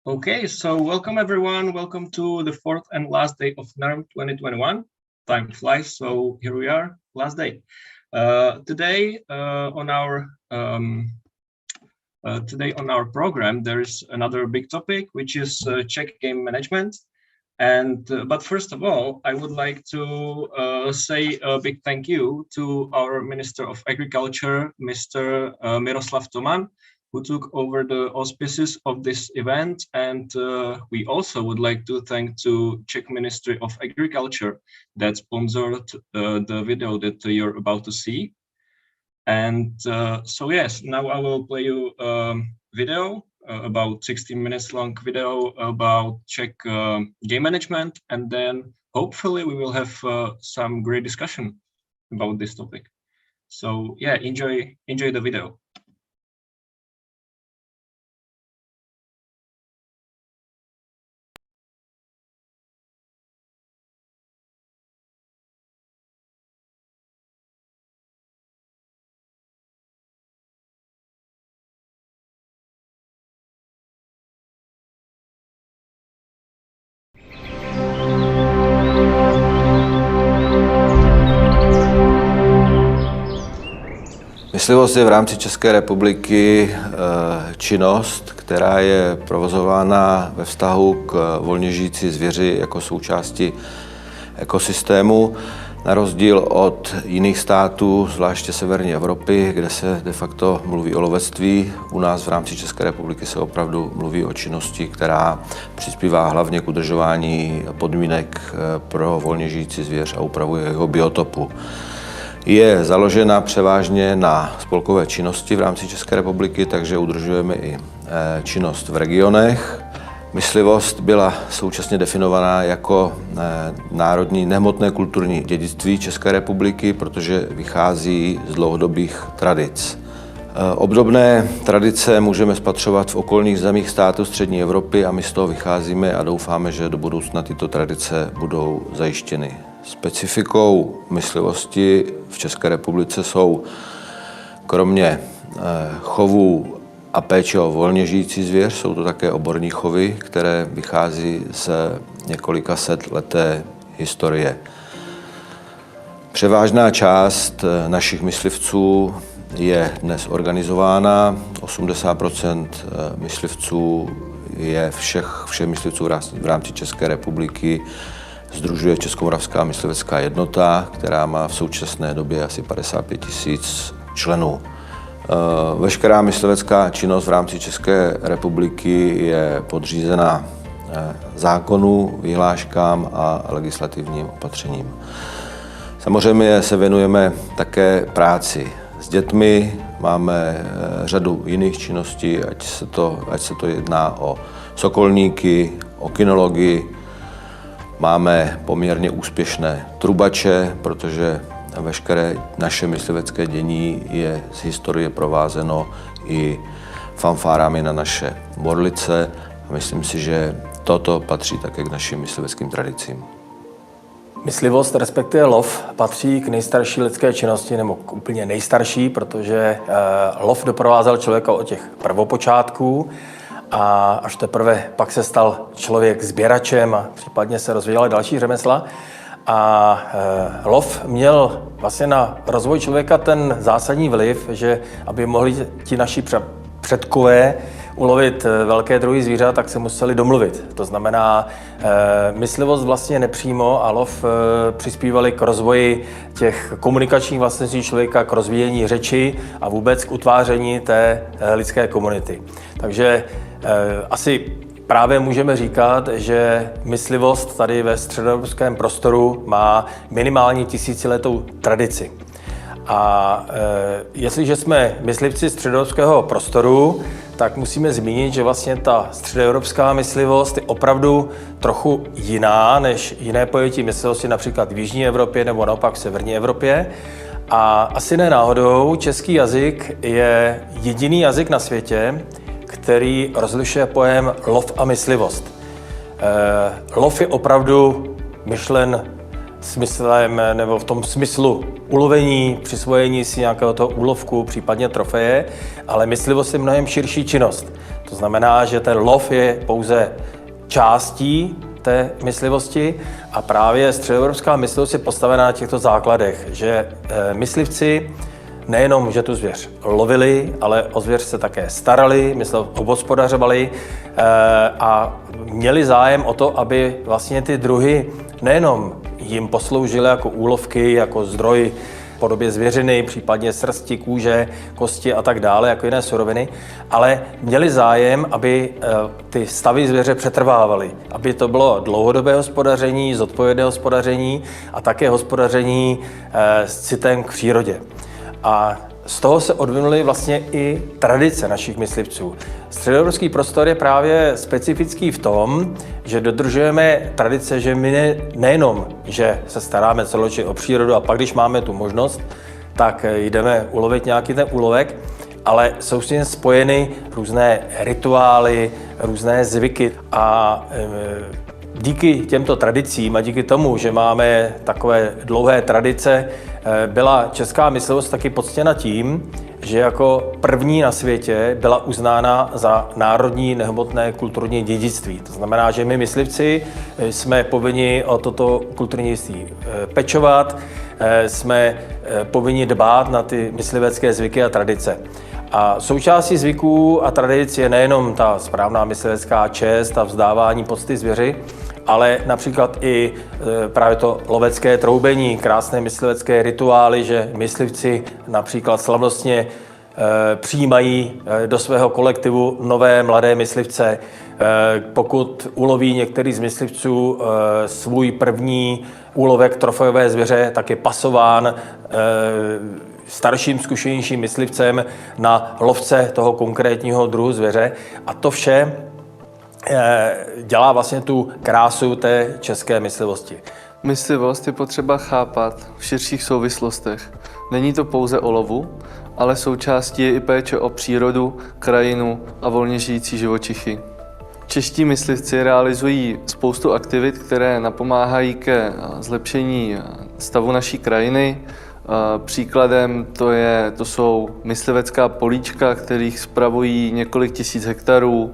Okay, so welcome everyone. Welcome to the fourth and last day of NERM 2021. Time flies, so here we are, last day. Today on our program, there is another big topic, which is Czech game management. And but first of all, I would like to say a big thank you to our Minister of Agriculture, Mr. Miroslav Toman, who took over the auspices of this event. And we also would like to thank to Czech Ministry of Agriculture that sponsored the video that you're about to see. And so yes, now I will play you a video, about 16 minutes long video about Czech game management. And then hopefully we will have some great discussion about this topic. So yeah, enjoy the video. Myslivost je v rámci České republiky činnost, která je provozována ve vztahu k volně žijící zvěři jako součásti ekosystému. Na rozdíl od jiných států, zvláště severní Evropy, kde se de facto mluví o lovectví, u nás v rámci České republiky se opravdu mluví o činnosti, která přispívá hlavně k udržování podmínek pro volně žijící zvěř a upravuje jeho biotopu. Je založena převážně na spolkové činnosti v rámci České republiky, takže udržujeme i činnost v regionech. Myslivost byla současně definovaná jako národní nehmotné kulturní dědictví České republiky, protože vychází z dlouhodobých tradic. Obdobné tradice můžeme spatřovat v okolních zemích států střední Evropy a my z toho vycházíme a doufáme, že do budoucna tyto tradice budou zajištěny. Specifikou myslivosti v České republice jsou kromě chovů a péče o volně žijící zvěř, jsou to také oborní chovy, které vychází z několika set leté historie. Převážná část našich myslivců je dnes organizována. 80% myslivců je všech myslivců v rámci České republiky sdružuje Českomoravská myslivecká jednota, která má v současné době asi 55 000 členů. Veškerá myslivecká činnost v rámci České republiky je podřízena zákonu, vyhláškám a legislativním opatřením. Samozřejmě se věnujeme také práci s dětmi, máme řadu jiných činností, ať se to jedná o sokolníky, o kynology. Máme poměrně úspěšné trubače, protože veškeré naše myslivecké dění je z historie provázeno i fanfárami na naše borlice a myslím si, že toto patří také k našim mysliveckým tradicím. Myslivost, respektive lov, patří k nejstarší lidské činnosti, nebo k úplně nejstarší, protože lov doprovázel člověka od těch prvopočátků a až teprve pak se stal člověk sběračem a případně se rozvíjela další řemesla. A lov měl vlastně na rozvoj člověka ten zásadní vliv, že aby mohli ti naši předkové ulovit velké druhy zvířat, tak se museli domluvit. To znamená, myslivost vlastně nepřímo a lov přispívali k rozvoji těch komunikačních vlastností člověka, k rozvíjení řeči a vůbec k utváření té lidské komunity. Takže asi právě můžeme říkat, že myslivost tady ve středoevropském prostoru má minimálně tisíciletou tradici. A jestliže jsme myslivci středoevropského prostoru, tak musíme zmínit, že vlastně ta středoevropská myslivost je opravdu trochu jiná než jiné pojetí myslivosti například v jižní Evropě nebo naopak v severní Evropě. A asi ne náhodou, český jazyk je jediný jazyk na světě, který rozlišuje pojem lov a myslivost. Lov je opravdu myšlen smyslem nebo v tom smyslu ulovení, přisvojení si nějakého toho úlovku, případně trofeje, ale myslivost je mnohem širší činnost. To znamená, že ten lov je pouze částí té myslivosti a právě středoevropská myslivost je postavená na těchto základech, že myslivci nejenom, že tu zvěř lovili, ale o zvěř se také starali, obhospodařovali a měli zájem o to, aby vlastně ty druhy nejenom jim posloužily jako úlovky, jako zdroj v podobě zvěřiny, případně srsti, kůže, kosti a tak dále, jako jiné suroviny, ale měli zájem, aby ty stavy zvěře přetrvávaly, aby to bylo dlouhodobé hospodaření, zodpovědné hospodaření a také hospodaření s citem k přírodě. A z toho se odvinuly vlastně i tradice našich myslivců. Středoevropský prostor je právě specifický v tom, že dodržujeme tradice, že my nejenom, že se staráme celoročně o přírodu a pak, když máme tu možnost, tak jdeme ulovit nějaký ten úlovek, ale jsou s tím spojeny různé rituály, různé zvyky a díky těmto tradicím a díky tomu, že máme takové dlouhé tradice, byla česká myslivost taky poctěna tím, že jako první na světě byla uznána za národní nehmotné kulturní dědictví. To znamená, že my myslivci jsme povinni o toto kulturní dědictví pečovat, jsme povinni dbát na ty myslivecké zvyky a tradice. A součástí zvyků a tradic je nejenom ta správná myslivecká čest a vzdávání pocty zvěři, ale například i právě to lovecké troubení, krásné myslivecké rituály, že myslivci například slavnostně přijímají do svého kolektivu nové mladé myslivce. Pokud uloví některý z myslivců svůj první úlovek trofejové zvěře, tak je pasován starším, zkušenějším myslivcem na lovce toho konkrétního druhu zvěře. A to vše dělá vlastně tu krásu té české myslivosti. Myslivost je potřeba chápat v širších souvislostech. Není to pouze o lovu, ale součástí je i péče o přírodu, krajinu a volně žijící živočichy. Čeští myslivci realizují spoustu aktivit, které napomáhají ke zlepšení stavu naší krajiny. Příkladem to jsou myslivecká políčka, kterých spravují několik tisíc hektarů,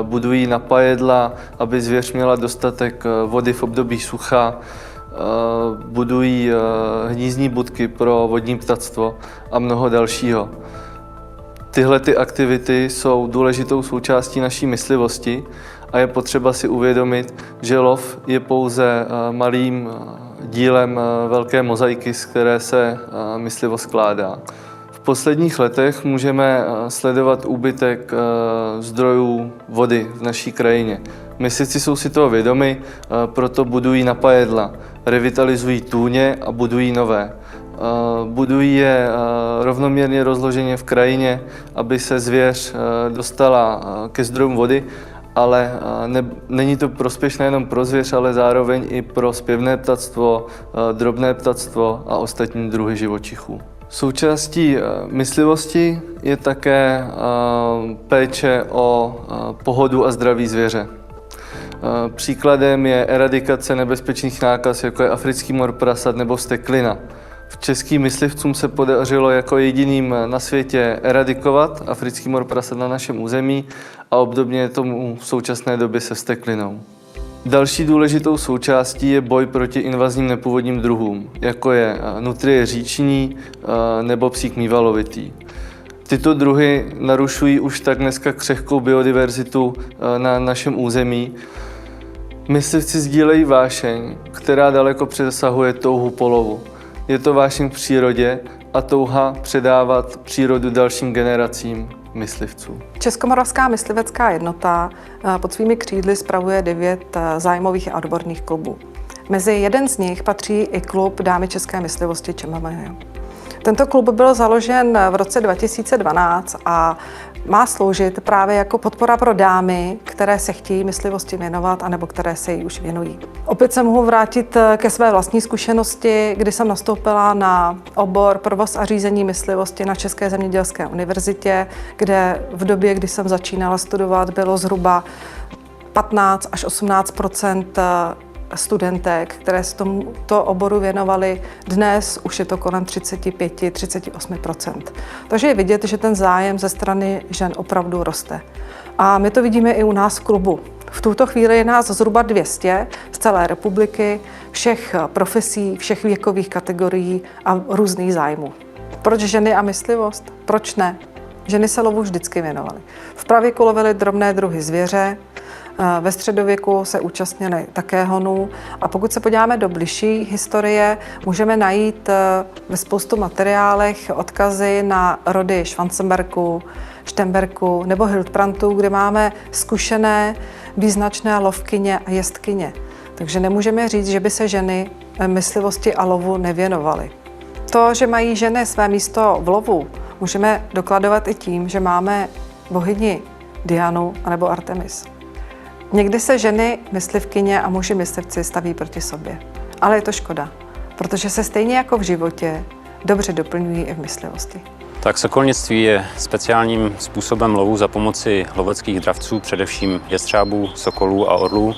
budují napajedla, aby zvěř měla dostatek vody v období sucha, budují hnízdní budky pro vodní ptactvo a mnoho dalšího. Tyhle ty aktivity jsou důležitou součástí naší myslivosti a je potřeba si uvědomit, že lov je pouze malým dílem velké mozaiky, z které se myslivost skládá. V posledních letech můžeme sledovat úbytek zdrojů vody v naší krajině. Myslivci jsou si toho vědomi, proto budují napajedla, revitalizují tůně a budují nové. Budují je rovnoměrně rozloženě v krajině, aby se zvěř dostala ke zdrojům vody, ale není to prospěšné jenom pro zvěř, ale zároveň i pro zpěvné ptactvo, drobné ptactvo a ostatní druhy živočichů. Součástí myslivosti je také péče o pohodu a zdraví zvěře. Příkladem je eradikace nebezpečných nákaz, jako je africký mor prasat nebo vzteklina. Českým myslivcům se podařilo jako jediným na světě eradikovat africký mor prasat na našem území a obdobně je tomu v současné době se vzteklinou. Další důležitou součástí je boj proti invazním nepůvodním druhům, jako je nutrie říční nebo psík mývalovitý. Tyto druhy narušují už tak dneska křehkou biodiverzitu na našem území. Myslivci sdílejí vášeň, která daleko přesahuje touhu po lovu. Je to vášeň k přírodě a touha předávat přírodu dalším generacím myslivců. Českomoravská myslivecká jednota pod svými křídly spravuje 9 zájmových a odborných klubů. Mezi jeden z nich patří i klub Dámy české myslivosti ČMMJ. Tento klub byl založen v roce 2012 a má sloužit právě jako podpora pro dámy, které se chtějí myslivosti věnovat, anebo které se jí už věnují. Opět se mohu vrátit ke své vlastní zkušenosti, kdy jsem nastoupila na obor provoz a řízení myslivosti na České zemědělské univerzitě, kde v době, kdy jsem začínala studovat, bylo zhruba 15 až 18% studentek, které se tomuto oboru věnovaly. Dnes už je to kolem 35-38%. Takže je vidět, že ten zájem ze strany žen opravdu roste. A my to vidíme i u nás v klubu. V tuto chvíli je nás zhruba 200 z celé republiky, všech profesí, všech věkových kategorií a různých zájmů. Proč ženy a myslivost? Proč ne? Ženy se lovu vždycky věnovaly. V pravěku lovily drobné druhy zvěře, ve středověku se účastnili také honů a pokud se podíváme do bližší historie, můžeme najít ve spoustu materiálech odkazy na rody Schwanzenbergů, Štemberků nebo Hildbrandtů, kde máme zkušené, význačné lovkyně a jezdkyně. Takže nemůžeme říct, že by se ženy myslivosti a lovu nevěnovaly. To, že mají ženy své místo v lovu, můžeme dokladovat i tím, že máme bohyni Dianu anebo Artemis. Někdy se ženy myslivkyně a muži myslivci staví proti sobě. Ale je to škoda, protože se stejně jako v životě dobře doplňují i v myslivosti. Tak sokolnictví je speciálním způsobem lovu za pomoci loveckých dravců, především jestřábů, sokolů a orlů.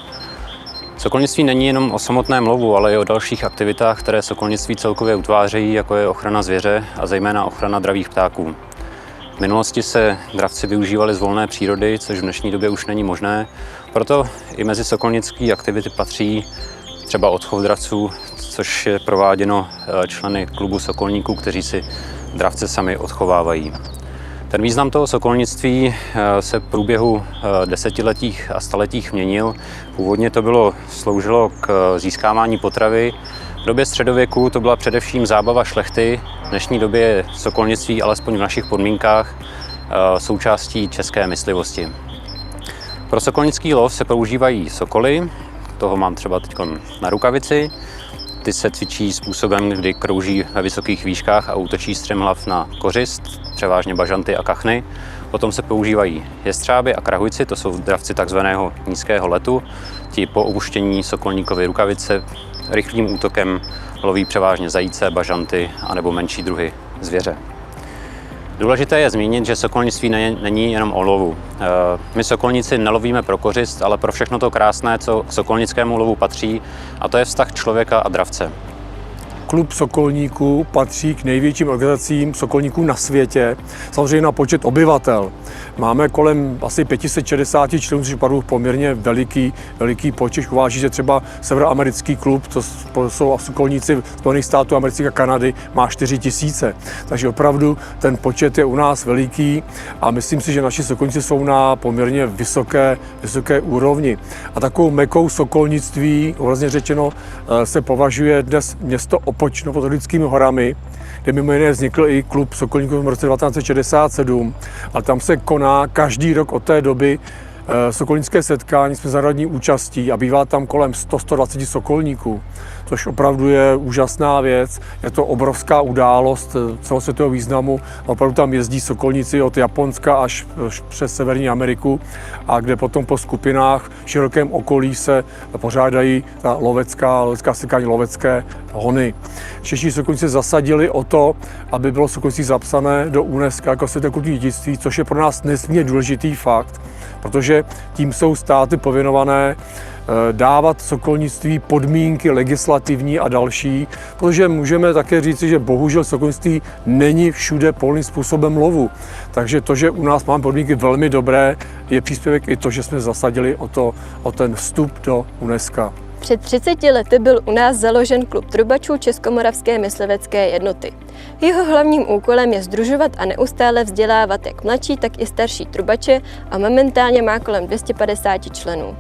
Sokolnictví není jenom o samotném lovu, ale i o dalších aktivitách, které sokolnictví celkově utvářejí, jako je ochrana zvěře a zejména ochrana dravých ptáků. V minulosti se dravci využívali z volné přírody, což v dnešní době už není možné. Proto i mezi sokolnické aktivity patří třeba odchov dravců, což je prováděno členy klubu sokolníků, kteří si dravce sami odchovávají. Ten význam toho sokolnictví se v průběhu desetiletích a staletích měnil. Původně to sloužilo k získávání potravy. V době středověku to byla především zábava šlechty. V dnešní době je sokolnictví, alespoň v našich podmínkách, součástí české myslivosti. Pro sokolnický lov se používají sokoly, toho mám třeba teď na rukavici. Ty se cvičí způsobem, kdy krouží ve vysokých výškách a útočí střemhlav na kořist, převážně bažanty a kachny. Potom se používají jestřáby a krahujci, to jsou dravci takzvaného nízkého letu. Ti po opuštění sokolníkovy rukavice rychlým útokem loví převážně zajíce, bažanty anebo menší druhy zvěře. Důležité je zmínit, že sokolnictví není jenom o lovu. My sokolníci nelovíme pro kořist, ale pro všechno to krásné, co k sokolnickému lovu patří, a to je vztah člověka a dravce. Klub sokolníků patří k největším organizacím sokolníků na světě, samozřejmě na počet obyvatel. Máme kolem asi 560 členů, což je opravdu poměrně veliký počet. Uváží, že třeba severoamerický klub, to jsou sokolníci Spojených států amerických a Kanady, má 4 000. Takže opravdu ten počet je u nás veliký a myslím si, že naši sokolníci jsou na poměrně vysoké úrovni. A takovou mekou sokolnictví, obrazně řečeno, se považuje dnes město Opočno pod Orlickými horami, kde mimo jiné vznikl i klub sokolníků v roce 1967 a tam se koná každý rok od té doby sokolnické setkání s mezinárodní účastí a bývá tam kolem 100-120 sokolníků, což opravdu je úžasná věc. Je to obrovská událost celosvětového významu. Opravdu tam jezdí sokolníci od Japonska až přes Severní Ameriku a kde potom po skupinách v širokém okolí se pořádají ta lovecká setkání, lovecké hony. Čeští sokolníci zasadili o to, aby bylo sokolnictví zapsané do UNESCO jako světové kulturní dědictví, což je pro nás nesmírně důležitý fakt, protože tím jsou státy povinované dávat sokolnictví podmínky legislativní a další, protože můžeme také říci, že bohužel sokolnictví není všude povoleným způsobem lovu. Takže to, že u nás máme podmínky velmi dobré, je příspěvek i to, že jsme zasadili o ten vstup do UNESCO. Před 30 lety byl u nás založen klub trubačů Českomoravské myslivecké jednoty. Jeho hlavním úkolem je sdružovat a neustále vzdělávat jak mladší, tak i starší trubače a momentálně má kolem 250 členů.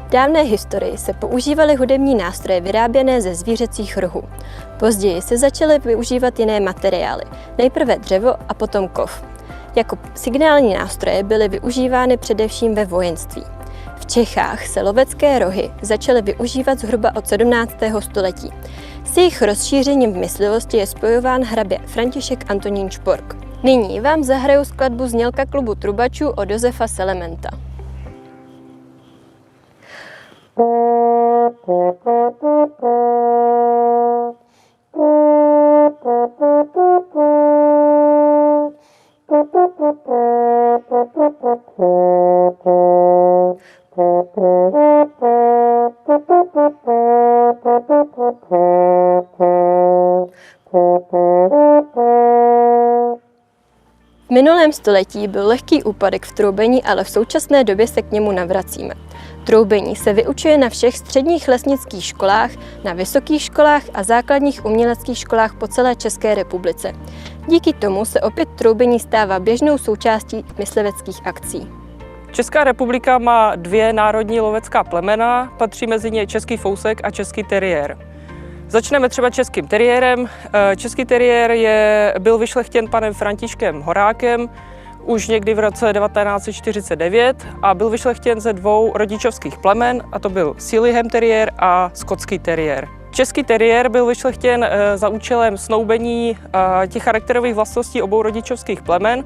V dávné historii se používaly hudební nástroje vyráběné ze zvířecích rohů. Později se začaly využívat jiné materiály, nejprve dřevo a potom kov. Jako signální nástroje byly využívány především ve vojenství. V V Čechách se lovecké rohy začaly využívat zhruba od 17. století. S jejich rozšířením v myslivosti je spojován hrabě František Antonín Špork. Nyní vám zahraju skladbu Znělka klubu trubačů od Josefa Selementa. V minulém století byl lehký úpadek v troubení, ale v současné době se k němu navracíme. Troubení se vyučuje na všech středních lesnických školách, na vysokých školách a základních uměleckých školách po celé České republice. Díky tomu se opět troubení stává běžnou součástí mysliveckých akcí. Česká republika má 2 národní lovecká plemena, patří mezi ně český fousek a český teriér. Začneme třeba českým teriérem. Český teriér byl vyšlechtěn panem Františkem Horákem už někdy v roce 1949 a byl vyšlechtěn ze 2 rodičovských plemen, a to byl Sealyham teriér a skotský teriér. Český teriér byl vyšlechtěn za účelem snoubení těch charakterových vlastností obou rodičovských plemen.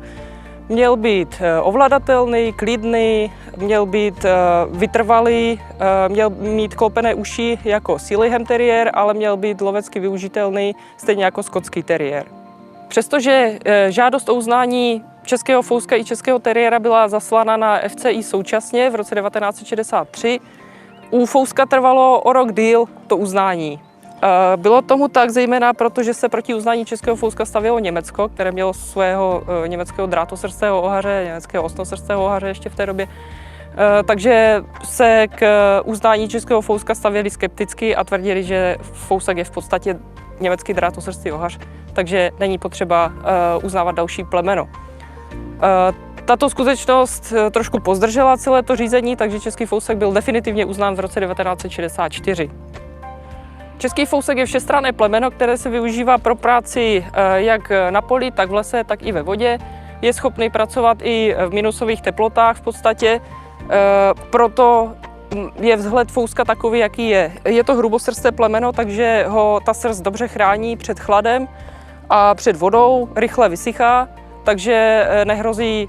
Měl být ovladatelný, klidný, měl být vytrvalý, měl mít klopené uši jako Sealyham teriér, ale měl být lovecky využitelný stejně jako skotský teriér. Přestože žádost o uznání českého fouska i českého teriéra byla zaslána na FCI současně v roce 1963, u fouska trvalo o rok díl to uznání. Bylo tomu tak zejména proto, že se proti uznání českého fouska stavělo Německo, které mělo svého německého drátosrstého ohaře, německého ostnosrstého ohaře ještě v té době. Takže se k uznání českého fouska stavěli skepticky a tvrdili, že fousek je v podstatě německý drátosrstý ohař, takže není potřeba uznávat další plemeno. Tato skutečnost trošku pozdržela celé to řízení, takže český fousek byl definitivně uznán v roce 1964. Český fousek je všestranné plemeno, které se využívá pro práci jak na poli, tak v lese, tak i ve vodě. Je schopný pracovat i v minusových teplotách v podstatě, proto je vzhled fouska takový, jaký je. Je to hrubosrsté plemeno, takže ho ta srst dobře chrání před chladem a před vodou, rychle vysychá, takže nehrozí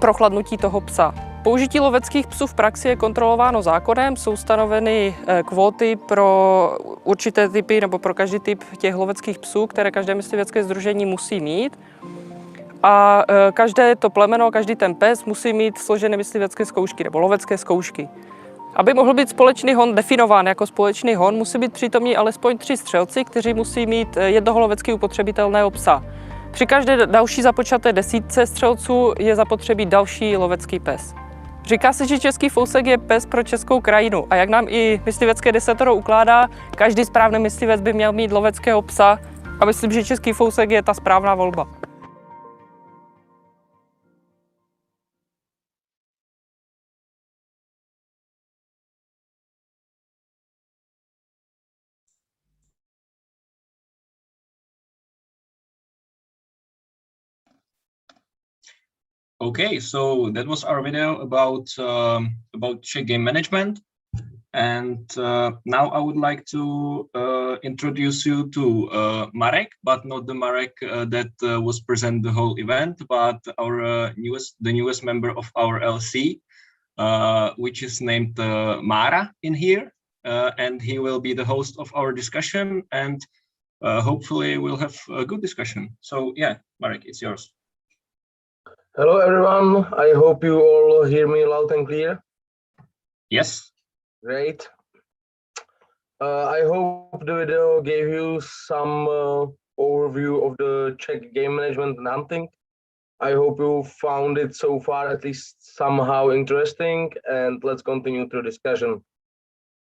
prochladnutí toho psa. Použití loveckých psů v praxi je kontrolováno zákonem, jsou stanoveny kvóty pro určité typy nebo pro každý typ těch loveckých psů, které každé myslivecké sdružení musí mít. A každé to plemeno, každý ten pes musí mít složené myslivecké zkoušky nebo lovecké zkoušky. Aby mohl být společný hon definován jako společný hon, musí být přítomní alespoň 3 střelci, kteří musí mít jednoho lovecky upotřebitelného psa. Při každé další započaté desítce střelců je zapotřebí další lovecký pes. Říká se, že český fousek je pes pro českou krajinu a jak nám i myslivecké desatoro ukládá, každý správný myslivec by měl mít loveckého psa a myslím, že český fousek je ta správná volba. Okay, so that was our video about Czech game management, and now I would like to introduce you to Marek, but not the Marek that was present the whole event, but our newest member of our LC, which is named Mara in here, and he will be the host of our discussion, and hopefully we'll have a good discussion. So yeah, Marek, it's yours. Hello everyone, I hope you all hear me loud and clear. Yes. Great. I hope the video gave you some overview of the Czech game management and hunting. I hope you found it so far at least somehow interesting, and let's continue the discussion.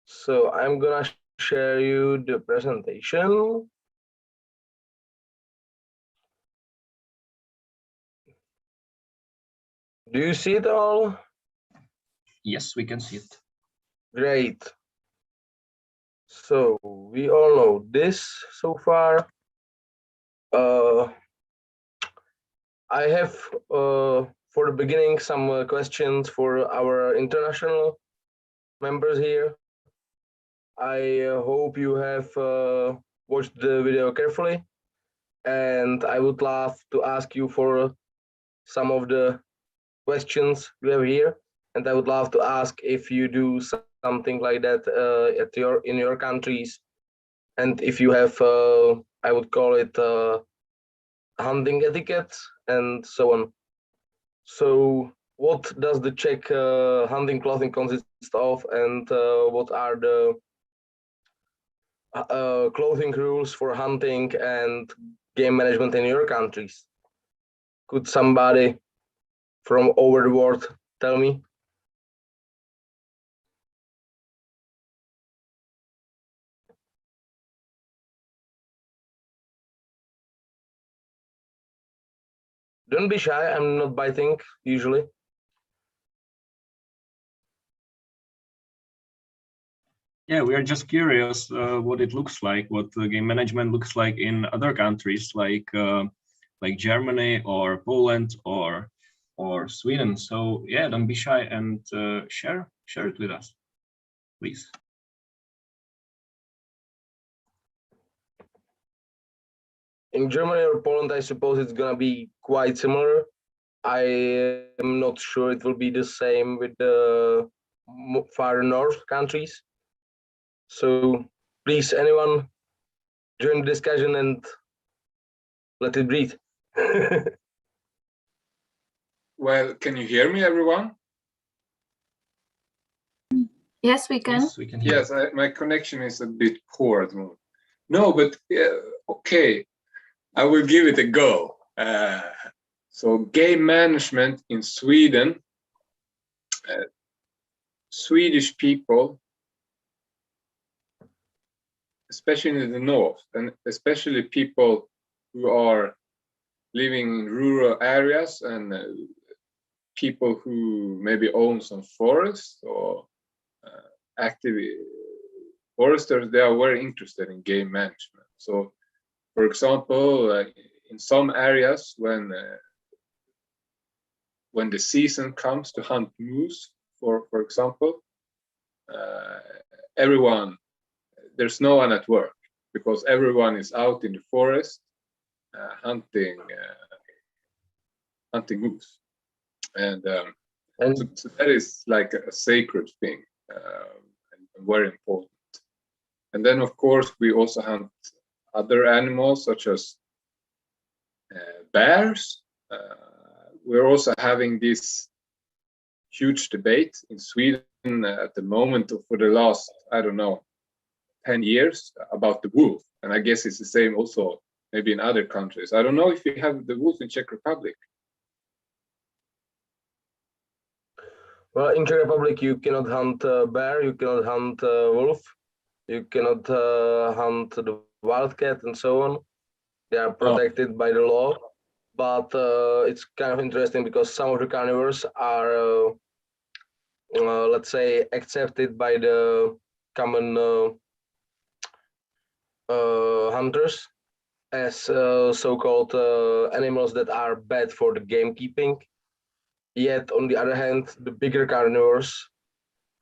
So I'm gonna share you the presentation. Do you see it all? Yes, we can see it. Great. So we all know this so far. I have for the beginning some questions for our international members here. I hope you have watched the video carefully, and I would love to ask you for some of the questions you have here, and I would love to ask if you do something like that in your countries, and if you have I would call it hunting etiquette and so on. So what does the Czech hunting clothing consist of, and what are the clothing rules for hunting and game management in your countries? Could somebody from over the world tell me? Don't be shy, I'm not biting usually. Yeah, we are just curious what it looks like, what game management looks like in other countries like Germany or Poland or Sweden. So yeah, don't be shy and share it with us, please. In Germany or Poland, I suppose it's gonna be quite similar. I am not sure it will be the same with the far north countries. So please, anyone, join the discussion and let it breathe. Well, can you hear me, everyone? Yes, we can. Yes, we can hear. Yes, my connection is a bit poor at the moment. No, but okay, I will give it a go. So game management in Sweden, Swedish people, especially in the north, and especially people who are living in rural areas and people who maybe own some forests or active foresters, they are very interested in game management. So, for example, in some areas, when the season comes to hunt moose, for example, there's no one at work because everyone is out in the forest hunting moose, and so that is like a sacred thing and very important. And then, of course, we also hunt other animals such as bears. We're also having this huge debate in Sweden at the moment for the last, I don't know, 10 years about the wolf. And I guess it's the same also maybe in other countries. I don't know if you have the wolf in Czech Republic. Well, in Czech Republic, you cannot hunt bear, you cannot hunt wolf, you cannot hunt the wildcat and so on. They are protected by the law. But it's kind of interesting because some of the carnivores are, let's say, accepted by the common hunters as so-called animals that are bad for the gamekeeping. Yet, on the other hand, the bigger carnivores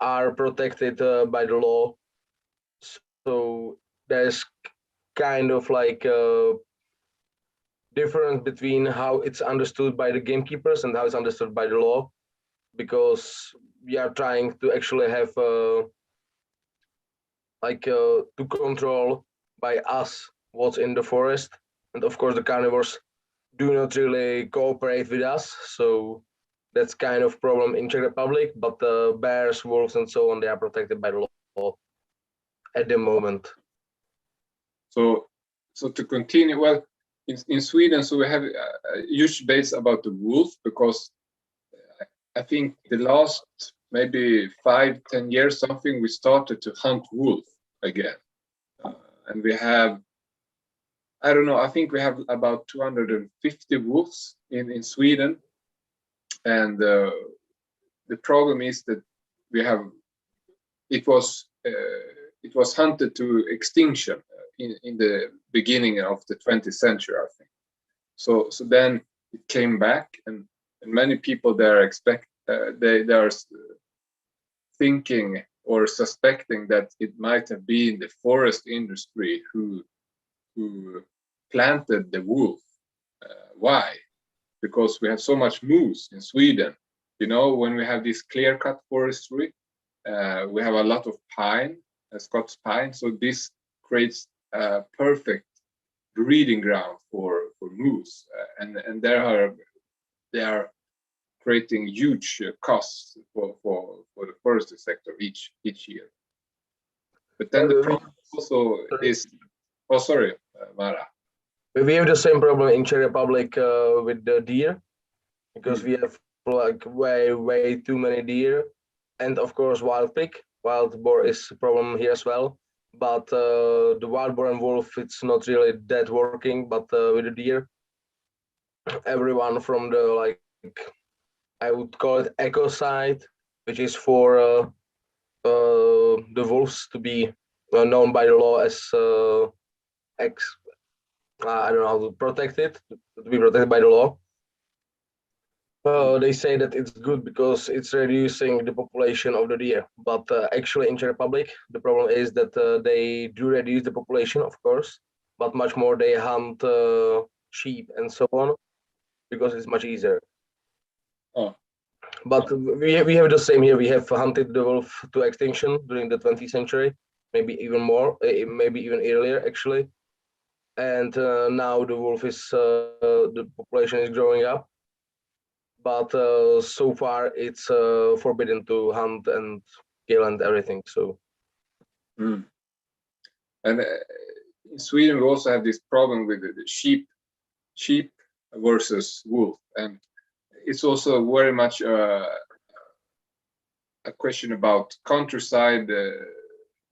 are protected by the law. So there's kind of like a difference between how it's understood by the gamekeepers and how it's understood by the law, because we are trying to actually have to control by us what's in the forest, and of course the carnivores do not really cooperate with us, so that's kind of problem in Czech Republic. But bears, wolves, and so on, they are protected by the law at the moment. So to continue, well, in Sweden, so we have a huge debate about the wolf, because I think the last maybe 5-10 years something, we started to hunt wolf again, and we have, I don't know, I think we have about 250 wolves in Sweden, and the problem is that we have it was hunted to extinction in the beginning of the 20th century, I think. So then it came back, and many people there they are thinking or suspecting that it might have been the forest industry who planted the wolf. Why? Because we have so much moose in Sweden. When we have this clear-cut forestry, we have a lot of pine, Scots pine, so this creates a perfect breeding ground for moose, and they are creating huge costs for the forestry sector each year. But then the problem also is, sorry, Mara. We have the same problem in Czech Republic with the deer, because we have like way too many deer, and of course wild pig. Wild boar is a problem here as well, but the wild boar and wolf, it's not really that working. But with the deer, everyone from the I would call it ecocide, which is for the wolves to be known by the law as I don't know how to protect it, to be protected by the law. They say that it's good because it's reducing the population of the deer, but actually in Czech Republic, the problem is that they do reduce the population, of course, but much more they hunt sheep and so on, because it's much easier. Oh. But we have the same here. We have hunted the wolf to extinction during the 20th century, maybe even more, maybe even earlier actually. And now the wolf is, the population is growing up. But so far it's forbidden to hunt and kill and everything. So. And in Sweden, we also have this problem with the sheep versus wolf, and it's also very much a question about countryside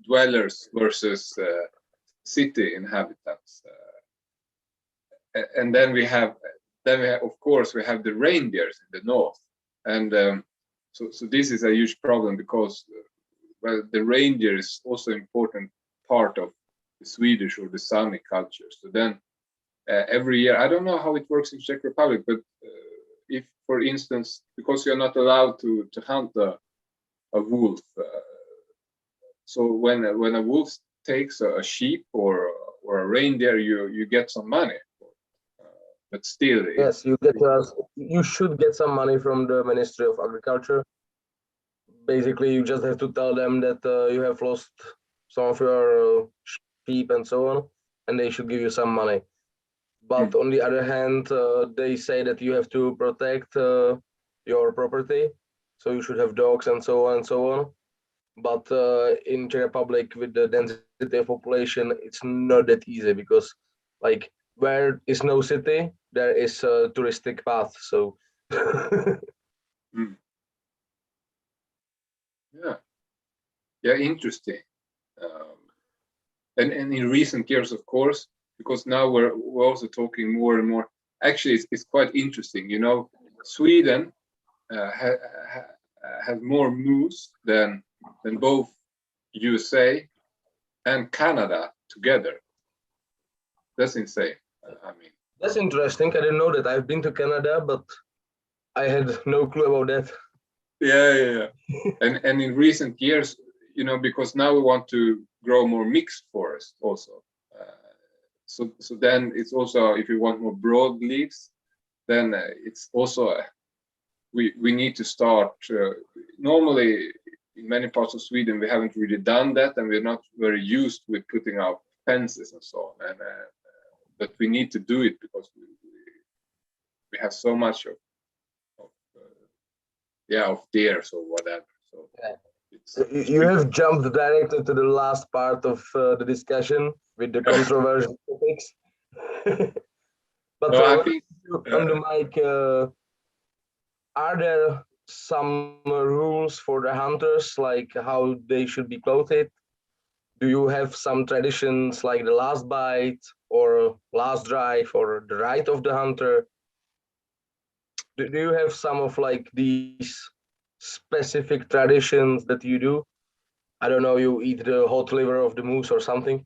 dwellers versus city inhabitants, and then we have of course we have the reindeers in the north, and so this is a huge problem because the reindeer is also an important part of the Swedish or the Sami culture. So then every year, I don't know how it works in Czech Republic, but if, for instance, because you're not allowed to hunt a wolf, so when a wolf takes a sheep or a reindeer, you get some money. But still, yes, you should get some money from the Ministry of Agriculture. Basically, you just have to tell them that you have lost some of your sheep and so on, and they should give you some money. But on the other hand, they say that you have to protect your property, so you should have dogs and so on and so on. But in Czech Republic, with the density of population, it's not that easy because, like, where is no city, there is a touristic path. So. Yeah, interesting. And in recent years, of course, because now we're also talking more and more. Actually, it's quite interesting. Sweden has more moose than both USA and Canada together. That's insane. That's interesting. I didn't know that. I've been to Canada, but I had no clue about that. Yeah. and in recent years, because now we want to grow more mixed forest also. So then it's also, if you want more broad leaves, then it's also we need to start. Normally, in many parts of Sweden, we haven't really done that, and we're not very used with putting out fences and so on. And but we need to do it because we have so much of deers or whatever. So you have jumped directly to the last part of the discussion with the controversial topics. But I think on the mic, are there some rules for the hunters, like how they should be clothed? Do you have some traditions like the last bite or last drive or the rite of the hunter? Do you have some of like these specific traditions that you do? I don't know, you eat the hot liver of the moose or something?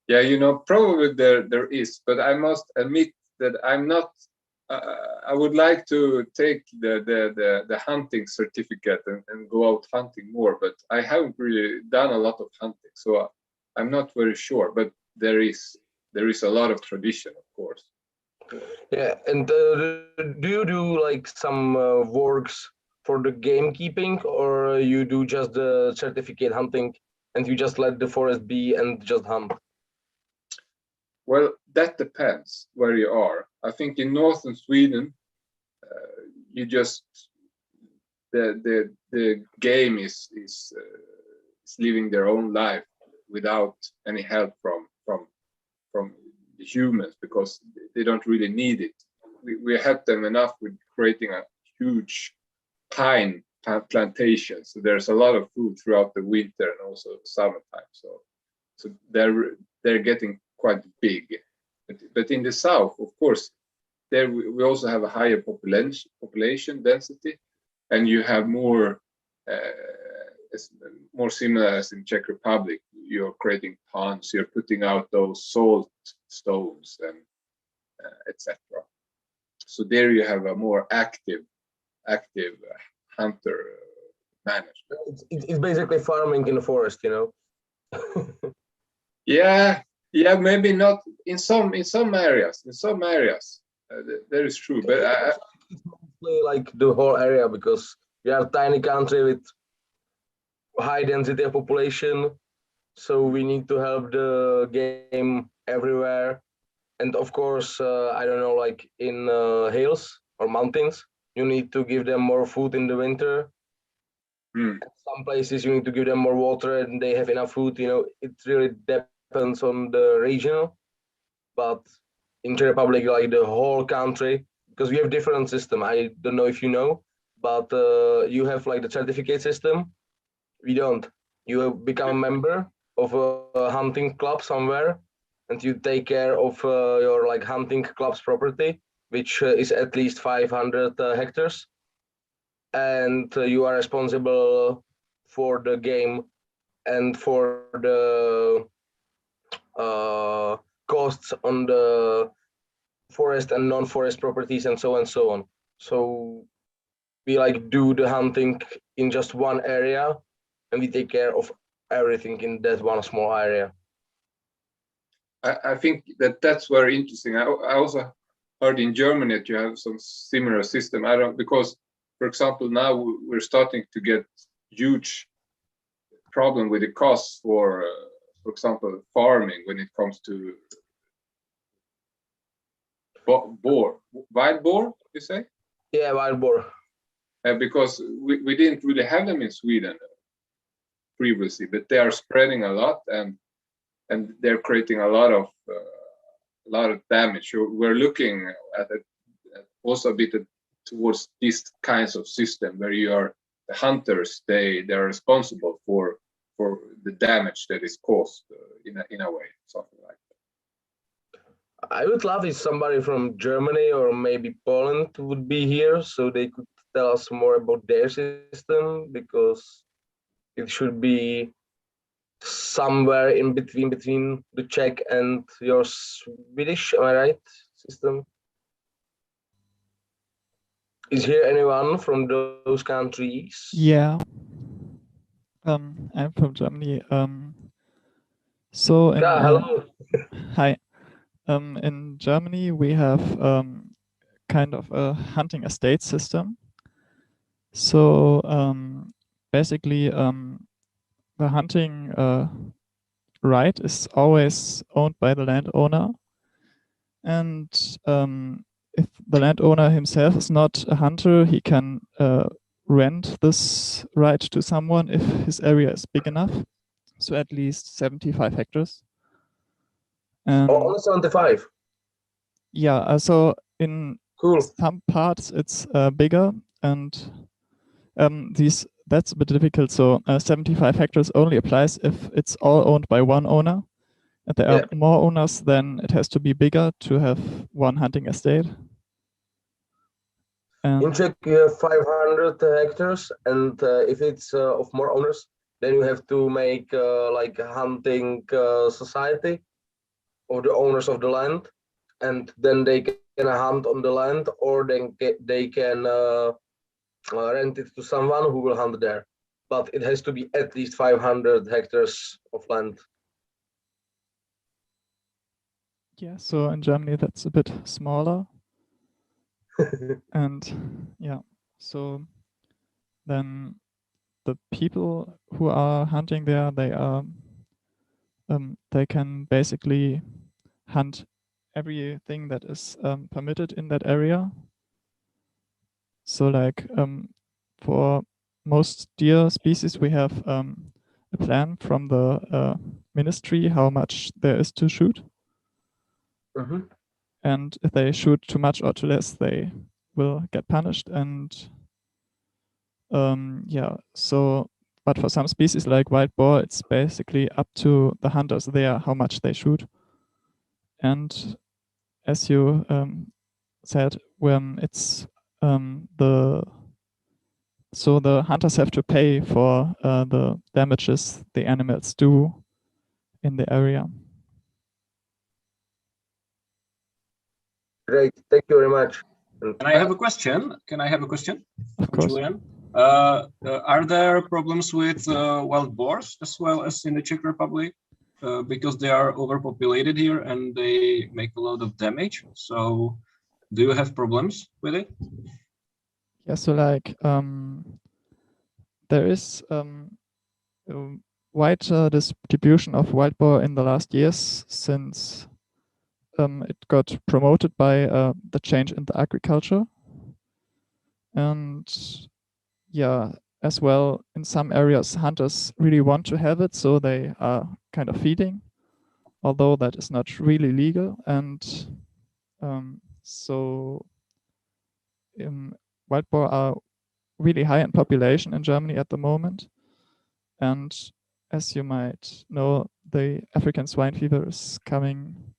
Yeah, probably there is, but I must admit that I'm not I would like to take the hunting certificate and go out hunting more, but I haven't really done a lot of hunting, so I'm not very sure. But there is a lot of tradition, of course. Yeah, and do you do like some works for the gamekeeping, or you do just the certificate hunting and you just let the forest be and just hunt? Well, that depends where you are. I think in northern Sweden, you just the game is living their own life without any help from the humans, because they don't really need it. We help them enough with creating a huge pine plantation, so there's a lot of food throughout the winter and also summertime. So they're getting quite big. But in the south, of course, there we also have a higher population density, and you have more similar as in Czech Republic. You're creating ponds, you're putting out those salt stones and etc. So there you have a more active hunter management. It's basically farming in the forest, you know. Yeah, maybe not in some areas. That is true, but it's mostly like the whole area, because we are a tiny country with high density of population, so we need to help the game everywhere. And of course, I don't know, like in hills or mountains, you need to give them more food in the winter. Some places you need to give them more water and they have enough food. You know, it really depends on the region. But in Czech Republic, like the whole country, because we have different system. I don't know if you know, but you have like the certificate system. We don't. You become a member of a hunting club somewhere, and you take care of your like hunting club's property, which is at least 500 hectares, and you are responsible for the game and for the costs on the forest and non-forest properties and so on and so on. So we like do the hunting in just one area, and we take care of everything in that one small area. I think that's very interesting. I also heard in Germany that you have some similar system. Because, for example, now we're starting to get huge problem with the costs for example, farming when it comes to wild boar, you say? Yeah, wild boar. Because we didn't really have them in Sweden previously, but they are spreading a lot, and they're creating a lot of damage. We're looking at it also a bit towards these kinds of system where the hunters, they're responsible for the damage that is caused in a way, something like that. I would love if somebody from Germany or maybe Poland would be here, so they could tell us more about their system, because it should be somewhere in between the Czech and your Swedish, am I right, system? Is here anyone from those countries? Yeah. I'm from Germany. So hello. Hi. In Germany, we have kind of a hunting estate system. So basically, the hunting right is always owned by the landowner, and if the landowner himself is not a hunter, he can rent this right to someone if his area is big enough, so at least 75 hectares. Only 75? Yeah, so in some parts it's bigger, and that's a bit difficult. So 75 hectares only applies if it's all owned by one owner. If there are more owners, then it has to be bigger to have one hunting estate. In Czech, you have 500 hectares, and if it's of more owners, then you have to make like a hunting society of the owners of the land, and then they can hunt on the land, or they can rent it to someone who will hunt there. But it has to be at least 500 hectares of land. Yeah, so in Germany that's a bit smaller. And yeah, so then the people who are hunting there, they can basically hunt everything that is permitted in that area. So like for most deer species, we have a plan from the ministry how much there is to shoot. And if they shoot too much or too less, they will get punished. And yeah, so but for some species like wild boar, it's basically up to the hunters there how much they shoot. And as you said, when it's the hunters have to pay for the damages the animals do in the area. Great, thank you very much. Can I have a question? Of course. Julian? Are there problems with wild boars as well as in the Czech Republic? Because they are overpopulated here and they make a lot of damage. So do you have problems with it? Yeah, so like there is wide distribution of wild boar in the last years since it got promoted by the change in the agriculture. And yeah, as well, in some areas, hunters really want to have it, so they are kind of feeding, although that is not really legal. And so wild boar are really high in population in Germany at the moment. And as you might know, the African swine fever is coming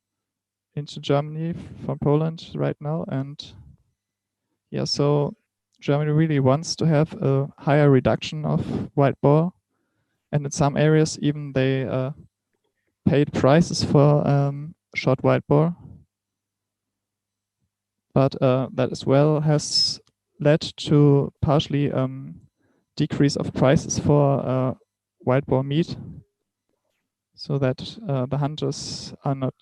into Germany from Poland right now. And yeah, so Germany really wants to have a higher reduction of wild boar. And in some areas, even they paid prices for shot wild boar. But that as well has led to partially decrease of prices for wild boar meat, so that the hunters are not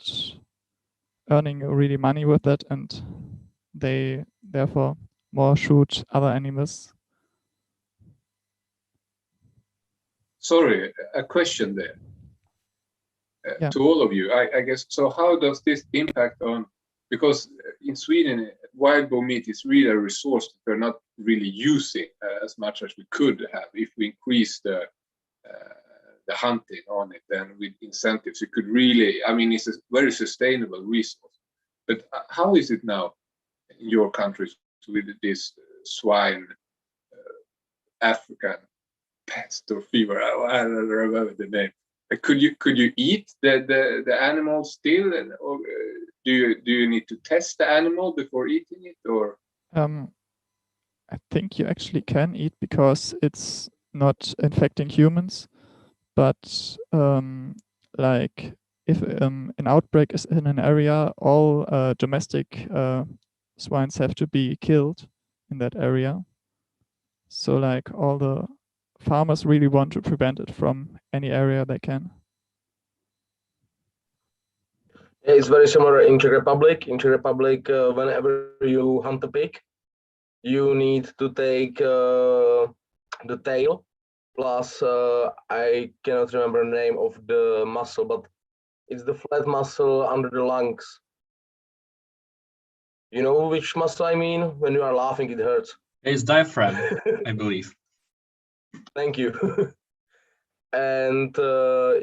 earning really money with that, and they therefore more shoot other animals. Sorry, a question there Yeah. to all of you. I guess, so how does this impact on, because in Sweden, wild boar meat is really a resource that we're not really using as much as we could have. If we increase the hunting on it, then with incentives, it could really, I mean, it's a very sustainable resource. But how is it now in your countries with this swine African pest or fever? I don't remember the name. Could you eat the animal still, or do you need to test the animal before eating it, or? I think you actually can eat because it's not infecting humans. But like if an outbreak is in an area, all domestic swines have to be killed in that area. So like all the farmers really want to prevent it from any area they can. It's very similar in Czech Republic. In Czech Republic, whenever you hunt a pig, you need to take the tail, plus I cannot remember the name of the muscle, but it's the flat muscle under the lungs. You know which muscle I mean? When you are laughing, it hurts. It's diaphragm, I believe. Thank you. And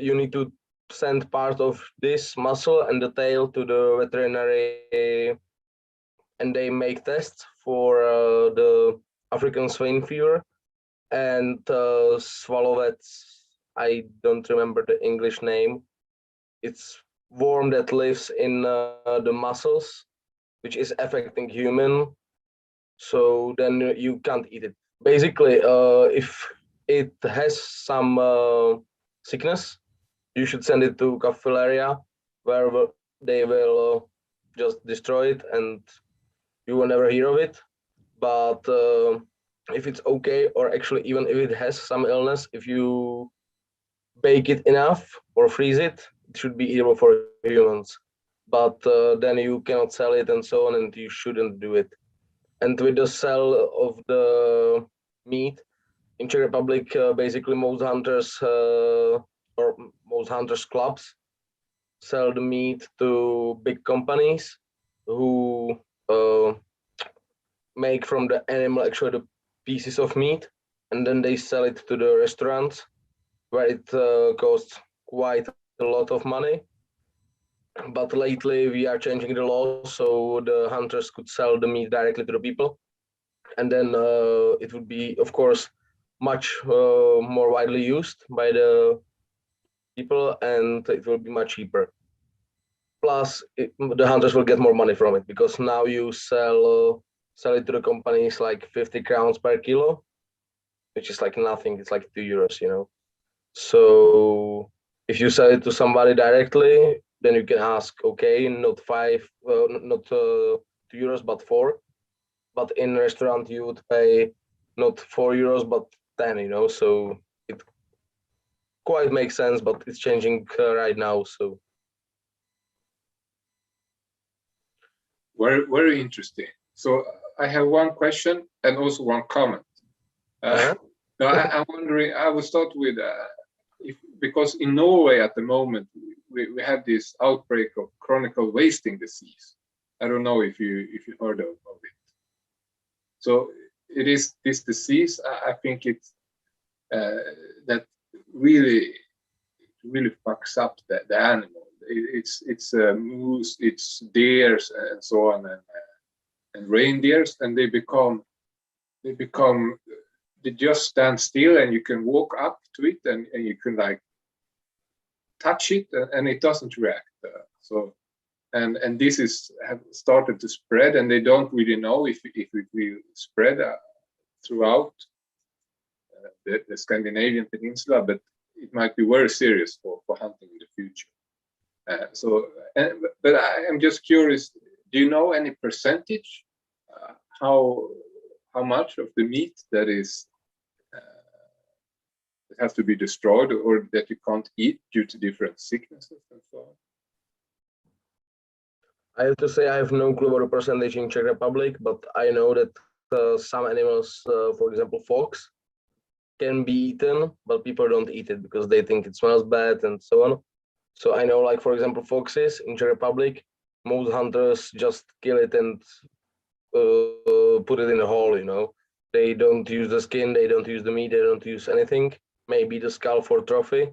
you need to send part of this muscle and the tail to the veterinary, and they make tests for the African swine fever and swallowets. I don't remember the English name. It's worm that lives in the muscles, which is affecting human. So then you can't eat it. Basically, if it has some sickness, you should send it to capillaria, where they will just destroy it and you will never hear of it. But if it's okay, or actually even if it has some illness, if you bake it enough or freeze it, it should be eatable for humans. But then you cannot sell it and so on, and you shouldn't do it. And with the sale of the meat in Czech Republic, basically most hunters or most hunters clubs sell the meat to big companies who make from the animal actually the pieces of meat, and then they sell it to the restaurants where it costs quite a lot of money. But lately we are changing the law so the hunters could sell the meat directly to the people, and then it would be, of course, much more widely used by the people, and it will be much cheaper. Plus, the hunters will get more money from it, because now you sell it to the companies like 50 crowns per kilo, which is like nothing. It's like €2, you know. So if you sell it to somebody directly, then you can ask, okay, not €2, but 4. But in restaurant you would pay not €4 but 10, you know. So it quite makes sense, but it's changing right now. So very, very interesting. So I have one question and also one comment. No, I'm wondering, I will start with, because in Norway at the moment, we have this outbreak of chronicle wasting disease. I don't know if you heard of it. So it is this disease, I think it's, that really fucks up the animal. It's moose, it's deers and so on, and reindeers, and they just stand still, and you can walk up to it and you can like touch it and it doesn't react. So and this have started to spread, and they don't really know if it will spread throughout the Scandinavian peninsula, but it might be very serious for hunting in the future. But I am just curious, do you know any percentage how much of the meat that is that has to be destroyed or that you can't eat due to different sicknesses and so on? I have to say I have no clue about the percentage in Czech Republic, but I know that some animals, for example, fox, can be eaten, but people don't eat it because they think it smells bad and so on. So I know, like, for example, foxes in Czech Republic, most hunters just kill it and put it in a hole, you know. They don't use the skin, they don't use the meat, they don't use anything, maybe the skull for trophy.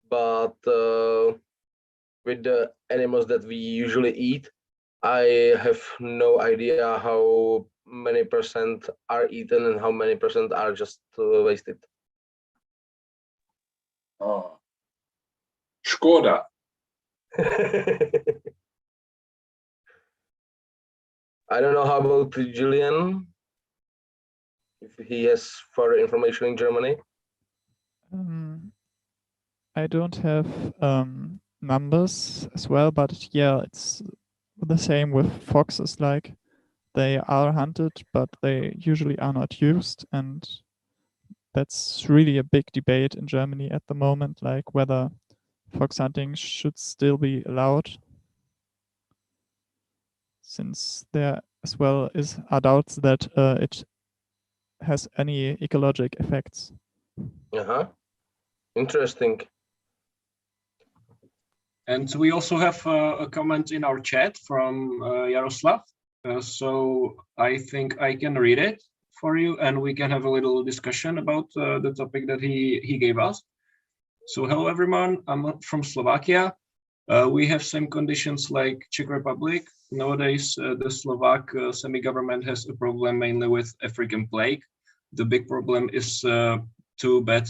But with the animals that we usually eat, I have no idea how many percent are eaten and how many percent are just wasted. Oh, Škoda. I don't know how about Julian, if he has further information in Germany. I don't have numbers as well, but yeah, it's the same with foxes. Like, they are hunted, but they usually are not used, and that's really a big debate in Germany at the moment, like whether fox hunting should still be allowed, since there as well are doubts that it has any ecologic effects. Interesting. And we also have a comment in our chat from Jaroslav. So I think I can read it for you, and we can have a little discussion about the topic that he gave us. So hello everyone, I'm from Slovakia. We have same conditions like Czech Republic. Nowadays, the Slovak semi-government has a problem mainly with African plague. The big problem is too bad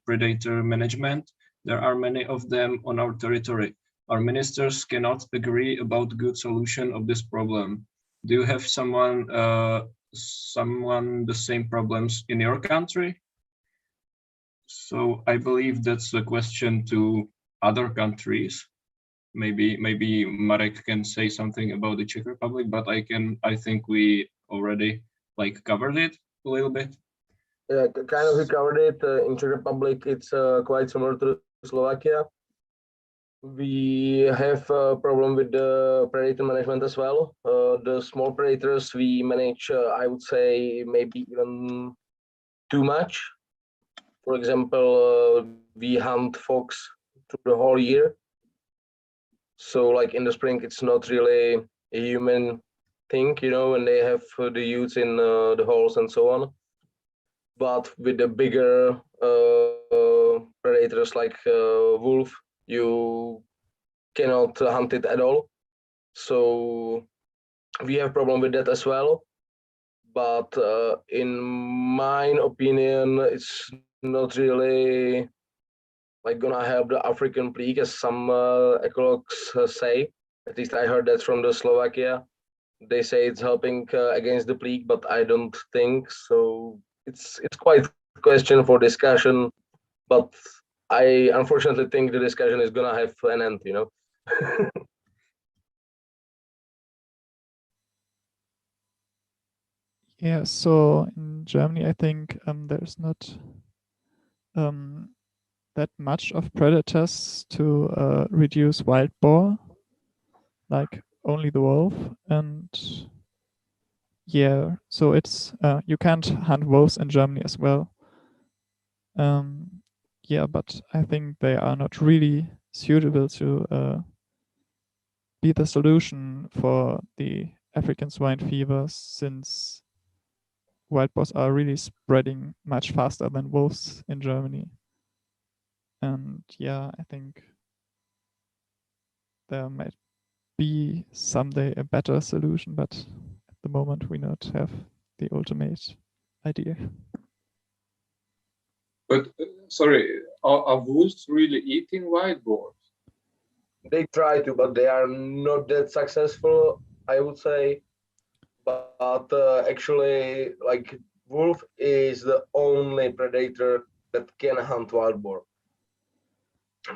predator management. There are many of them on our territory. Our ministers cannot agree about good solution of this problem. Do you have someone the same problems in your country? So I believe that's a question to other countries. maybe Marek can say something about the Czech Republic, but I think we already like covered it a little bit. Yeah, kind of we covered it. In Czech Republic, it's quite similar to Slovakia. We have a problem with the predator management as well. The small predators we manage, I would say, maybe even too much. For example, we hunt fox through the whole year. So like in the spring, it's not really a human thing, you know, when they have the youths in the holes and so on. But with the bigger predators like wolf, you cannot hunt it at all. So we have problem with that as well. But in my opinion, it's not really like gonna help the African plague, as some ecologists say. At least I heard that from the Slovakia. They say it's helping against the plague, but I don't think so. It's quite a question for discussion, but I unfortunately think the discussion is gonna have an end, you know. Yeah, so in Germany, I think there's not that much of predators to reduce wild boar, like only the wolf. And yeah, so it's you can't hunt wolves in Germany as well. Yeah, but I think they are not really suitable to be the solution for the African swine fever, since wild boars are really spreading much faster than wolves in Germany. And yeah, I think there might be someday a better solution, but at the moment we not have the ultimate idea. But sorry, are wolves really eating wild boars? They try to, but they are not that successful, I would say. But actually, like wolf is the only predator that can hunt wild boar.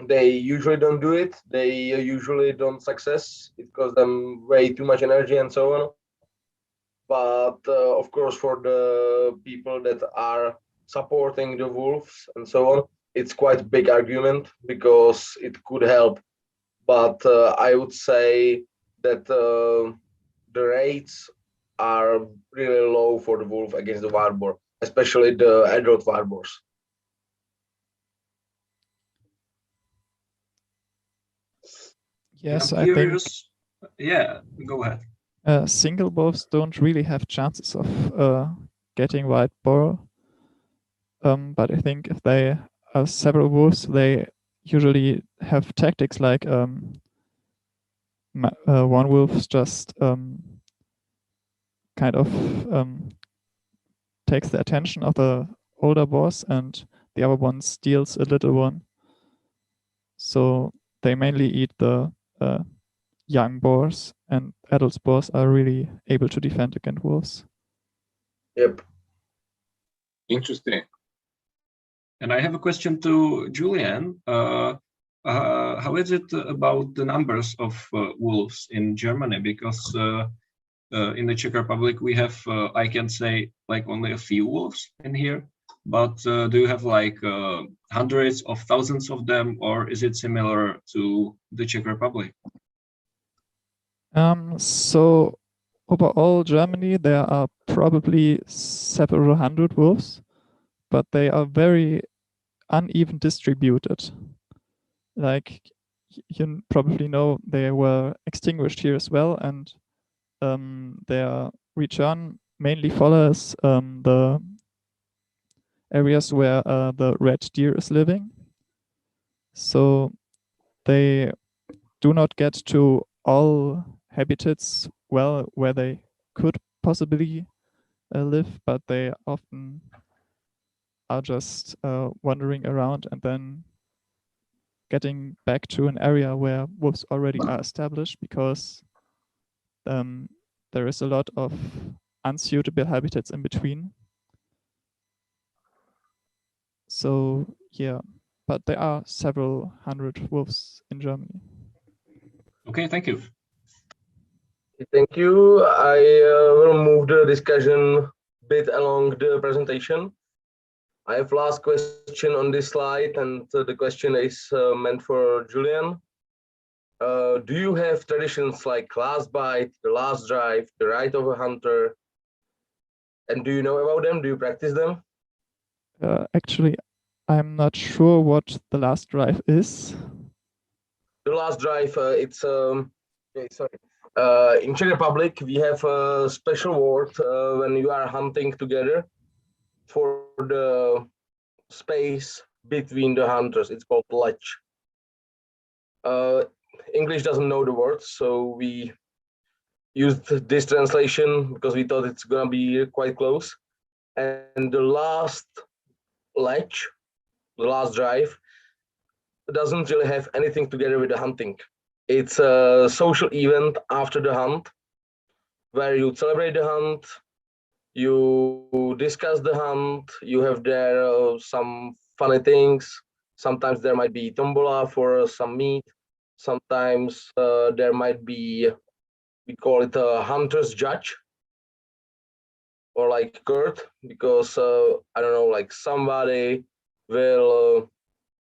They usually don't do it. They usually don't success. It costs them way too much energy and so on. But of course, for the people that are supporting the wolves and so on, it's quite a big argument because it could help. But I would say that the rates are really low for the wolf against the wild boar, especially the adult wild boars. Yes, I'm I think curious. Yeah, go ahead. single wolves don't really have chances of getting wild boar. But I think if they are several wolves, they usually have tactics like one wolf just kind of takes the attention of the older boars and the other one steals a little one. So they mainly eat the young boars, and adult boars are really able to defend against wolves. Yep. Interesting. And I have a question to Julian. How is it about the numbers of wolves in Germany? Because in the Czech Republic, we have, I can say, like only a few wolves in here. But do you have like hundreds of thousands of them, or is it similar to the Czech Republic? So overall Germany, there are probably several hundred wolves, but they are very uneven distributed. Like you probably know, they were extinguished here as well, and their return mainly follows the areas where the red deer is living. So they do not get to all habitats well where they could possibly live, but they often are just wandering around and then getting back to an area where wolves already are established, because there is a lot of unsuitable habitats in between. So yeah, but there are several hundred wolves in Germany. Okay, thank you. Thank you. I will move the discussion bit along the presentation. I have last question on this slide, and the question is meant for Julian. Do you have traditions like last bite, the last drive, the rite of a hunter? And do you know about them? Do you practice them? Actually, I'm not sure what the last drive is. The last drive, it's sorry. In Czech Republic, we have a special word when you are hunting together for the space between the hunters. It's called lech. English doesn't know the word, so we used this translation because we thought it's gonna be quite close. And the last lech, the last drive, doesn't really have anything together with the hunting. It's a social event after the hunt where you celebrate the hunt, you discuss the hunt, you have there some funny things. Sometimes there might be tombola for some meat. Sometimes there might be, we call it a hunter's judge or like Kurt, because I don't know, like somebody will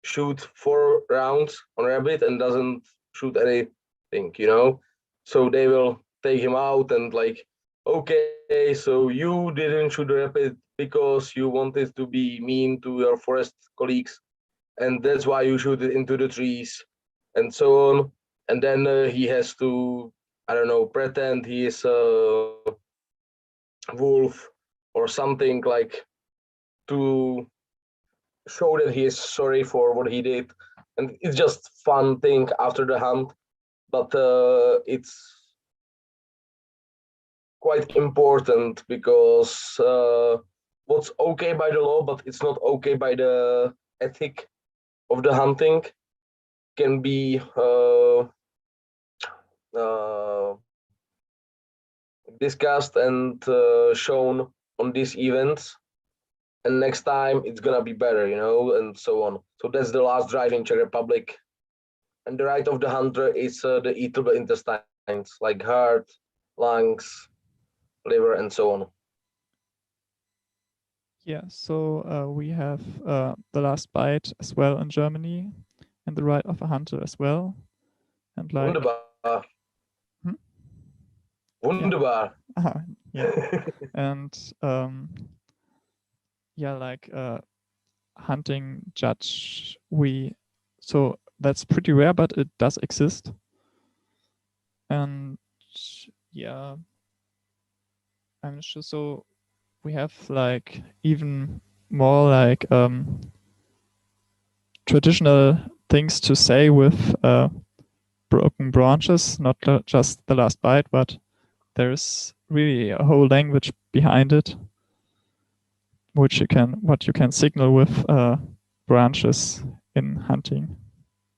shoot 4 rounds on rabbit and doesn't shoot anything, you know? So they will take him out and like, okay, so you didn't shoot the rabbit because you wanted to be mean to your forest colleagues, and that's why you shoot it into the trees, and so on. And then he has to, I don't know, pretend he is a wolf or something, like to show that he is sorry for what he did. And it's just fun thing after the hunt, but it's quite important because what's okay by the law, but it's not okay by the ethic of the hunting, can be discussed and shown on these events, and next time it's gonna be better, you know, and so on. So that's the last drive in Czech Republic. And the right of the hunter is the eatable intestines, like heart, lungs, liver, and so on. Yeah, so we have the last bite as well in Germany, and the right of a hunter as well. And like Wunderbar. Hmm? Wunderbar. Yeah. Yeah. And yeah, like hunting judge, so that's pretty rare, but it does exist. And yeah, I'm sure. So we have like even more like traditional things to say with broken branches, not just the last bite, but there's really a whole language behind it, what you can signal with branches in hunting.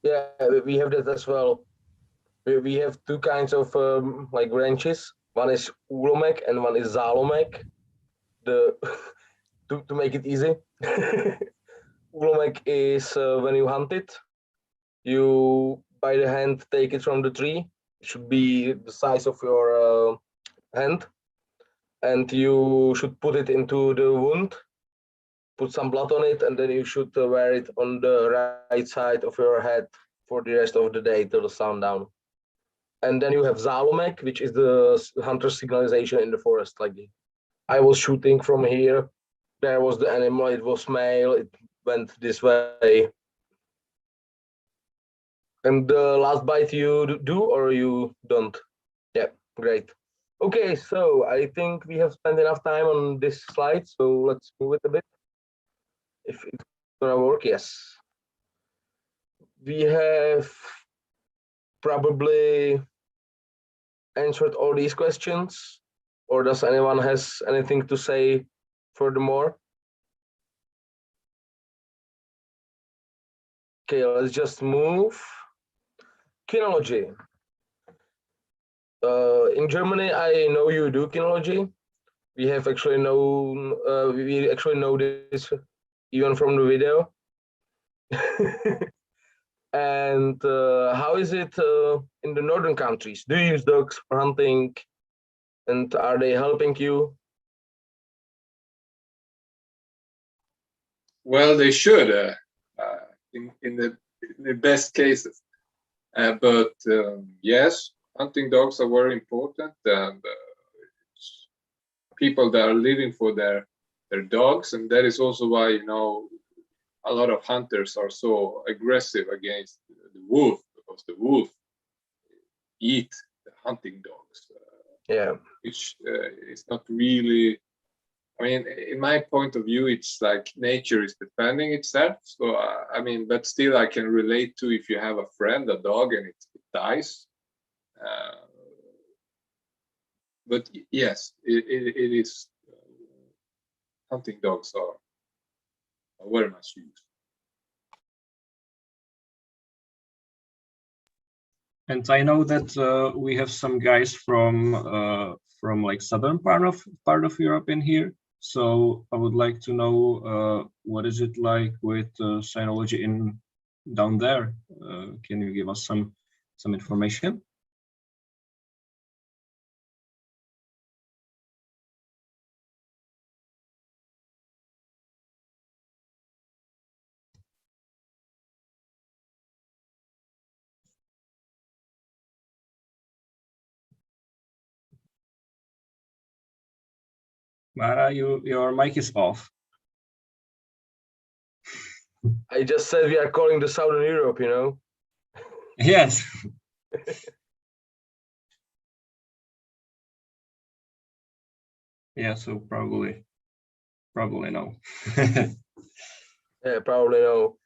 Yeah, we have that as well. We have 2 kinds of like branches. One is úlomek and one is zálomek. To make it easy, úlomek is when you hunt it, you by the hand take it from the tree. It should be the size of your hand, and you should put it into the wound, put some blood on it, and then you should wear it on the right side of your head for the rest of the day till the sundown. And then you have zálomek, which is the hunter signalization in the forest. Like, I was shooting from here, there was the animal, it was male, it went this way. And the last bite you do or you don't? Yeah, great. Okay, so I think we have spent enough time on this slide, so let's move it a bit. If it's gonna work, yes. We have probably answered all these questions, or does anyone has anything to say furthermore? Okay, let's just move. Kinology. In Germany, I know you do kinology. We have actually known, we actually know this even from the video. And how is it in the northern countries? Do you use dogs for hunting? And are they helping you? Well, they should in the best cases. But yes, hunting dogs are very important, and people that are living for their dogs, and that is also why, you know, a lot of hunters are so aggressive against the wolf, because the wolf eat the hunting dogs. Which is not really, I mean, in my point of view, it's like nature is defending itself. So, I mean, but still I can relate to if you have a friend, a dog, and it dies. But yes, it is, hunting dogs are very much used. And I know that we have some guys from like southern part of Europe in here. So I would like to know what is it like with cynology in down there? Can you give us some information? Mara, your mic is off. I just said we are calling the Southern Europe, you know? Yes. Yeah, so probably no. Yeah, probably no.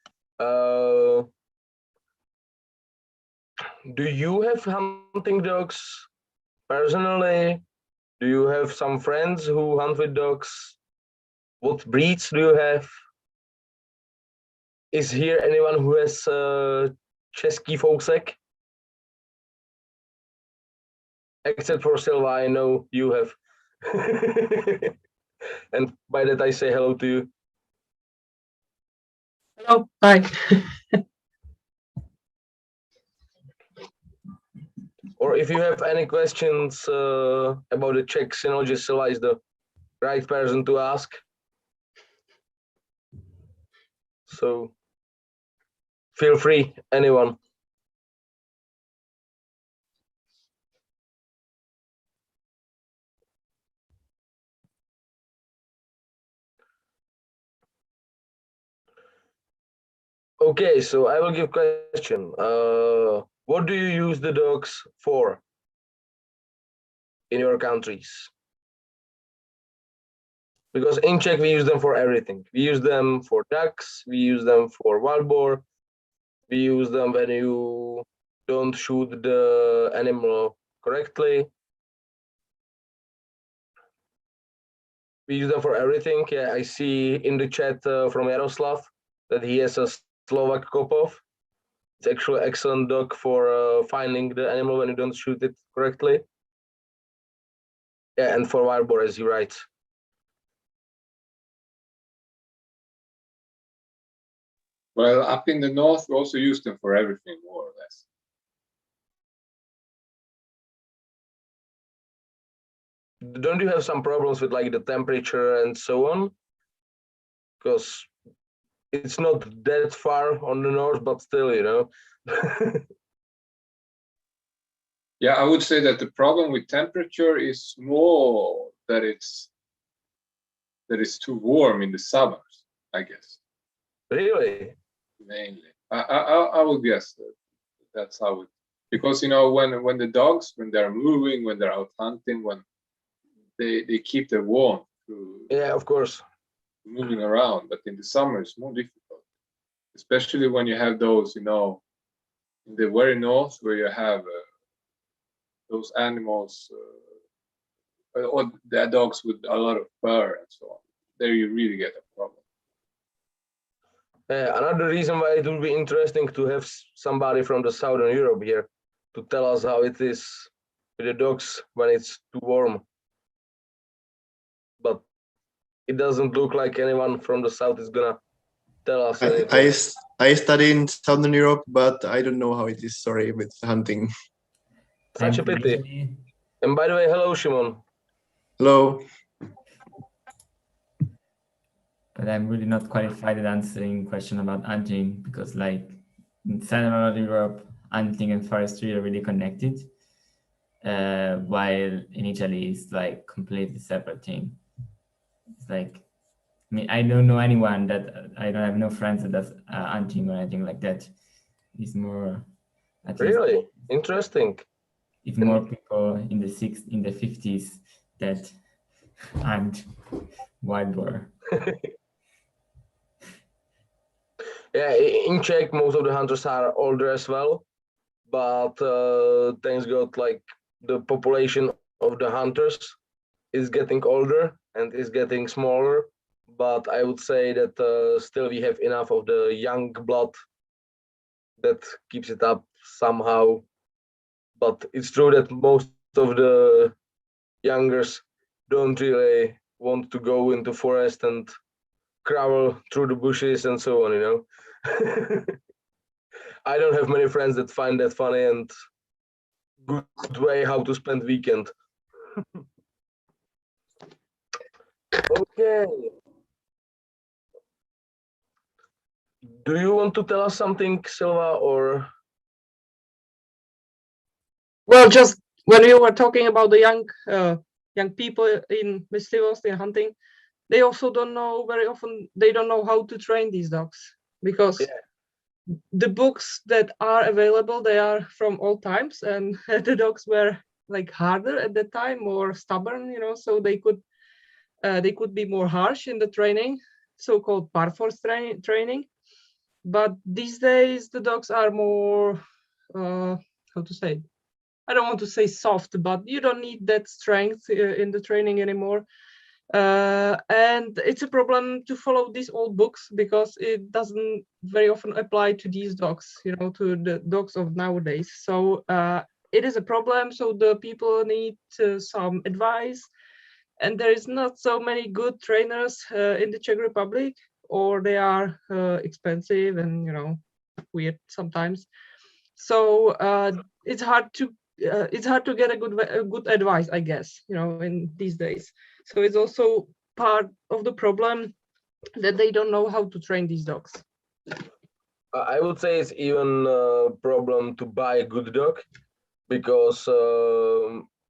Do you have hunting dogs personally? Do you have some friends who hunt with dogs? What breeds do you have? Is here anyone who has Český fousek? Except for Silva, I know you have. And by that I say hello to you. Hello, hi. Or if you have any questions about the Czech cynology, Silva is the right person to ask. So feel free, anyone. Okay, so I will give question. What do you use the dogs for in your countries? Because in Czech we use them for everything. We use them for ducks, we use them for wild boar, we use them when you don't shoot the animal correctly. We use them for everything. Yeah, I see in the chat from Jaroslav that he has a Slovak Kopov. It's actually an excellent dog for finding the animal when you don't shoot it correctly. Yeah, and for wild boar, as you write. Well, up in the north, we also use them for everything, more or less. Don't you have some problems with like the temperature and so on? Because it's not that far on the north, but still, you know. Yeah, I would say that the problem with temperature is more that it's too warm in the summers, I guess. Really? Mainly, I would guess that's how it. Because, you know, when the dogs, when they're moving, when they're out hunting, when they keep their warmth through, yeah, of course, moving around. But in the summer, it's more difficult, especially when you have those, you know, in the very north where you have those animals or the dogs with a lot of fur and so on. There you really get a problem. Another reason why it would be interesting to have somebody from the Southern Europe here to tell us how it is with the dogs when it's too warm. But it doesn't look like anyone from the south is gonna tell us. I study in Southern Europe, but I don't know how it is. Sorry, with hunting. Such a pity. And by the way, hello, Shimon. Hello. But I'm really not qualified at answering question about hunting because, like, in Central Europe, hunting and forestry are really connected, while in Italy it's like completely separate thing. It's like, I mean, I don't know anyone that I don't have no friends that does hunting or anything like that. It's more. Really interesting. It's more people in the 50s that hunt wild boar. Yeah, in Czech, most of the hunters are older as well, but thanks God, like the population of the hunters is getting older and is getting smaller. But I would say that still we have enough of the young blood that keeps it up somehow. But it's true that most of the youngers don't really want to go into forest and crawl through the bushes and so on, you know. I don't have many friends that find that funny and good way how to spend weekend. Okay. Do you want to tell us something, Silva, or? Well, just when you were talking about the young people in mischievous in hunting, they also don't know very often. They don't know how to train these dogs because the books that are available, they are from old times, and the dogs were like harder at that time, more stubborn, you know, so they could be more harsh in the training, so-called par force training. But these days the dogs are more how to say, I don't want to say soft, but you don't need that strength in the training anymore. And it's a problem to follow these old books because it doesn't very often apply to these dogs, you know, to the dogs of nowadays. So it is a problem. So the people need some advice, and there is not so many good trainers in the Czech Republic, or they are expensive and, you know, weird sometimes. So it's hard to get a good advice, I guess, you know, in these days. So it's also part of the problem that they don't know how to train these dogs. I would say it's even a problem to buy a good dog, because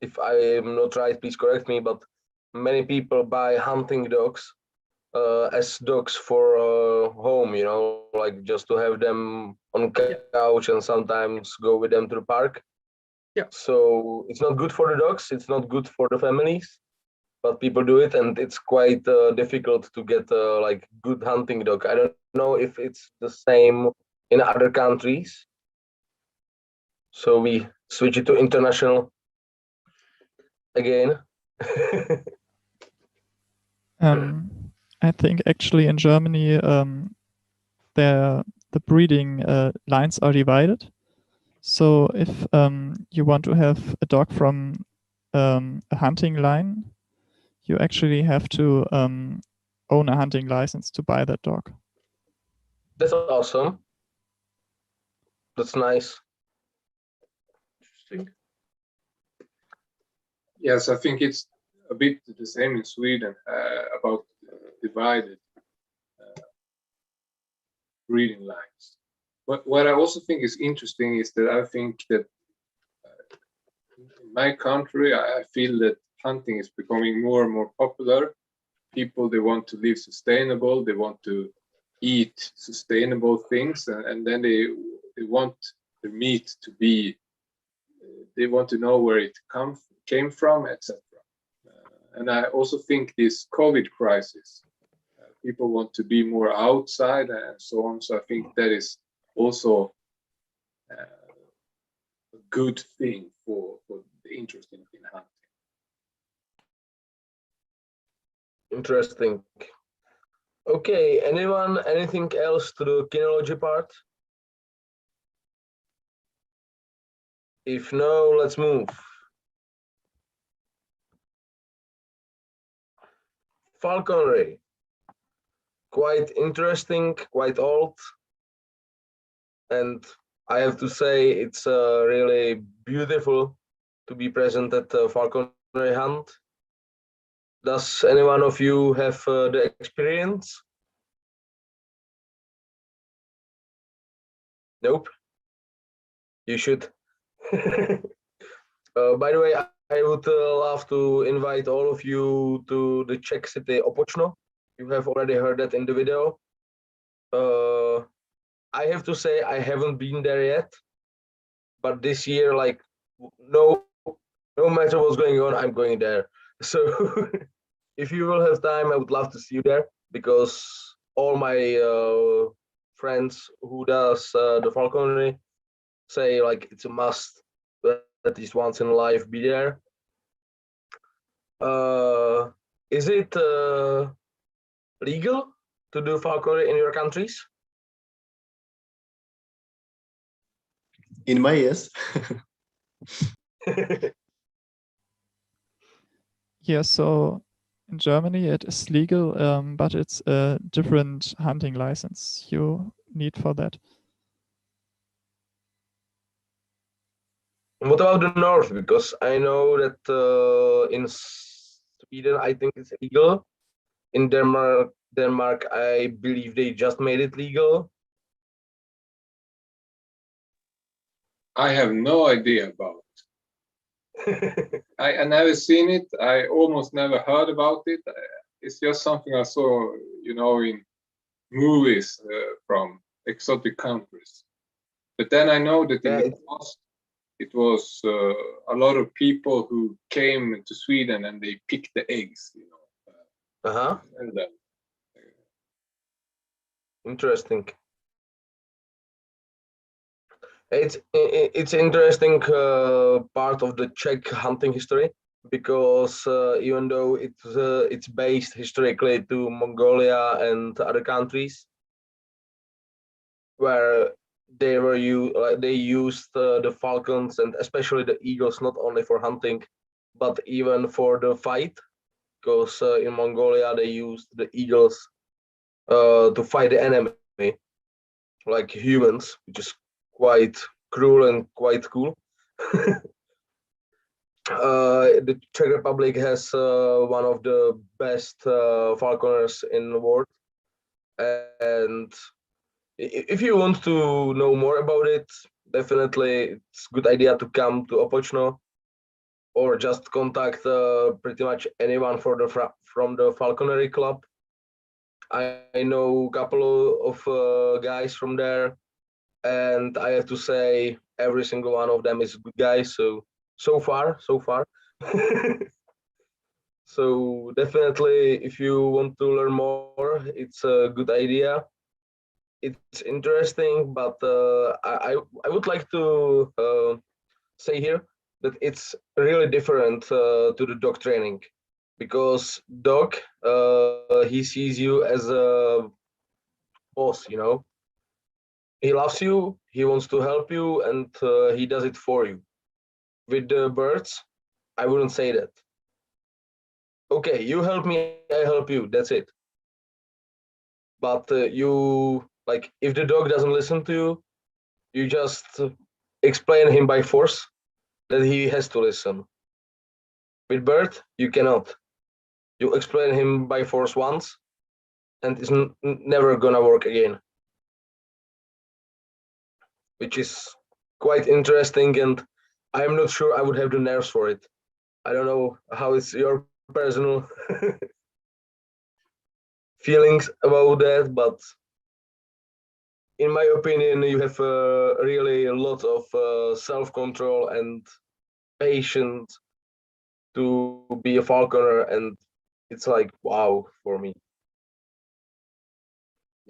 if I am not right, please correct me, but many people buy hunting dogs as dogs for home, you know, like just to have them on couch and sometimes go with them to the park. Yeah. So it's not good for the dogs, it's not good for the families, but people do it, and it's quite difficult to get like good hunting dog. I don't know if it's the same in other countries. So we switch it to international again. I think actually in Germany the breeding lines are divided. So if you want to have a dog from a hunting line, you actually have to own a hunting license to buy that dog. That's awesome. That's nice. Interesting. Yes, I think it's a bit the same in Sweden about divided breeding lines. But what I also think is interesting is that I think that in my country, I feel that hunting is becoming more and more popular. People, they want to live sustainable, they want to eat sustainable things, and then they want the meat to be, they want to know where it came from, etc. And I also think this COVID crisis, people want to be more outside and so on. So I think that is also a good thing for the interest in hunting. Interesting. Okay, anything else to the kinology part? If no, let's move. Falconry. quite interesting, quite old, and I have to say it's really beautiful to be present at the falconry hunt. Does any one of you have the experience? Nope. You should. By the way, I would love to invite all of you to the Czech city Opočno. You have already heard that in the video. I have to say I haven't been there yet, but this year, like, no matter what's going on, I'm going there. So if you will have time, I would love to see you there, because all my friends who does the falconry say like it's a must at least once in life be there. Is it legal to do falconry in your countries? In my yes. Yeah, so in Germany it is legal, but it's a different hunting license you need for that. And what about the north? Because I know that in Sweden, I think it's illegal. In Denmark, I believe they just made it legal. I have no idea about it. I never seen it. I almost never heard about it. It's just something I saw, you know, in movies from exotic countries. But then I know that in the past, it was a lot of people who came to Sweden and they picked the eggs, you know. And then, interesting. It's interesting part of the Czech hunting history, because even though it's based historically to Mongolia and other countries, where they used the falcons and especially the eagles not only for hunting, but even for the fight, because in Mongolia they used the eagles to fight the enemy, like humans, which is quite cruel and quite cool. The Czech Republic has one of the best falconers in the world, and if you want to know more about it, definitely it's a good idea to come to Opočno, or just contact pretty much anyone from the falconry club. I know a couple of guys from there, and I have to say every single one of them is a good guy. So far. So definitely, if you want to learn more, it's a good idea. It's interesting, but I would like to say here that it's really different to the dog training, because dog he sees you as a boss, you know. He loves you, he wants to help you, and he does it for you. With the birds, I wouldn't say that. Okay, you help me, I help you, that's it. But you, like, if the dog doesn't listen to you, you just explain him by force that he has to listen. With bird, you cannot. You explain him by force once, and it's never gonna work again. Which is quite interesting, and I'm not sure I would have the nerves for it. I don't know how it's your personal feelings about that, but in my opinion, you have really a lot of self-control and patience to be a falconer, and it's like wow for me.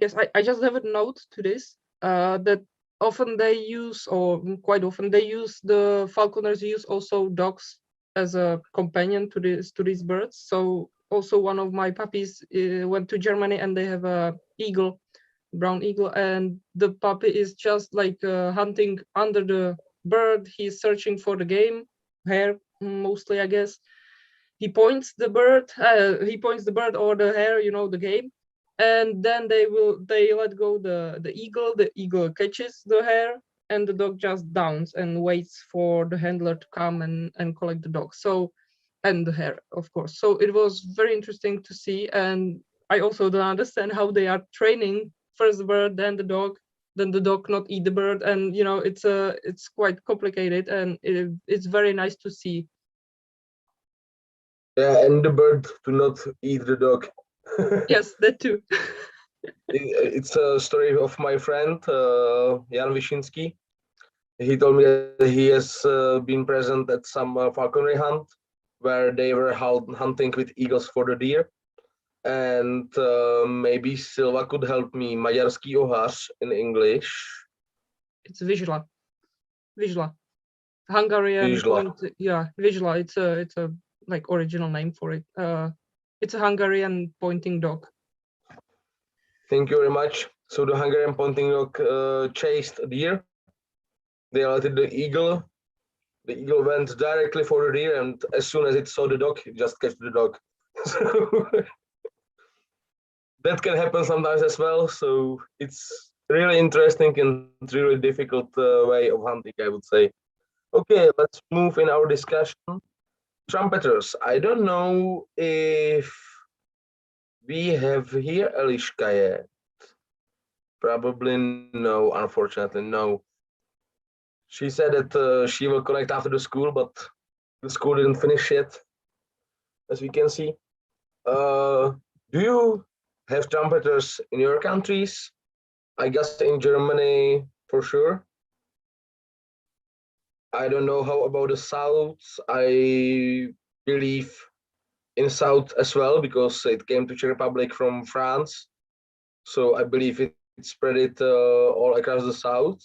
Yes, I just have a note to this, that often they use, or quite often they use, the falconers use also dogs as a companion to these birds. So also one of my puppies went to Germany, and they have a eagle, brown eagle, and the puppy is just like hunting under the bird. He's searching for the game, hare mostly, I guess. He points the bird or the hare, you know, the game, and then they let go the eagle catches the hare, and the dog just downs and waits for the handler to come and collect the dog, and the hare, of course. So it was very interesting to see, and I also don't understand how they are training first the bird, then the dog not eat the bird, and it's quite complicated, and it's very nice to see. Yeah, and the bird to not eat the dog. Yes, that too. It's a story of my friend Jan Wyszynski. He told me that he has been present at some falconry hunt where they were hunting with eagles for the deer. And maybe Silva could help me. Maďarský ohař in English. It's Vizsla. Hungarian. Vizsla. Yeah, Vizsla. It's a like original name for it. It's a Hungarian pointing dog. Thank you very much. So the Hungarian pointing dog chased a deer. They alerted the eagle. The eagle went directly for the deer, and as soon as it saw the dog, it just catch the dog. So that can happen sometimes as well. So it's really interesting and really difficult way of hunting, I would say. Okay, let's move in our discussion. Trumpeters. I don't know if we have here Eliška yet. Probably no, unfortunately, no. She said that she will connect after the school, but the school didn't finish yet, as we can see. Do you have trumpeters in your countries? I guess in Germany for sure. I don't know how about the South. I believe in South as well, because it came to Czech Republic from France. So I believe it spread it all across the South.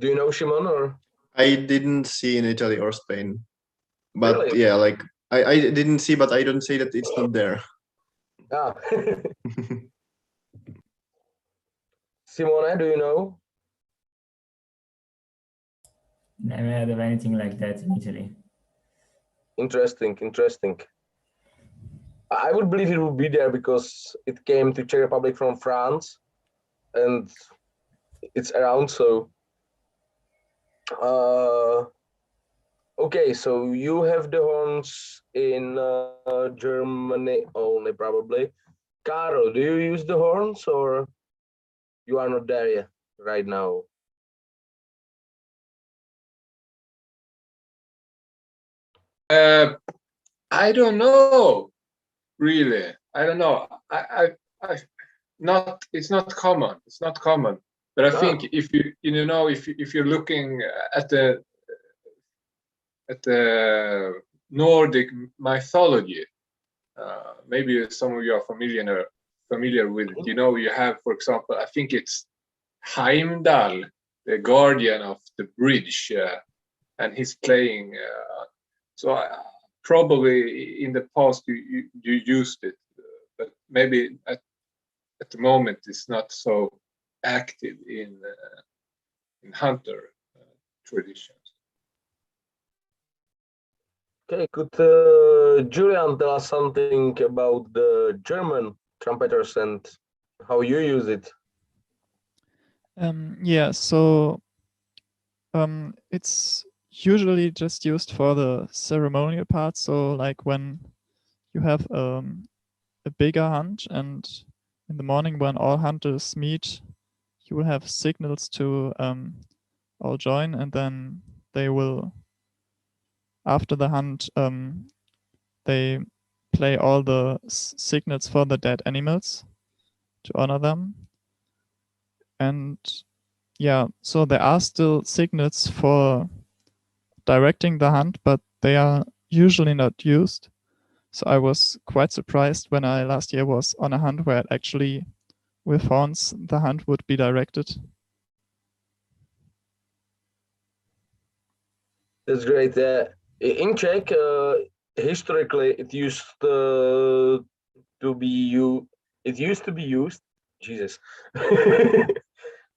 Do you know, Shimon, or? I didn't see in Italy or Spain, but Really? yeah, like I didn't see, but I don't say that it's not there. Ah. Simone, do you know? Never heard of anything like that in Italy. Interesting. I would believe it would be there because it came to Czech Republic from France, and it's around. So, okay. So you have the horns in Germany only, probably. Caro, do you use the horns, or you are not there yet right now? I don't know, really. I don't know. It's not common. It's not common. But I think if if you're looking at the Nordic mythology, maybe some of you are familiar with it. You have, for example, I think it's Heimdall, the guardian of the bridge, and he's playing. So probably in the past you used it, but maybe at the moment it's not so active in hunter traditions. Okay, could Julian tell us something about the German trumpeters and how you use it? Yeah, so it's usually just used for the ceremonial part. So like when you have a bigger hunt, and in the morning when all hunters meet, you will have signals to all join, and then they will, after the hunt, they play all the signals for the dead animals to honor them. And yeah, so there are still signals for directing the hunt, but they are usually not used. So I was quite surprised when I last year was on a hunt where actually with horns the hunt would be directed. That's great. In Czech, historically, it used to be used. Jesus.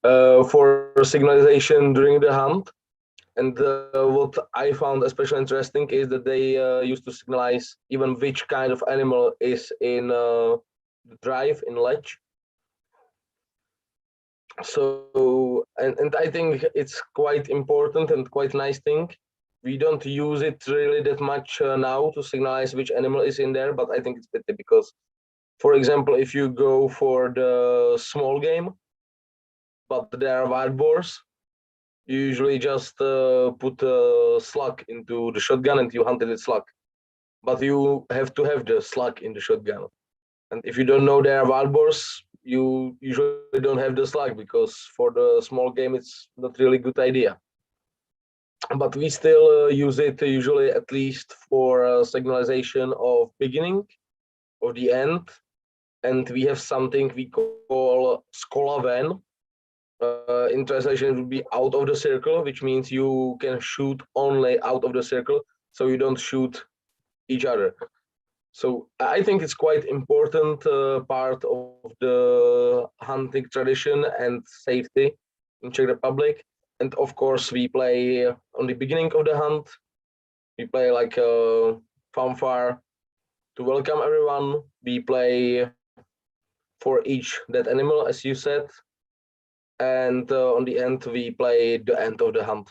For signalization during the hunt. And what I found especially interesting is that they used to signalize even which kind of animal is in the drive in ledge. So, and I think it's quite important and quite nice thing. We don't use it really that much now to signalize which animal is in there, but I think it's better because, for example, if you go for the small game, but there are wild boars, you usually just put a slug into the shotgun and you hunt it with slug. But you have to have the slug in the shotgun. And if you don't know there are wild boars, you usually don't have the slug because for the small game it's not really good idea. But we still use it usually at least for signalization of beginning or the end. And we have something we call skolaven. In translation, it would be out of the circle, which means you can shoot only out of the circle, so you don't shoot each other. So I think it's quite important part of the hunting tradition and safety in Czech Republic. And of course, we play on the beginning of the hunt. We play like a fanfare to welcome everyone. We play for each dead animal, as you said. And on the end, we play the end of the hunt.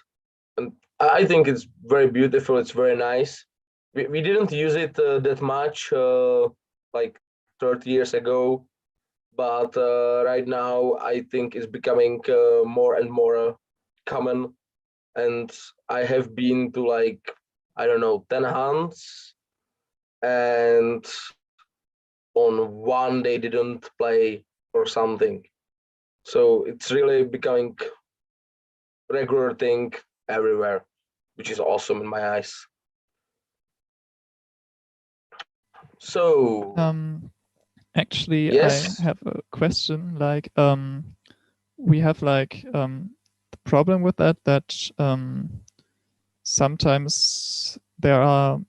And I think it's very beautiful. It's very nice. We didn't use it that much like 30 years ago, but right now I think it's becoming more and more common. And I have been to like, I don't know, 10 hunts, and on one they didn't play or something. So it's really becoming regular thing everywhere, which is awesome in my eyes. So actually, yes? I have a question. Like, we have like the problem with that sometimes there are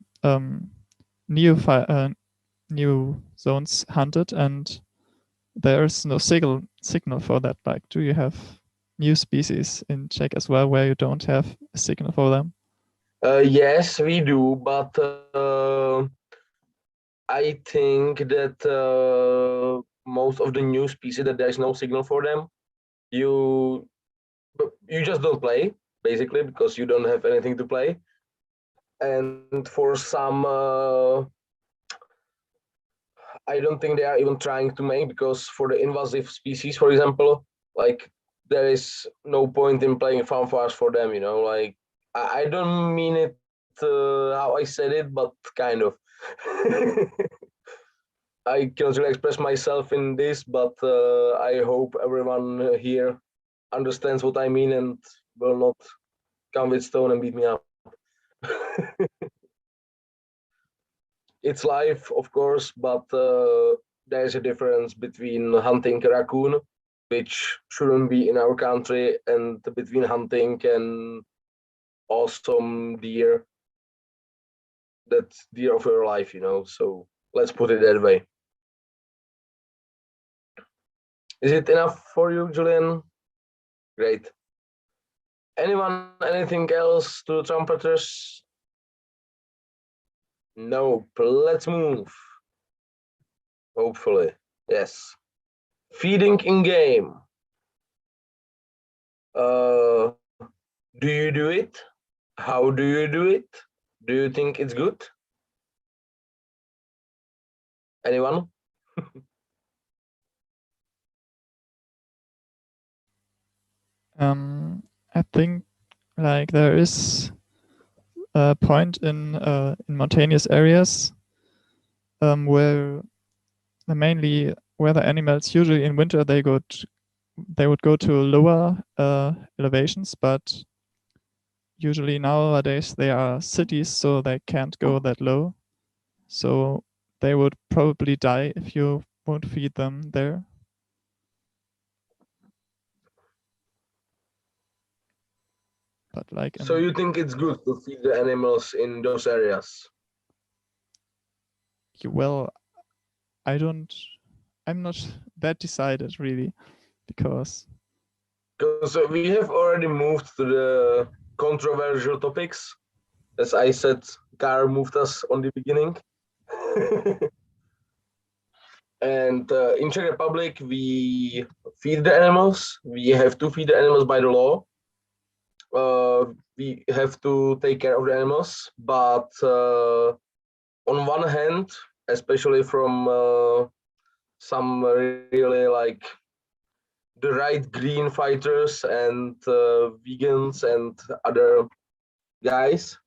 new zones hunted and there's no signal for that. Like, do you have new species in Czech as well where you don't have a signal for them? Yes, we do, but I think that most of the new species that there is no signal for them, you just don't play basically because you don't have anything to play. And for some, I don't think they are even trying to make, because for the invasive species, for example, like there is no point in playing fanfares for them, you know, like I don't mean it how I said it, but kind of. I cannot really express myself in this, but I hope everyone here understands what I mean and will not come with stone and beat me up. It's life, of course, but there's a difference between hunting a raccoon, which shouldn't be in our country, and between hunting an awesome deer, that's deer of your life, you know, so let's put it that way. Is it enough for you, Julian? Great. Anyone, anything else to the trumpeters? Nope. Let's move. Hopefully, yes. Feeding in game. Do you do it? How do you do it? Do you think it's good? Anyone? I think like there is a point in mountainous areas where mainly where the animals usually in winter they would go to lower elevations, but usually nowadays they are cities, so they can't go that low. So they would probably die if you won't feed them there. But like, so you think it's good to feed the animals in those areas? Well, I'm not that decided really, because we have already moved to the controversial topics. As I said, Car moved us on the beginning. And in Czech Republic, we feed the animals. We have to feed the animals by the law. We have to take care of the animals, but on one hand, especially from some really like the right green fighters and vegans and other guys,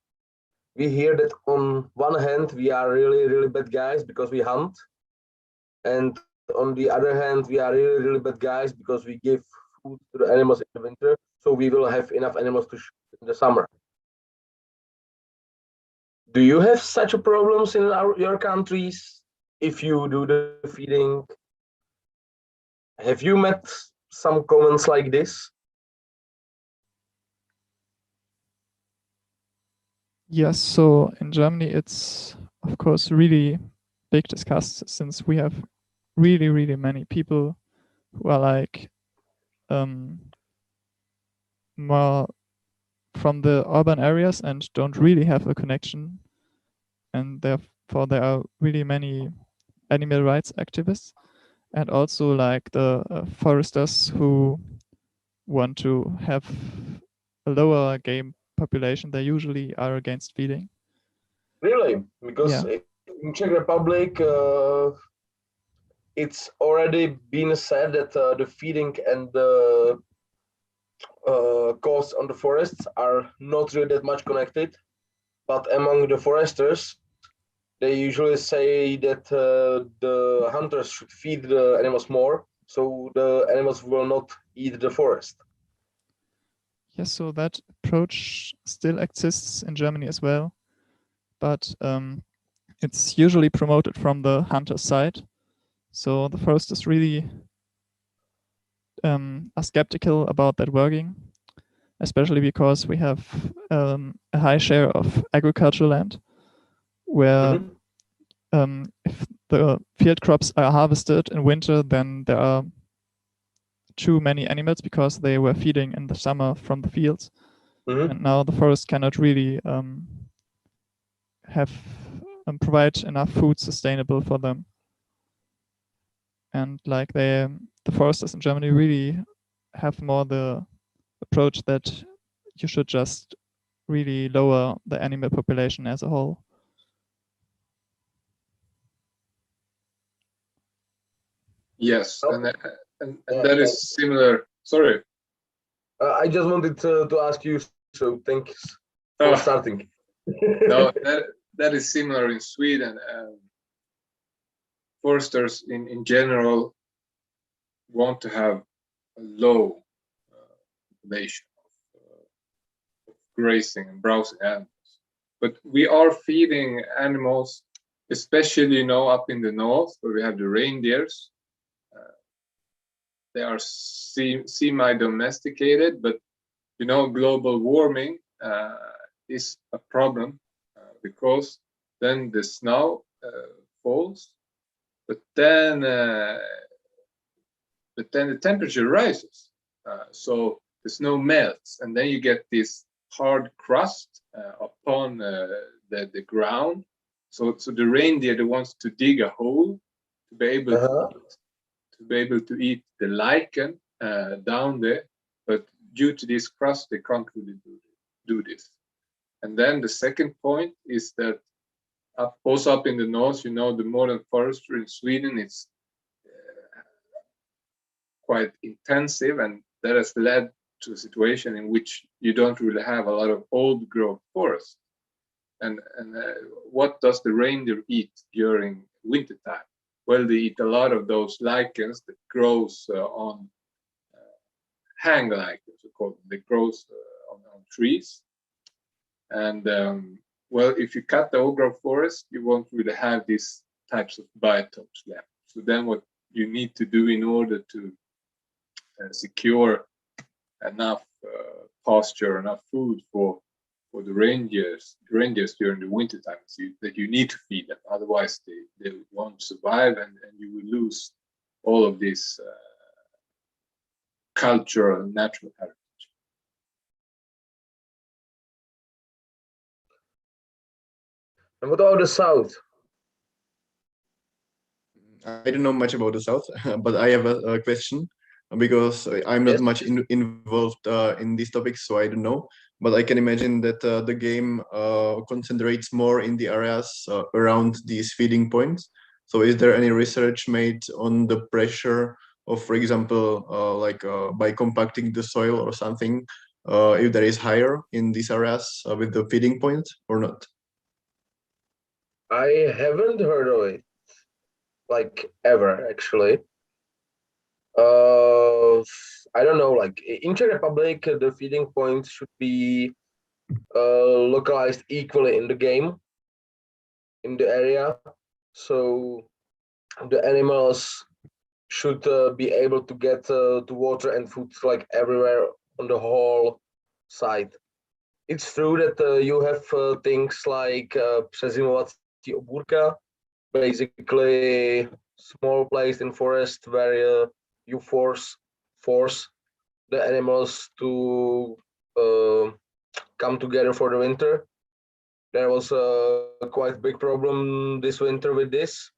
we hear that on one hand we are really bad guys because we hunt, and on the other hand we are really bad guys because we give food to the animals in the winter, so we will have enough animals to shoot in the summer. Do you have such a problems in your countries if you do the feeding? Have you met some comments like this? Yes, so in Germany, it's of course really big discussed since we have really many people who are like more from the urban areas and don't really have a connection, and therefore there are really many animal rights activists, and also like the foresters who want to have a lower game population. They usually are against feeding. Really? Because in Czech Republic, it's already been said that the feeding and the costs on the forests are not really that much connected. But among the foresters, they usually say that the hunters should feed the animals more, so the animals will not eat the forest. Yes, so that approach still exists in Germany as well, but it's usually promoted from the hunter side. So the foresters really are skeptical about that working, especially because we have a high share of agricultural land where if the field crops are harvested in winter, then there are too many animals because they were feeding in the summer from the fields. And now the forest cannot really provide enough food sustainable for them. And like the foresters in Germany really have more the approach that you should just really lower the animal population as a whole. Yes, and that is similar. Sorry. I just wanted to ask you, so thanks for starting. No, that is similar in Sweden. Foresters in general want to have a low population of grazing and browsing animals. But we are feeding animals, especially up in the north where we have the reindeers. They are semi-domesticated, but global warming is a problem because then the snow falls, but then the temperature rises, so the snow melts, and then you get this hard crust upon the ground. So the reindeer that wants to dig a hole to be able to eat the lichen down there, but due to this crust, they can't really do this. And then the second point is that also up in the north, the modern forestry in Sweden, it's quite intensive, and that has led to a situation in which you don't really have a lot of old growth forest. And what does the reindeer eat during wintertime? Well, they eat a lot of those lichens that grows on hang lichens, we call them. They grows on trees. And well, if you cut the old growth forest, you won't really have these types of biotopes left. So then what you need to do in order to secure enough pasture, enough food for the reindeers during the winter time, that you need to feed them. Otherwise, they won't survive, and you will lose all of this cultural and natural heritage. And what about the south? I don't know much about the south, but I have a question because I'm not much involved in these topics, so I don't know. But I can imagine that the game concentrates more in the areas around these feeding points. So is there any research made on the pressure of, for example, by compacting the soil or something, if there is higher in these areas with the feeding point or not? I haven't heard of it, like ever, actually. I don't know, like in Czech Republic, the feeding points should be localized equally in the game, in the area. So the animals should be able to get to water and food like everywhere on the whole site. It's true that you have things like přezimovací obůrka, basically small place in forest where you force the animals to come together for the winter. There was a quite big problem this winter with this,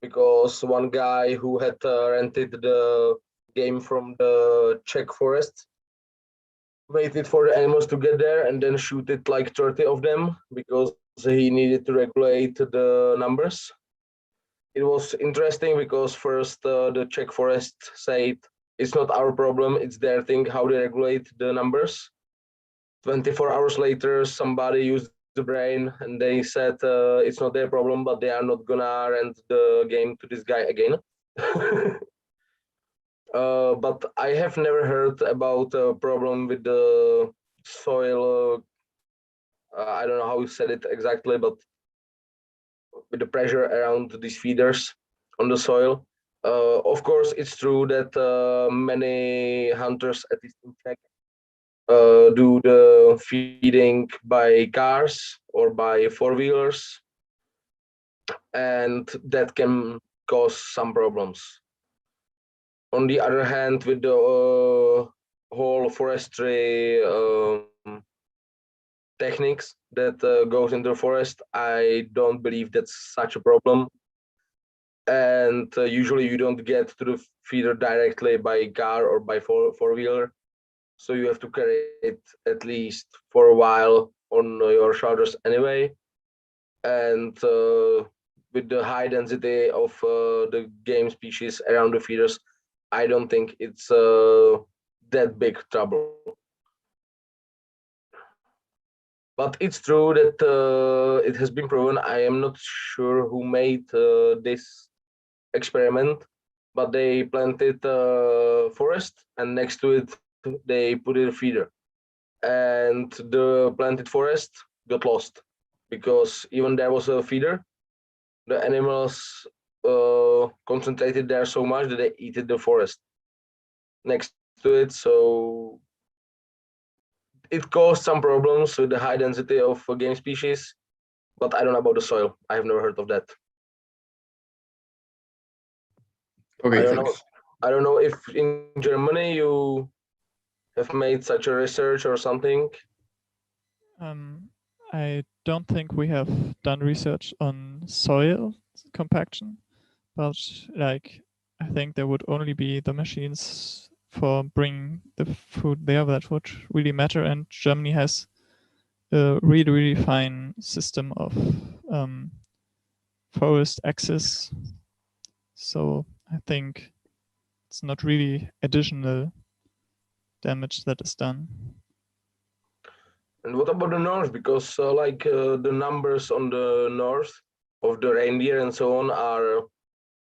because one guy who had rented the game from the Czech forest waited for the animals to get there and then shoot it like 30 of them because he needed to regulate the numbers. It was interesting because first the Czech forest said it's not our problem, it's their thing how they regulate the numbers. 24 hours later, somebody used the brain and they said it's not their problem, but they are not gonna rent the game to this guy again. But I have never heard about a problem with the soil. I don't know how you said it exactly, but with the pressure around these feeders on the soil. Of course, it's true that many hunters, at least in Czech, do the feeding by cars or by four-wheelers, and that can cause some problems. On the other hand, with the whole forestry techniques that goes into the forest, I don't believe that's such a problem. And usually you don't get to the feeder directly by car or by four-wheeler. So you have to carry it at least for a while on your shoulders anyway. And with the high density of the game species around the feeders, I don't think it's that big trouble. But it's true that it has been proven. I am not sure who made this experiment, but they planted forest and next to it they put in a feeder, and the planted forest got lost because even there was a feeder, the animals concentrated there so much that they eat the forest next to it. So it caused some problems with the high density of game species, but I don't know about the soil. I have never heard of that. Okay, I don't know if in Germany you have made such a research or something. I don't think we have done research on soil compaction, but like I think there would only be the machines for bringing the food there that would really matter, and Germany has a really, really fine system of forest access. So I think it's not really additional damage that is done. And what about the north? Because the numbers on the north of the reindeer and so on are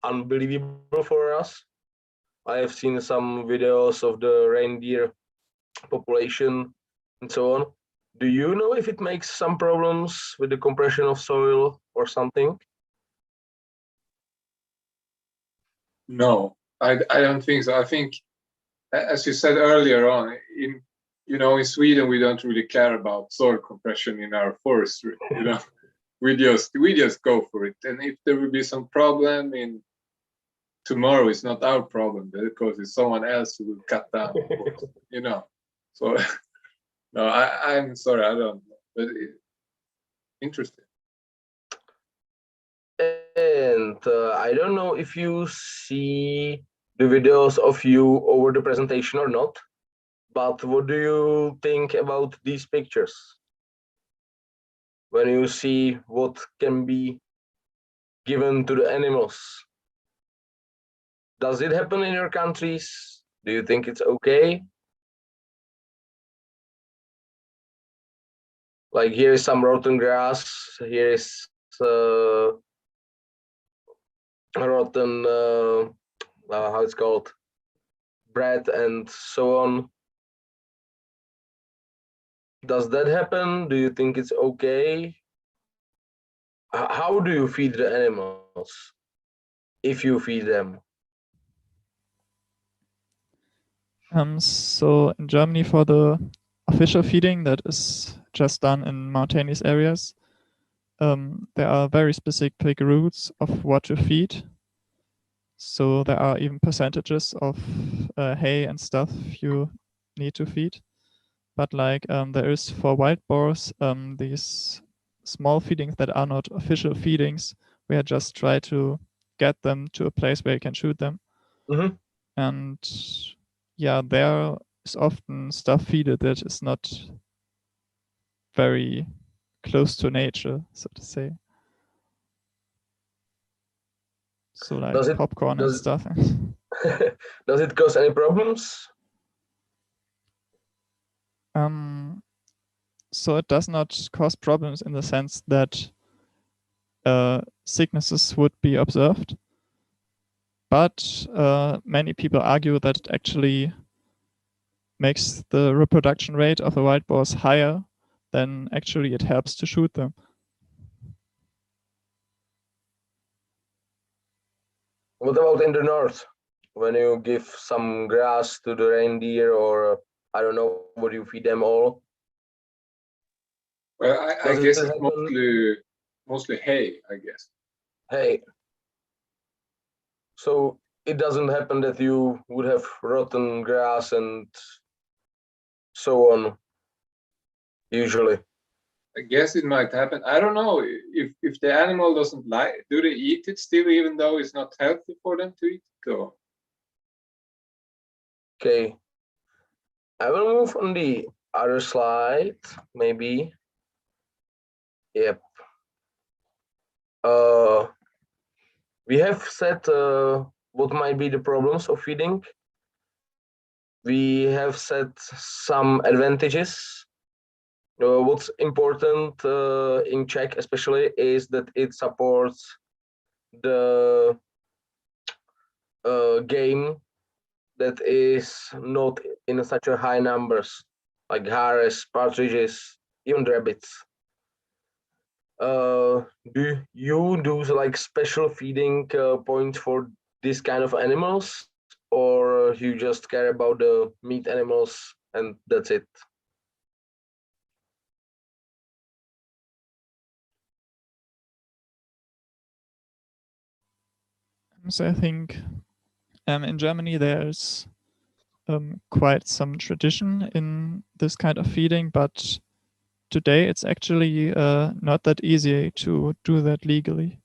unbelievable for us. I have seen some videos of the reindeer population and so on. Do you know if it makes some problems with the compression of soil or something? No, I don't think so. I think, as you said earlier on, in Sweden we don't really care about soil compression in our forestry. We just go for it. And if there will be some problem in tomorrow, it's not our problem because it's someone else who will cut down. So no, I'm sorry, I don't know. But interesting. And I don't know if you see the videos of you over the presentation or not, but what do you think about these pictures? When you see what can be given to the animals, does it happen in your countries? Do you think it's okay? Like here is some rotten grass, here is rotten, how it's called, bread and so on. Does that happen? Do you think it's okay? How do you feed the animals, if you feed them? So in Germany, for the official feeding that is just done in mountainous areas, there are very specific rules of what to feed. So there are even percentages of hay and stuff you need to feed. But like there is for wild boars, these small feedings that are not official feedings, where I just try to get them to a place where you can shoot them. Mm-hmm. And yeah, there is often stuff feeded that is not very close to nature, so to say. So like popcorn and stuff. Does it cause any problems? So it does not cause problems in the sense that sicknesses would be observed. But many people argue that it actually makes the reproduction rate of the wild boars higher than actually it helps to shoot them. What about in the north? When you give some grass to the reindeer, or I don't know, what do you feed them all? Well, I guess it's mostly hay, I guess. Hay. So it doesn't happen that you would have rotten grass and so on, usually. I guess it might happen. I don't know if the animal doesn't like. Do they eat it still, even though it's not healthy for them to eat it? Or? Okay. I will move on the other slide, maybe. Yep. We have said what might be the problems of feeding. We have said some advantages. What's important in Czech especially is that it supports the game that is not in such a high numbers, like hares, partridges, even rabbits. Do you do like special feeding points for this kind of animals, or you just care about the meat animals and that's it? So I think in Germany there's quite some tradition in this kind of feeding, but today it's actually not that easy to do that legally.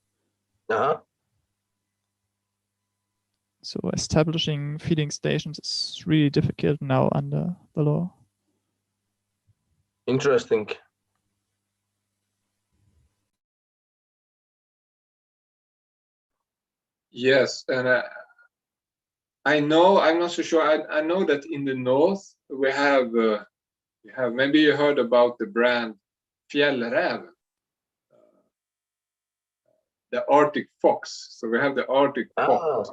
So establishing feeding stations is really difficult now under the law. Interesting. Yes, and I know, I'm not so sure. I know that in the north we have maybe you heard about the brand Fjällräv, the Arctic fox. So we have the Arctic fox,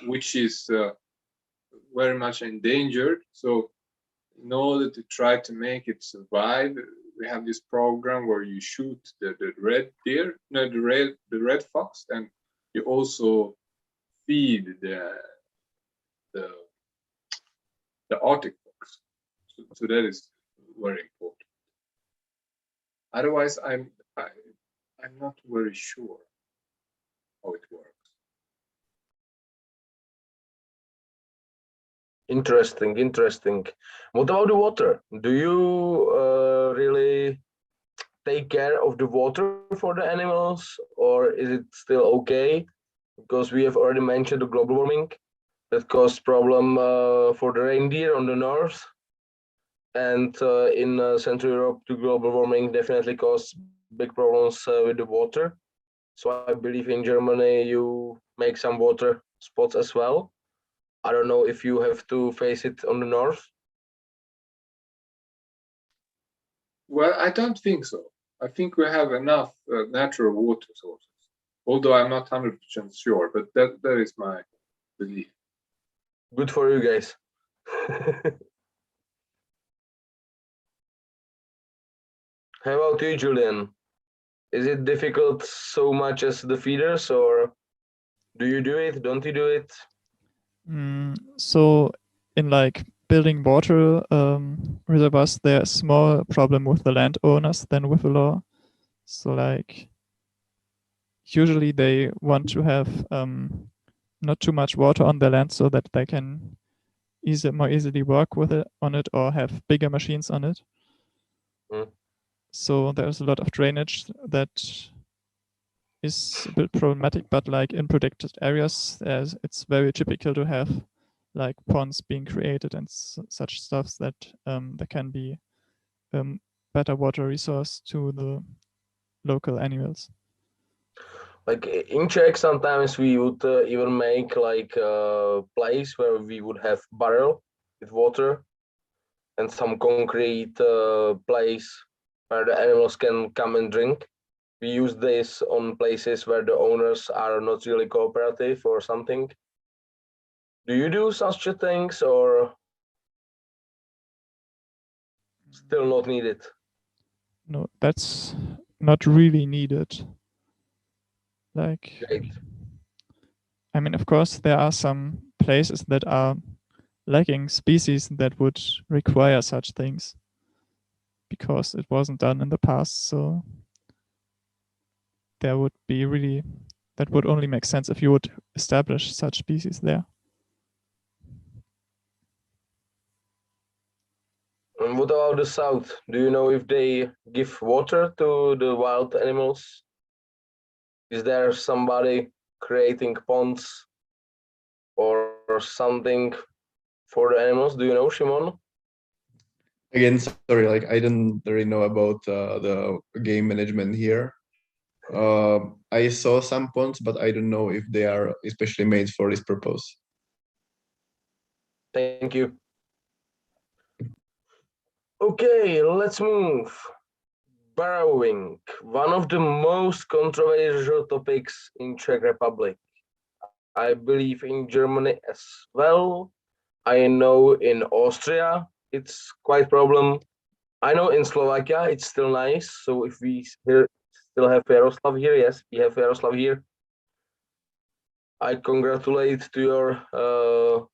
which is very much endangered. So in order to try to make it survive, we have this program where you shoot the red deer, no, the red fox, and you also feed the Arctic fox. So that is very important. Otherwise, I'm not very sure how it works. Interesting. What about the water? Do you really take care of the water for the animals, or is it still okay? Because we have already mentioned the global warming that caused problem for the reindeer on the north, and in Central Europe, the global warming definitely caused big problems with the water. So I believe in Germany you make some water spots as well. I don't know if you have to face it on the north. Well, I don't think so. I think we have enough natural water sources, although I'm not 100% sure, but that is my belief. Good for you guys. How about you, Julian? Is it difficult so much as the feeders, or do you do it? Don't you do it? So in like building water reservoirs, there's more problem with the landowners than with the law. So like usually they want to have not too much water on their land so that they can more easily work with it on it or have bigger machines on it. So there's a lot of drainage that is a bit problematic, but like in protected areas, it's very typical to have like ponds being created and such stuff that there can be better water resource to the local animals. Like in Czech, sometimes we would even make like a place where we would have barrel with water and some concrete place where the animals can come and drink. We use this on places where the owners are not really cooperative or something. Do you do such things, or still not needed? No, that's not really needed. Like, Great. I mean, of course, there are some places that are lacking species that would require such things because it wasn't done in the past. So there would be really, that would only make sense if you would establish such species there. And what about the south? Do you know if they give water to the wild animals? Is there somebody creating ponds or something for the animals? Do you know, Shimon? Again, sorry, like I don't really know about the game management here. I saw some ponds, but I don't know if they are especially made for this purpose. Thank you. Okay, let's move. Burrowing, one of the most controversial topics in Czech Republic. I believe in Germany as well. I know in Austria it's quite problem. I know in Slovakia it's still nice. So if we still have Jaroslav here, yes, we have Jaroslav here. I congratulate to your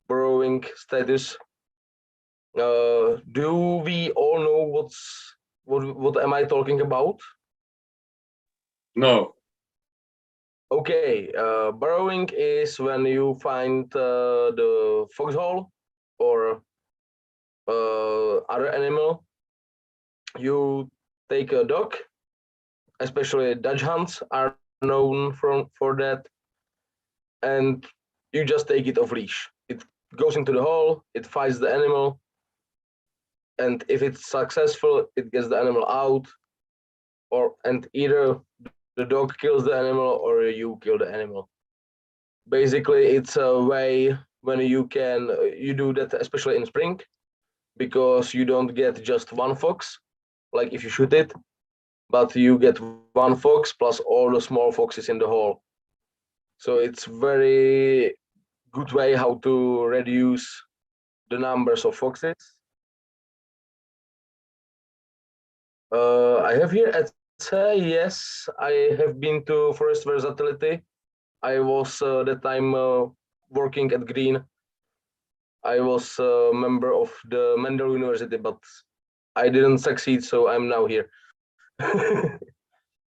burrowing status. Do we all know what am I talking about? No. Okay, burrowing is when you find the foxhole or other animal. You take a dog, especially Dutch hounds are known for that, and you just take it off leash. It goes into the hole, it fights the animal, and if it's successful, it gets the animal out, and either the dog kills the animal or you kill the animal. Basically, it's a way when you do that, especially in spring, because you don't get just one fox, like if you shoot it, but you get one fox plus all the small foxes in the hole. So it's very good way how to reduce the numbers of foxes. I have here at yes, I have been to Forest Versatility. I was that time working at Green. I was a member of the Mendel University, but I didn't succeed, so I'm now here.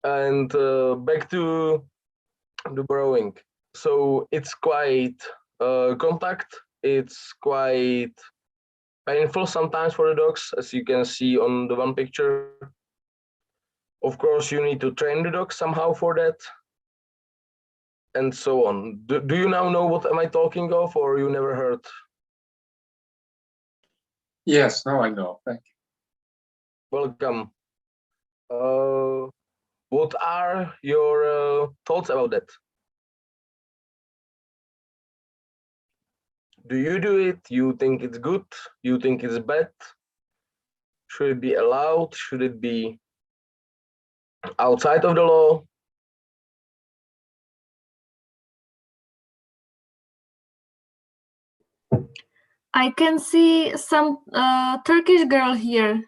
And back to the burrowing. So it's quite contact. It's quite painful sometimes for the dogs, as you can see on the one picture. Of course, you need to train the dog somehow for that, and so on. Do you now know what am I talking of, or you never heard? Yes, now I know. Thank you. Welcome. What are your thoughts about that? Do you do it? You think it's good? You think it's bad? Should it be allowed? Should it be outside of the law? I can see some Turkish girl here.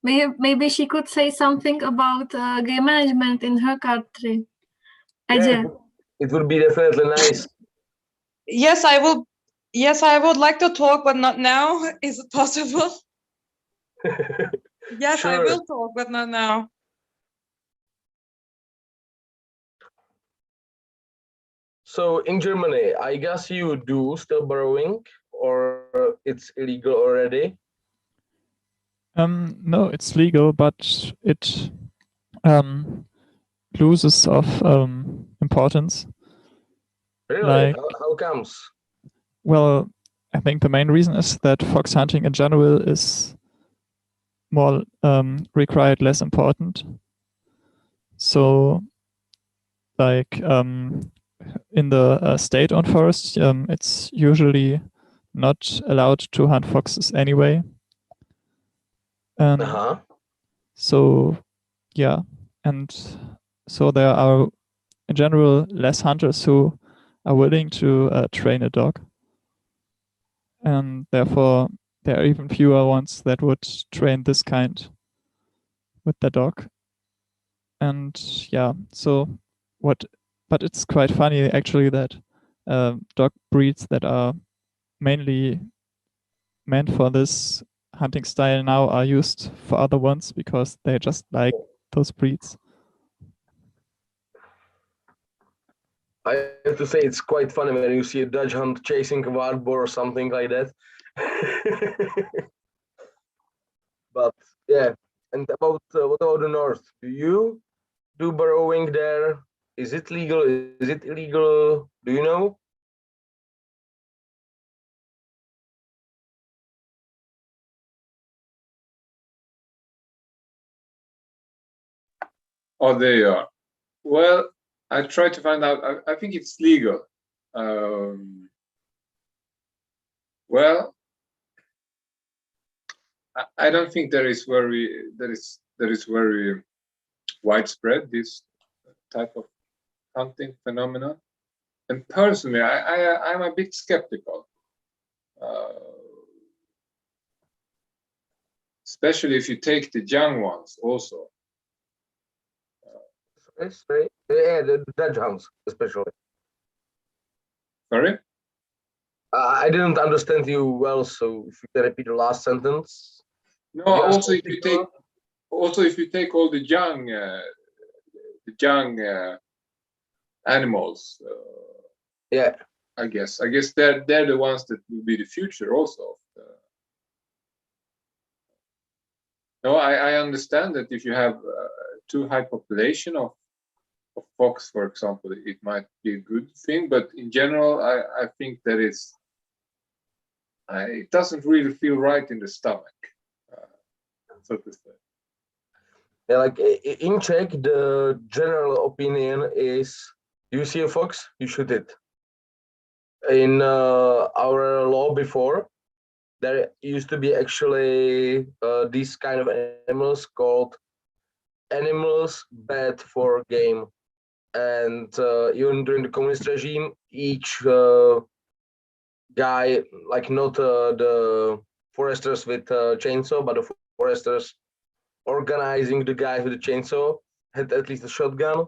Maybe she could say something about game management in her country. Yeah, it would be definitely nice. Yes, I will. Yes, I would like to talk, but not now. Is it possible? Yes, Sure. I will talk, but not now. So in Germany, I guess you do still borrowing, or it's illegal already? No, it's legal, but it loses of importance. Really? Like, How comes? well, I think the main reason is that fox hunting in general is more required less important. So, like in the state-owned forests, it's usually not allowed to hunt foxes anyway. So, yeah, and so there are in general less hunters who are willing to train a dog, and therefore there are even fewer ones that would train this kind with their dog. And yeah, so but it's quite funny actually that dog breeds that are mainly meant for this hunting style now are used for other ones because they just like those breeds. I have to say it's quite funny when you see a Dutch hunt chasing a wild boar or something like that. But yeah, and about what about the north? Do you do burrowing there? Is it legal? Is it illegal? Do you know? Oh, there you are. Well, I tried to find out. I think it's legal. Well, I don't think there is very widespread this type of hunting phenomena. And personally, I'm a bit skeptical, especially if you take the young ones also. Right. Yeah, the Dutch hunts especially. Sorry? I didn't understand you well, so if you can repeat the last sentence. No, also if you take all the young animals. Yeah. I guess they're the ones that will be the future also. No, I understand that if you have too high population of fox, for example, it might be a good thing, but in general, I think that it doesn't really feel right in the stomach, so to say. Yeah, like in Czech, the general opinion is you see a fox, you shoot it. In our law before, there used to be actually these kind of animals called animals bad for game. And even during the communist regime, each guy, like not the foresters with chainsaw, but the foresters organizing the guy with the chainsaw, had at least a shotgun,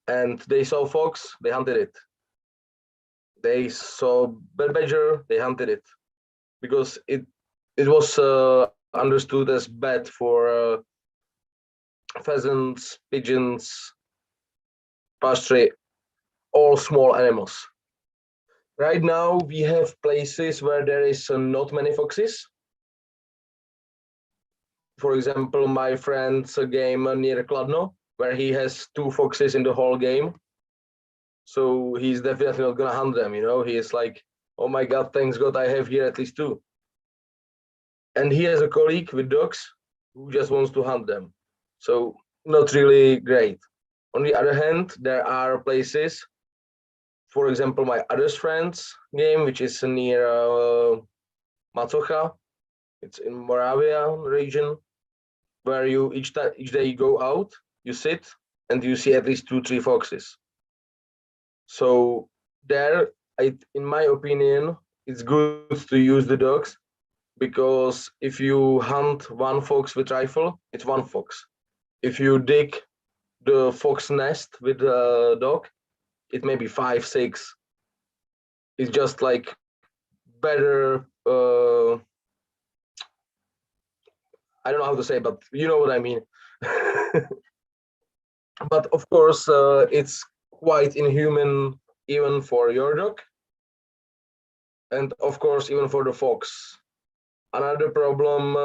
and they saw fox, they hunted it. They saw bed badger, they hunted it, because it was understood as bad for pheasants, pigeons, pasture, all small animals. Right now, we have places where there is not many foxes. for example, my friend's game near Kladno, where he has 2 foxes in the whole game. So he's definitely not gonna hunt them, you know. He is like, oh my God, thanks God I have here at least 2. And he has a colleague with dogs who just wants to hunt them. So not really great. On the other hand, there are places, for example, my other friend's game, which is near Macocha. It's in Moravia region, where you each day you go out, you sit, and you see at least 2-3 foxes. So there, in my opinion, it's good to use the dogs, because if you hunt 1 fox with rifle, it's 1 fox. If you dig the fox nest with a dog, it may be 5, 6. It's just like better. I don't know how to say, but you know what I mean. But of course, it's quite inhuman even for your dog, and of course even for the fox. Another problem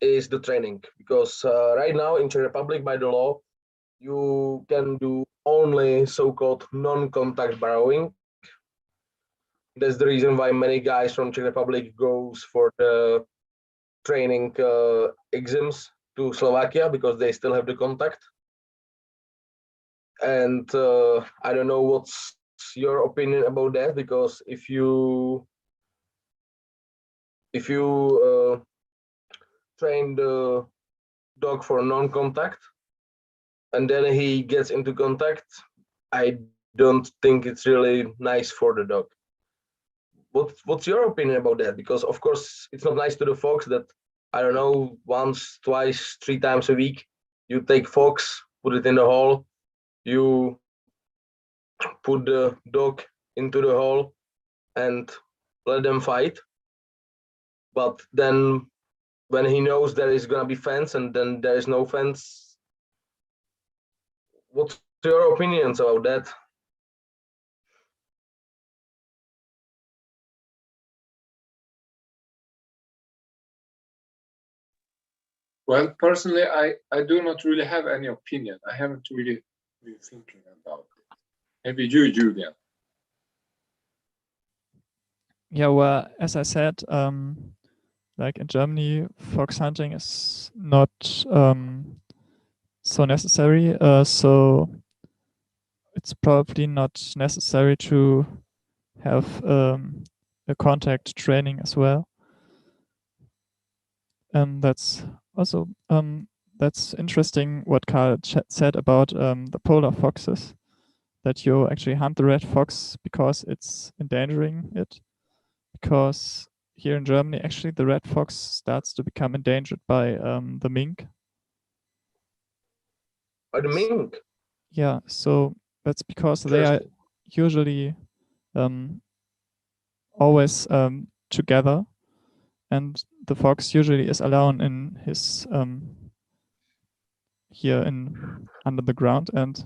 is the training, because right now in Czech Republic, by the law, you can do only so-called non-contact burrowing. That's the reason why many guys from Czech Republic goes for the training exams to Slovakia, because they still have the contact. And I don't know what's your opinion about that, because if you train the dog for non-contact and then he gets into contact, I don't think it's really nice for the dog. What's your opinion about that? Because of course it's not nice to the fox that, I don't know, once, twice, 3 times a week you take fox, put it in the hole, you put the dog into the hole and let them fight. But then when he knows there is gonna be fence and then there is no fence, what's your opinions about that? Well, personally, I do not really have any opinion. I haven't really been thinking about it. Maybe you, Julian. Yeah, well, as I said, like in Germany, fox hunting is not so necessary. So it's probably not necessary to have a contact training as well. That's also that's interesting what Carl said about the polar foxes, that you actually hunt the red fox because it's endangering it. Because here in Germany, actually, the red fox starts to become endangered by the mink. By the mink? Yeah, so that's because they are usually always together, and the fox usually is alone in his here in under the ground, and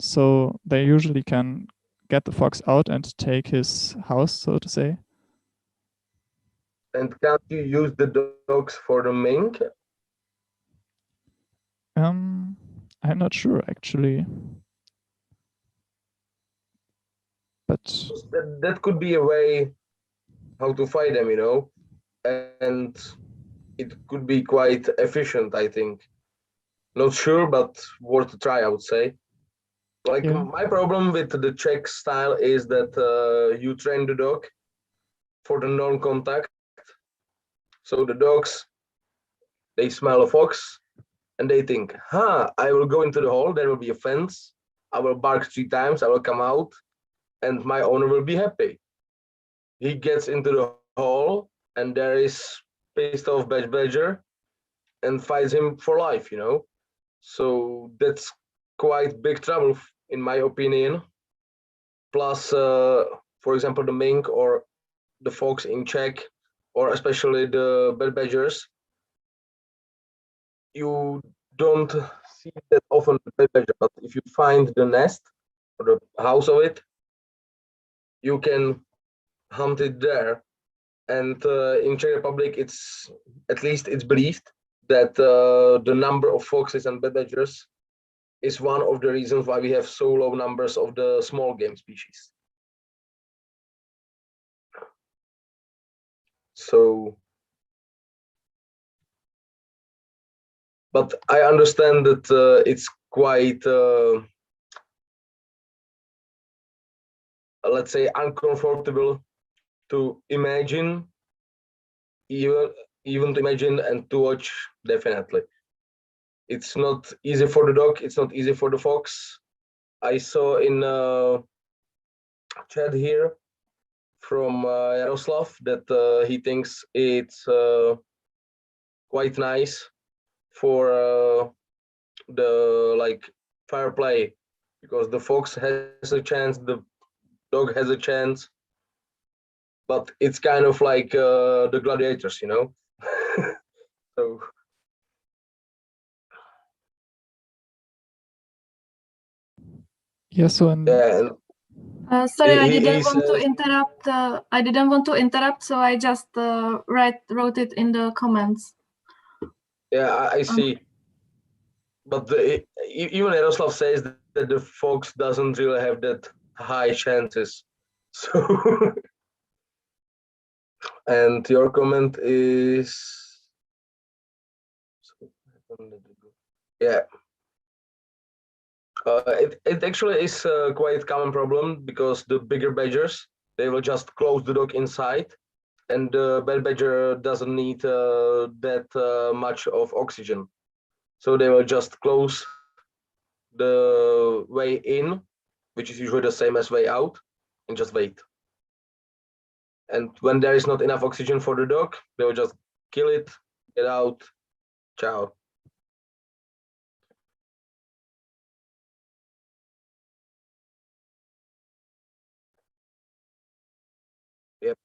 so they usually can get the fox out and take his house, so to say. And can't you use the dogs for the mink? I'm not sure actually, but that could be a way how to fight them, you know, and it could be quite efficient, I think. Not sure, but worth a try, I would say. Like my problem with the Czech style is that you train the dog for the non-contact. So the dogs, they smell a fox and they think, I will go into the hole, there will be a fence, I will bark 3 times, I will come out, and my owner will be happy. He gets into the hole and there is pissed off badger and fights him for life, you know. So that's quite big trouble in my opinion. Plus, for example, the mink or the fox in Czech, or especially the bed badgers, you don't see that often the bed badger, but if you find the nest or the house of it, you can hunt it there. And in Czech Republic, it's at least it's believed that the number of foxes and bed badgers is one of the reasons why we have so low numbers of the small game species. So, but I understand that it's quite, let's say, uncomfortable to imagine, even to imagine and to watch. Definitely, it's not easy for the dog. It's not easy for the fox. I saw in chat here from Jaroslav that he thinks it's quite nice for the like fair play, because the fox has a chance, the dog has a chance, but it's kind of like the gladiators, you know. So Yeah, so in yeah, Sorry, I he didn't want to says, interrupt. I didn't want to interrupt, so I just wrote it in the comments. yeah, I see. But even Yaroslav says that the fox doesn't really have that high chances. So, and your comment is, yeah. It actually is a quite common problem, because the bigger badgers, they will just close the dog inside, and the bed badger doesn't need that much of oxygen. So they will just close the way in, which is usually the same as way out, and just wait. And when there is not enough oxygen for the dog, they will just kill it, get out, ciao. Yep.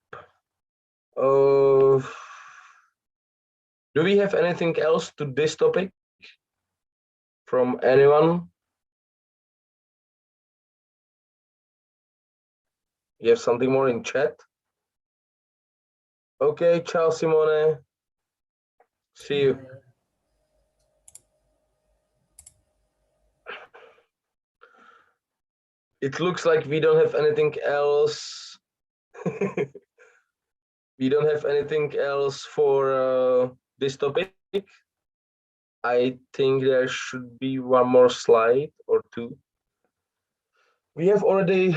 Do we have anything else to this topic from anyone? You have something more in chat? Okay, ciao Simone. See you. It looks like we don't have anything else. We don't have anything else for this topic. I think there should be one more slide or two. We have already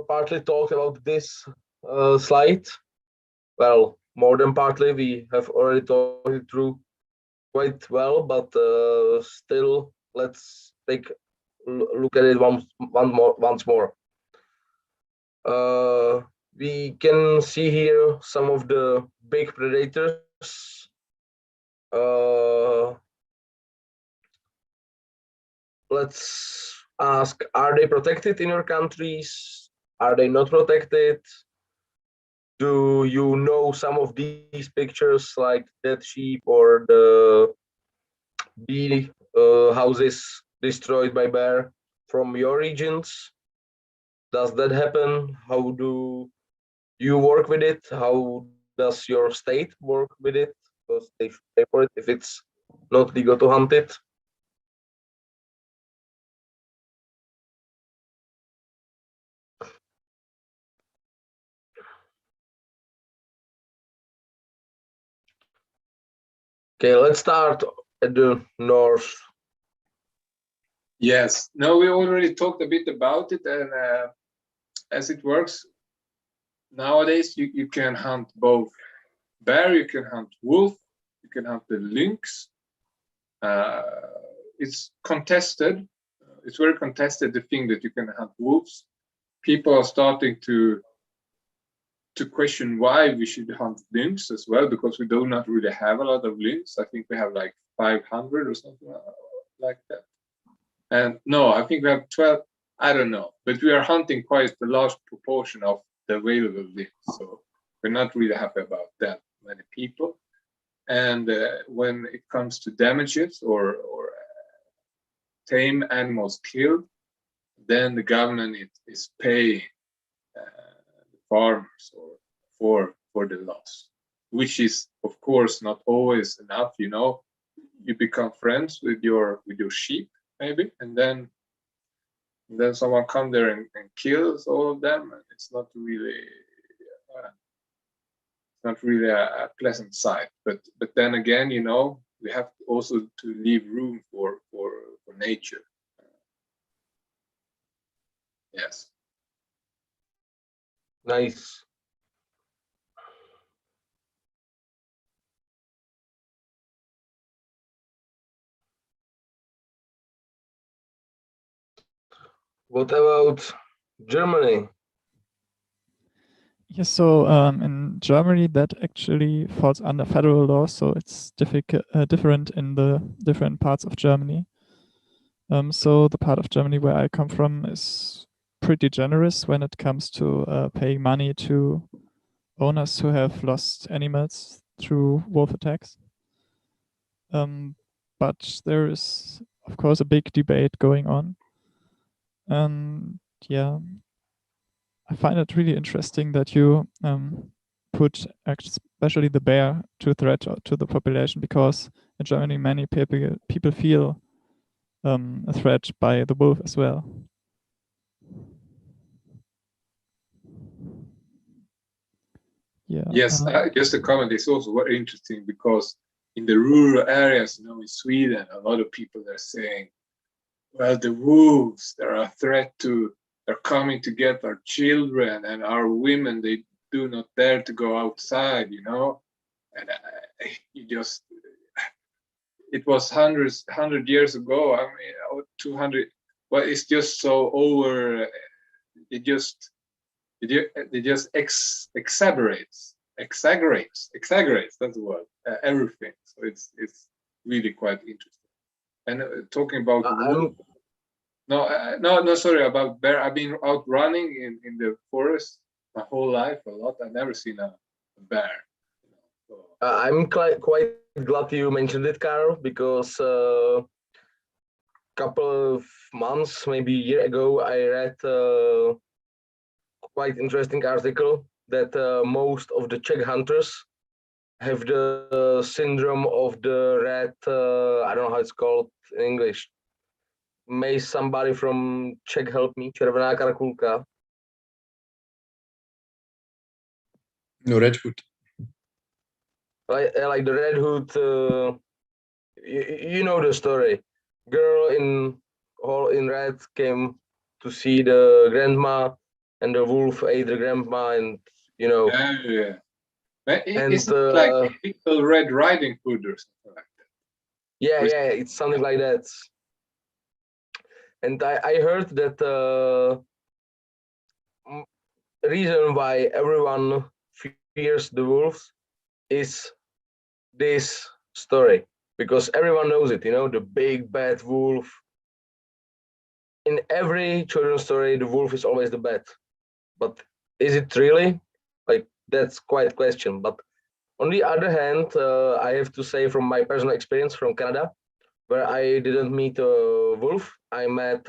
partly talked about this slide. Well, more than partly, we have already talked it through quite well, but still, let's take a look at it once more. We can see here some of the big predators. Let's ask, are they protected in your countries? Are they not protected? Do you know some of these pictures, like dead sheep or the bee houses destroyed by bear from your regions? Does that happen? How do you work with it? How does your state work with it? Because they should pay for it if it's not legal to hunt it. Okay, let's start at the north. Yes, no, we already talked a bit about it, and as it works nowadays, you can hunt both bear, you can hunt wolf, you can hunt the lynx. It's contested. It's very contested, the thing that you can hunt wolves. People are starting to question why we should hunt lynx as well, because we do not really have a lot of lynx. I think we have like 500 or something like that. And no, I think we have 12. I don't know, but we are hunting quite a large proportion of the available lynx, so we're not really happy about that many people. And when it comes to damages or tame animals killed, then the government is paying the farmers or for for the loss, which is of course not always enough. You know, you become friends with your sheep maybe, and then someone comes there and kills all of them, and it's not really a pleasant sight. But then again, you know, we have also to leave room for nature. Yes. Nice. What about Germany? Yes, so in Germany that actually falls under federal law, so it's different in the different parts of Germany. So the part of Germany where I come from is pretty generous when it comes to paying money to owners who have lost animals through wolf attacks. But there is, of course, a big debate going on. And yeah, I find it really interesting that you put especially the bear to threat to the population, because in Germany many people feel a threat by the wolf as well. Yeah. Yes, just a comment. It's also very interesting because in the rural areas, you know, in Sweden, a lot of people are saying, well, the wolves, they're a threat they're coming to get our children, and our women, they do not dare to go outside, you know. And it was 100 years ago, I mean, 200, well, it's just so over, it just exaggerates, that's the word, everything. So it's really quite interesting. And talking about sorry, about bear. I've been out running in the forest my whole life a lot. I've never seen a bear. I'm quite glad you mentioned it, Karl, because a couple of months, maybe a year ago, I read a quite interesting article that most of the Czech hunters have the syndrome of the red, I don't know how it's called in English. May somebody from Czech help me? Červená karkulka. No, red hood. Like the red hood, you know the story. Girl all in red came to see the grandma, and the wolf ate the grandma, and you know. Yeah. It's like Little Red Riding Hood or something like that. Yeah, it's something like that. And I heard that the reason why everyone fears the wolves is this story, because everyone knows it, you know, the big bad wolf. In every children's story, the wolf is always the bad. But is it really? Like, that's quite a question. But on the other hand, I have to say from my personal experience from Canada, where I didn't meet a wolf, I met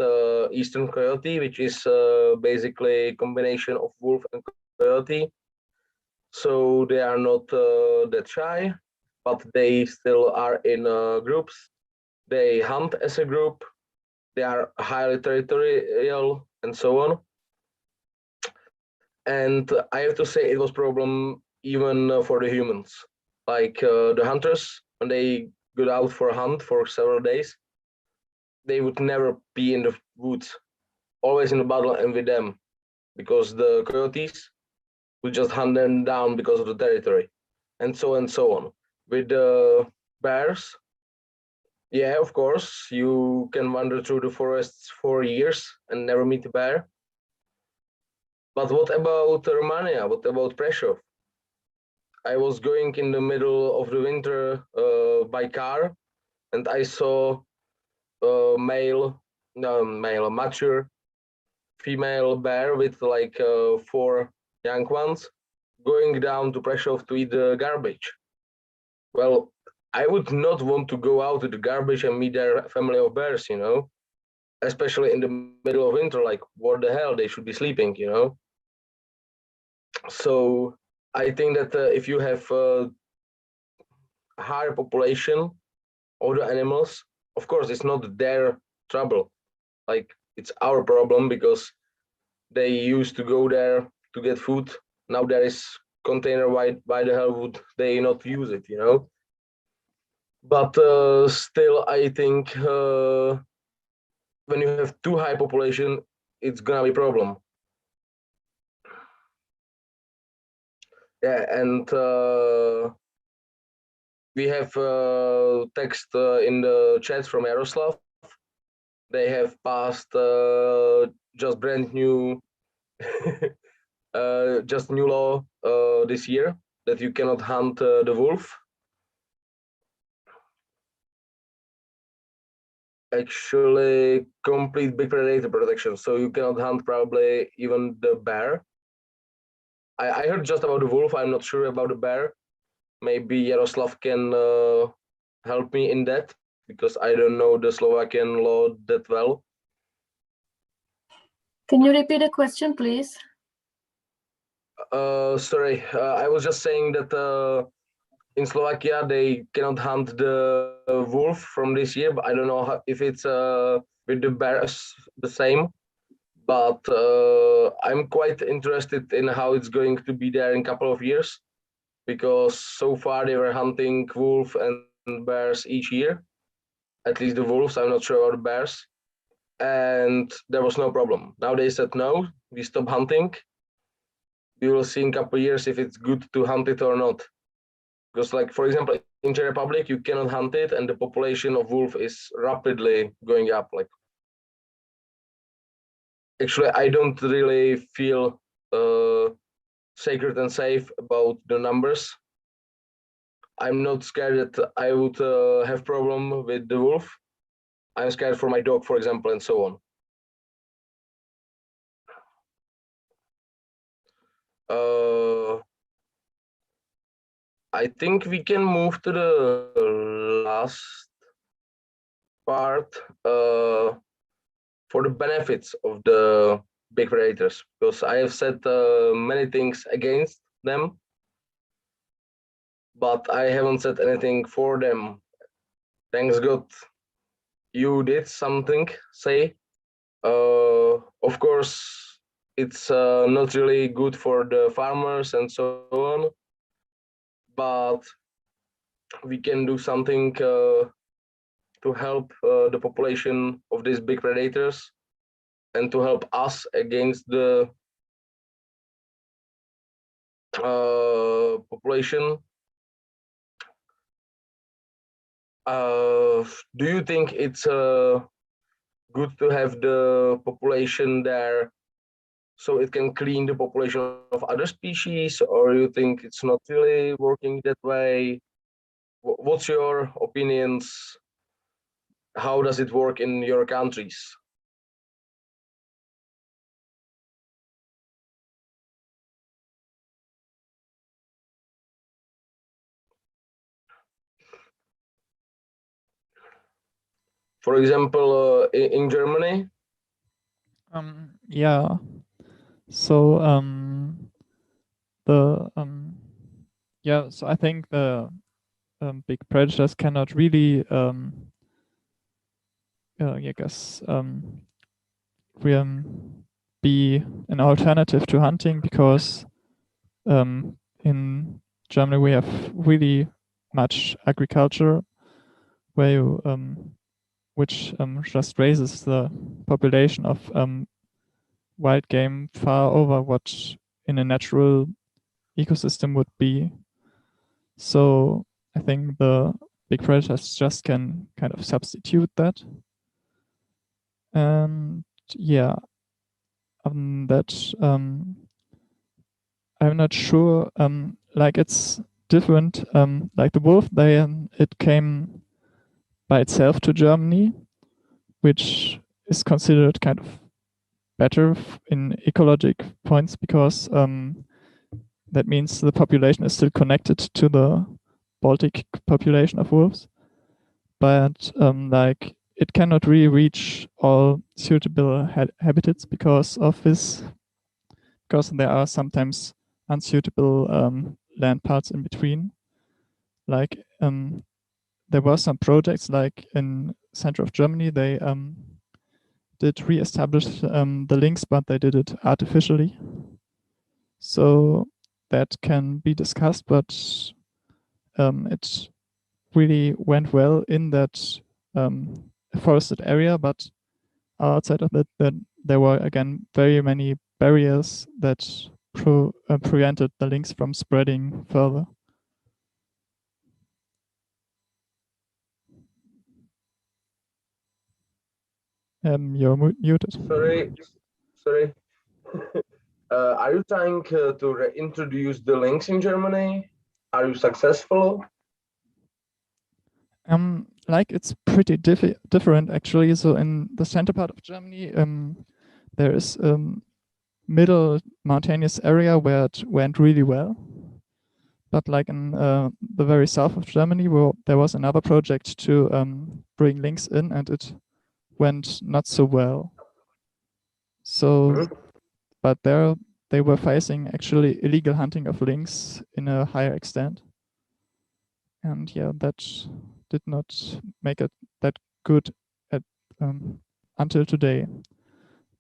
eastern coyote, which is basically a combination of wolf and coyote. So they are not that shy, but they still are in groups. They hunt as a group. They are highly territorial and so on. And I have to say it was a problem even for the humans. Like the hunters, when they go out for a hunt for several days, they would never be in the woods, always in the battle and with them, because the coyotes would just hunt them down because of the territory, and so on. With the bears, yeah, of course, you can wander through the forests for years and never meet a bear. But what about Romania? What about Prešov? I was going in the middle of the winter by car, and I saw a mature female bear with like 4 young ones going down to Prešov to eat the garbage. Well, I would not want to go out to the garbage and meet their family of bears, you know, especially in the middle of winter. Like, what the hell? They should be sleeping, you know. So I think that if you have higher population of the animals, of course it's not their trouble, like it's our problem because they used to go there to get food. Now there is container, why the hell would they not use it, you know? But still I think when you have too high population, it's gonna be a problem. Yeah, and we have text in the chat from Yaroslav. They have passed just brand new, just new law this year that you cannot hunt the wolf. Actually, complete big predator protection, so you cannot hunt probably even the bear. I heard just about the wolf. I'm not sure about the bear. Maybe Yaroslav can help me in that because I don't know the Slovakian law that well. Can you repeat the question, please? Sorry, I was just saying that in Slovakia they cannot hunt the wolf from this year, but I don't know if it's with the bears the same. But I'm quite interested in how it's going to be there in a couple of years, because so far they were hunting wolf and bears each year, at least the wolves. I'm not sure about the bears, and there was no problem. Now they said no, we stop hunting. We will see in a couple of years if it's good to hunt it or not. Because, like, for example, in Czech Republic you cannot hunt it, and the population of wolf is rapidly going up. Like, actually, I don't really feel sacred and safe about the numbers. I'm not scared that I would have problem with the wolf. I'm scared for my dog, for example, and so on. I think we can move to the last part for the benefits of the big predators, because I have said many things against them, but I haven't said anything for them. Thanks God you did something, say. Of course, it's not really good for the farmers and so on, but we can do something to help the population of these big predators and to help us against the population. Do you think it's good to have the population there so it can clean the population of other species, or you think it's not really working that way? What's your opinions? How does it work in your countries? For example, in Germany? Yeah. So yeah. So I think the big predators cannot really I guess be an alternative to hunting, because in Germany we have really much agriculture where you, which just raises the population of wild game far over what in a natural ecosystem would be. So I think the big predators just can kind of substitute that. And yeah, that I'm not sure. Like it's different. Like the wolf, it came by itself to Germany, which is considered kind of better in ecologic points, because that means the population is still connected to the Baltic population of wolves, but like it cannot really reach all suitable habitats because of this, because there are sometimes unsuitable land parts in between. Like there were some projects like in center of Germany, they did re-establish the links, but they did it artificially. So that can be discussed, but it really went well in that forested area, but outside of that, there were again very many barriers that prevented the links from spreading further. You're muted. Sorry. Are you trying to reintroduce the links in Germany? Are you successful? Like it's pretty different actually. So in the center part of Germany, there is middle mountainous area where it went really well. But like in the very south of Germany, there was another project to bring links in, and it went not so well. So, but there they were facing actually illegal hunting of links in a higher extent. And yeah, that did not make it that good at until today.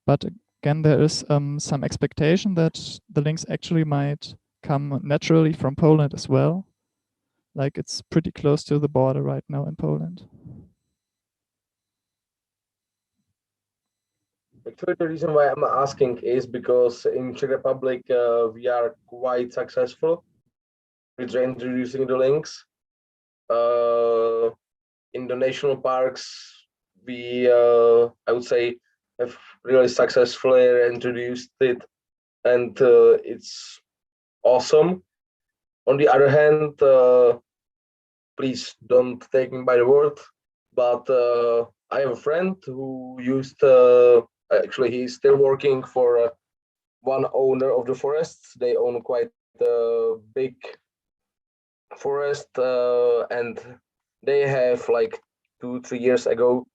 But again, there is some expectation that the links actually might come naturally from Poland as well. Like it's pretty close to the border right now in Poland. Actually, the reason why I'm asking is because in Czech Republic we are quite successful with reintroducing the links. In the national parks, we I would say have really successfully introduced it, and it's awesome. On the other hand, please don't take me by the word, but I have a friend who used actually he's still working for one owner of the forests. They own quite a big forest, and they have like 2-3 years ago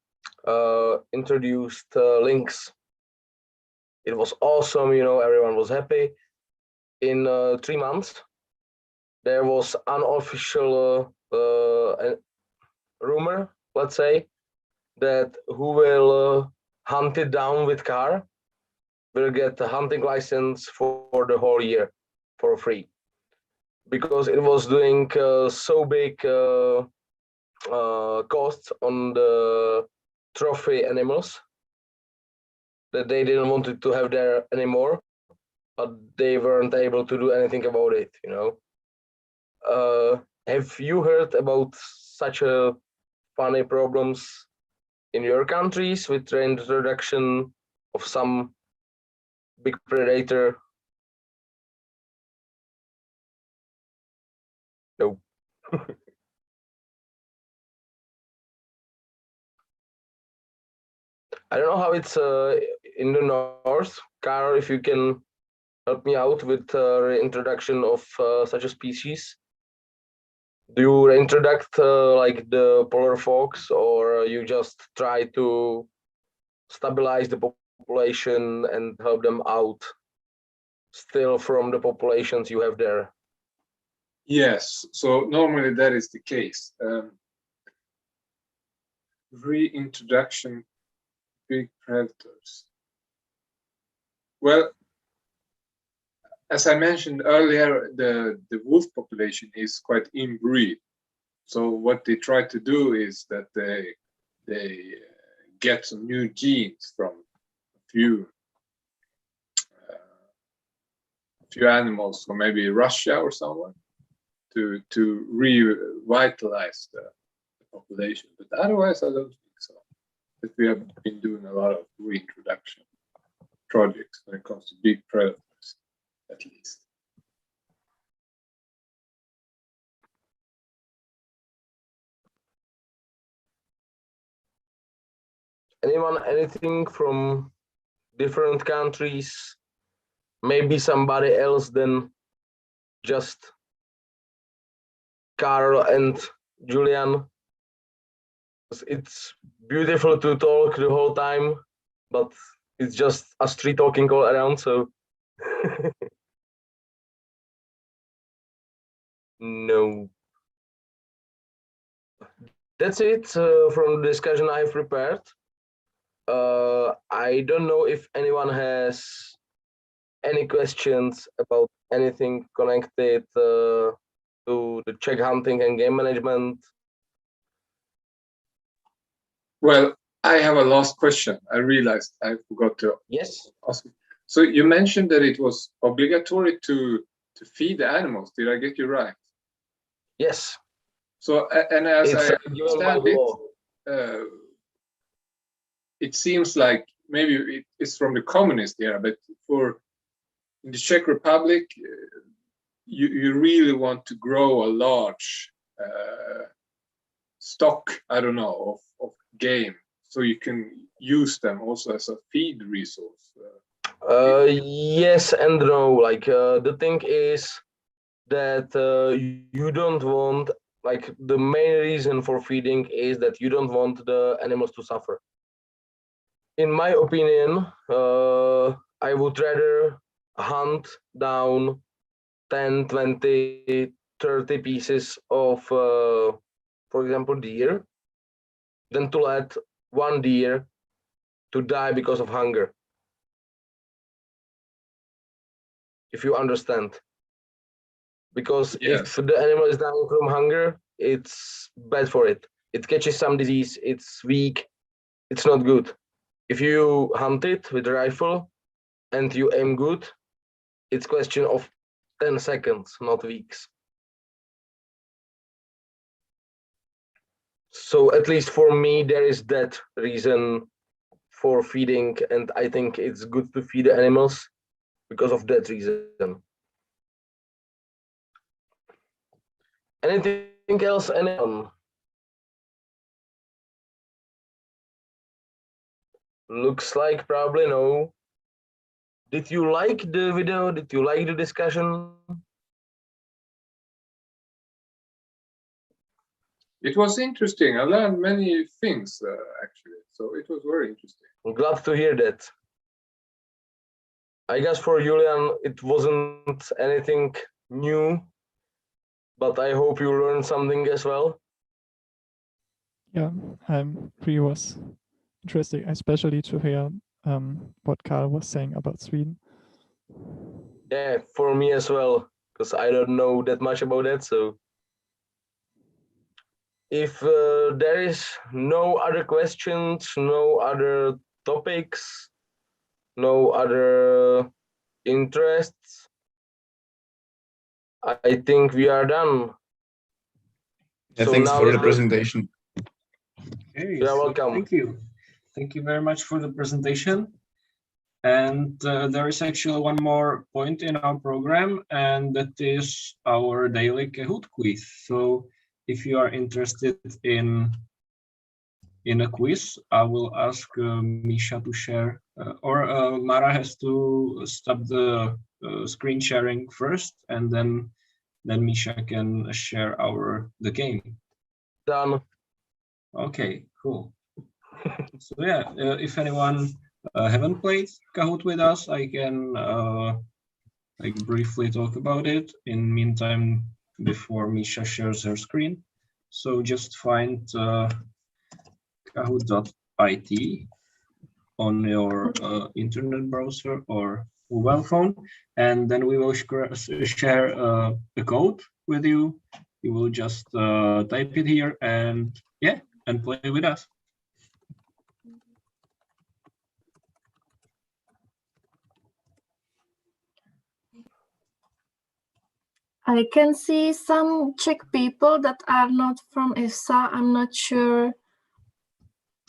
introduced links. It was awesome, you know, everyone was happy. In 3 months, there was unofficial rumor, let's say, that who will hunt it down with car will get a hunting license for the whole year for free, because it was doing so big costs on the trophy animals that they didn't want it to have there anymore, but they weren't able to do anything about it, you know. Have you heard about such a funny problems in your countries with the introduction of some big predator? No. I don't know how it's in the north. Karol, if you can help me out with the introduction of such a species. Do you introduce like the polar fox, or you just try to stabilize the population and help them out still from the populations you have there? Yes, so normally that is the case. Reintroduction big predators. Well, as I mentioned earlier, the wolf population is quite inbreed. So what they try to do is that they get some new genes from a few animals, or maybe Russia or someone, to revitalize the population. But otherwise, I don't think so. That we have been doing a lot of reintroduction projects when it comes to big predators, at least. Anything from different countries? Maybe somebody else than just Karol and Julian. It's beautiful to talk the whole time, but it's just us three talking all around, so No. That's it from the discussion I've prepared. I don't know if anyone has any questions about anything connected to the Czech hunting and game management. Well, I have a last question. I realized I forgot to ask. So you mentioned that it was obligatory to feed the animals. Did I get you right? Yes. So, and as It's I given by understand law. It seems like maybe it's from the communist era, but in the Czech Republic, you really want to grow a large stock, I don't know, of game, so you can use them also as a feed resource. Yes and no. Like the thing is that you don't want, like, the main reason for feeding is that you don't want the animals to suffer. In my opinion, I would rather hunt down 10, 20, 30 pieces of, for example, deer, than to let one deer to die because of hunger. If you understand. Because if the animal is dying from hunger, it's bad for it. It catches some disease, it's weak, it's not good. If you hunt it with a rifle and you aim good, it's question of 10 seconds, not weeks. So at least for me, there is that reason for feeding, and I think it's good to feed the animals because of that reason. Anything else, anyone? Looks like probably no. Did you like the video? Did you like the discussion? It was interesting. I learned many things actually, so it was very interesting. I'm glad to hear that. I guess for Julian, it wasn't anything new, but I hope you learned something as well. Yeah, really was interesting, especially to hear what Carl was saying about Sweden. Yeah, for me as well, because I don't know that much about that. So if there is no other questions, no other topics, no other interests, I think we are done. Yeah, So thanks now for is the presentation. Okay, You're welcome. Thank you. Thank you very much for the presentation. And there is actually one more point in our program, and that is our daily Kahoot quiz. So if you are interested in a quiz, I will ask Misha to share, or Mara has to stop the screen sharing first, and then Misha can share the game. Done. Okay, cool. So yeah, if anyone haven't played Kahoot with us, I can like briefly talk about it in meantime before Misha shares her screen. So just find kahoot.it on your internet browser or mobile phone, and then we will share a code with you. You will just type it here and yeah, and play with us. I can see some Czech people that are not from IFSA. I'm not sure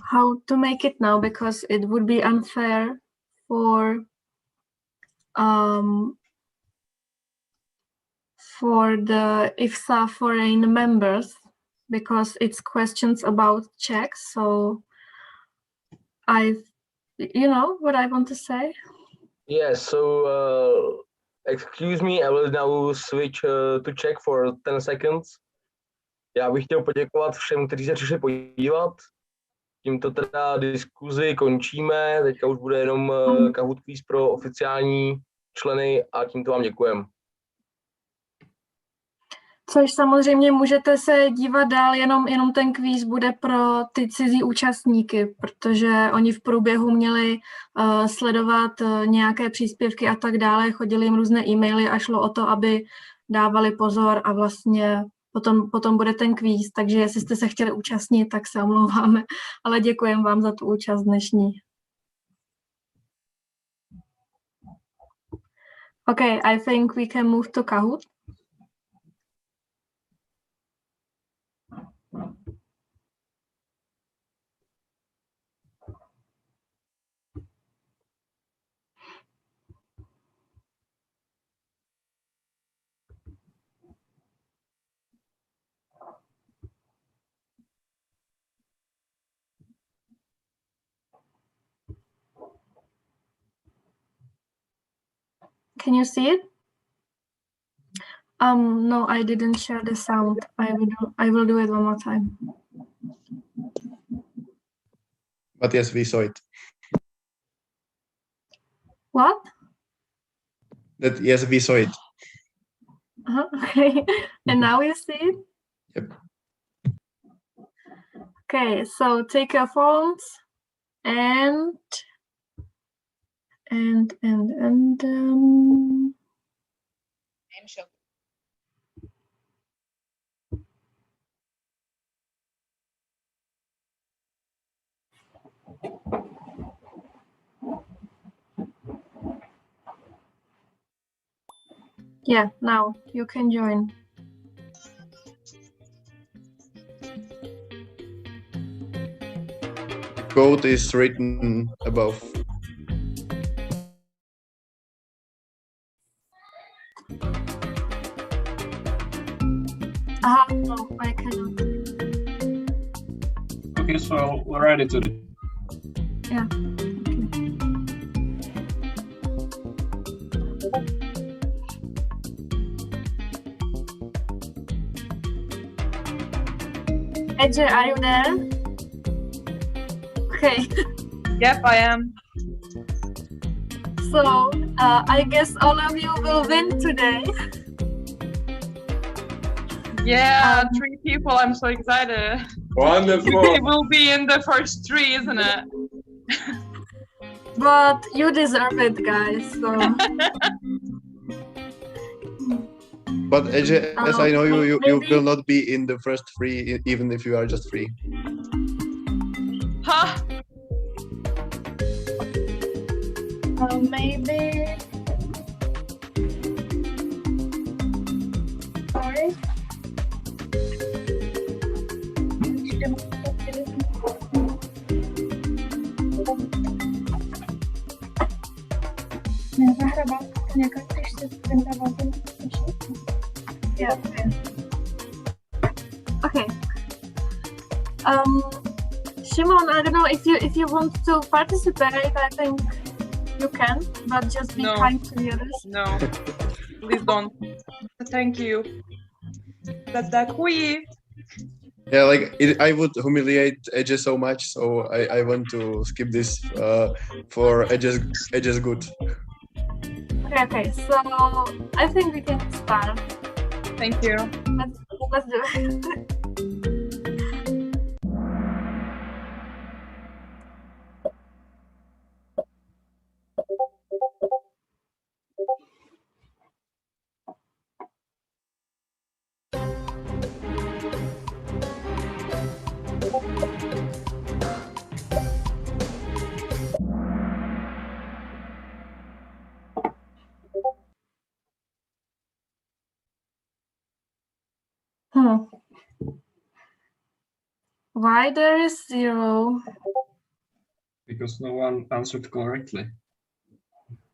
how to make it now because it would be unfair for the IFSA foreign members because it's questions about Czech. So you know what I want to say? Yeah, so excuse me, I will now switch to Czech for 10 seconds. Já bych chtěl poděkovat všem, kteří se přišli podívat. Tímto teda diskuzi končíme, teďka už bude jenom Kahoot quiz pro oficiální členy a tímto vám děkujem. Což samozřejmě můžete se dívat dál, jenom ten kvíz bude pro ty cizí účastníky, protože oni v průběhu měli sledovat nějaké příspěvky a tak dále, chodili jim různé e-maily a šlo o to, aby dávali pozor a vlastně potom bude ten kvíz, takže jestli jste se chtěli účastnit, tak se omlouváme, ale děkujeme vám za tu účast dnešní. Okay, I think we can move to Kahoot. Can you see it? No, I didn't share the sound. I will do it one more time. But yes, we saw it. What? Yes, we saw it. Okay. And now you see it? Yep. Okay, so take your phones and yeah, now you can join. Code is written above. No, I cannot. Okay, so we're ready to. Yeah. Edge, are you there? Okay. Yep, I am. So, I guess all of you will win today. Yeah, 3 people. I'm so excited. Wonderful. It will be in the first 3, isn't it? But you deserve it, guys. So. But as I know you will not be in the first 3, even if you are just 3. Huh? Maybe. Sorry. Yeah. Okay. Shimon, I don't know if you want to participate. I think you can, but just be kind to the others. No, please don't. Thank you. Děkuji. Yeah, like I would humiliate Edge so much, so I want to skip this for Edge's good. Okay, so I think we can start. Thank you. Let's do it. Why there is 0? Because no one answered correctly.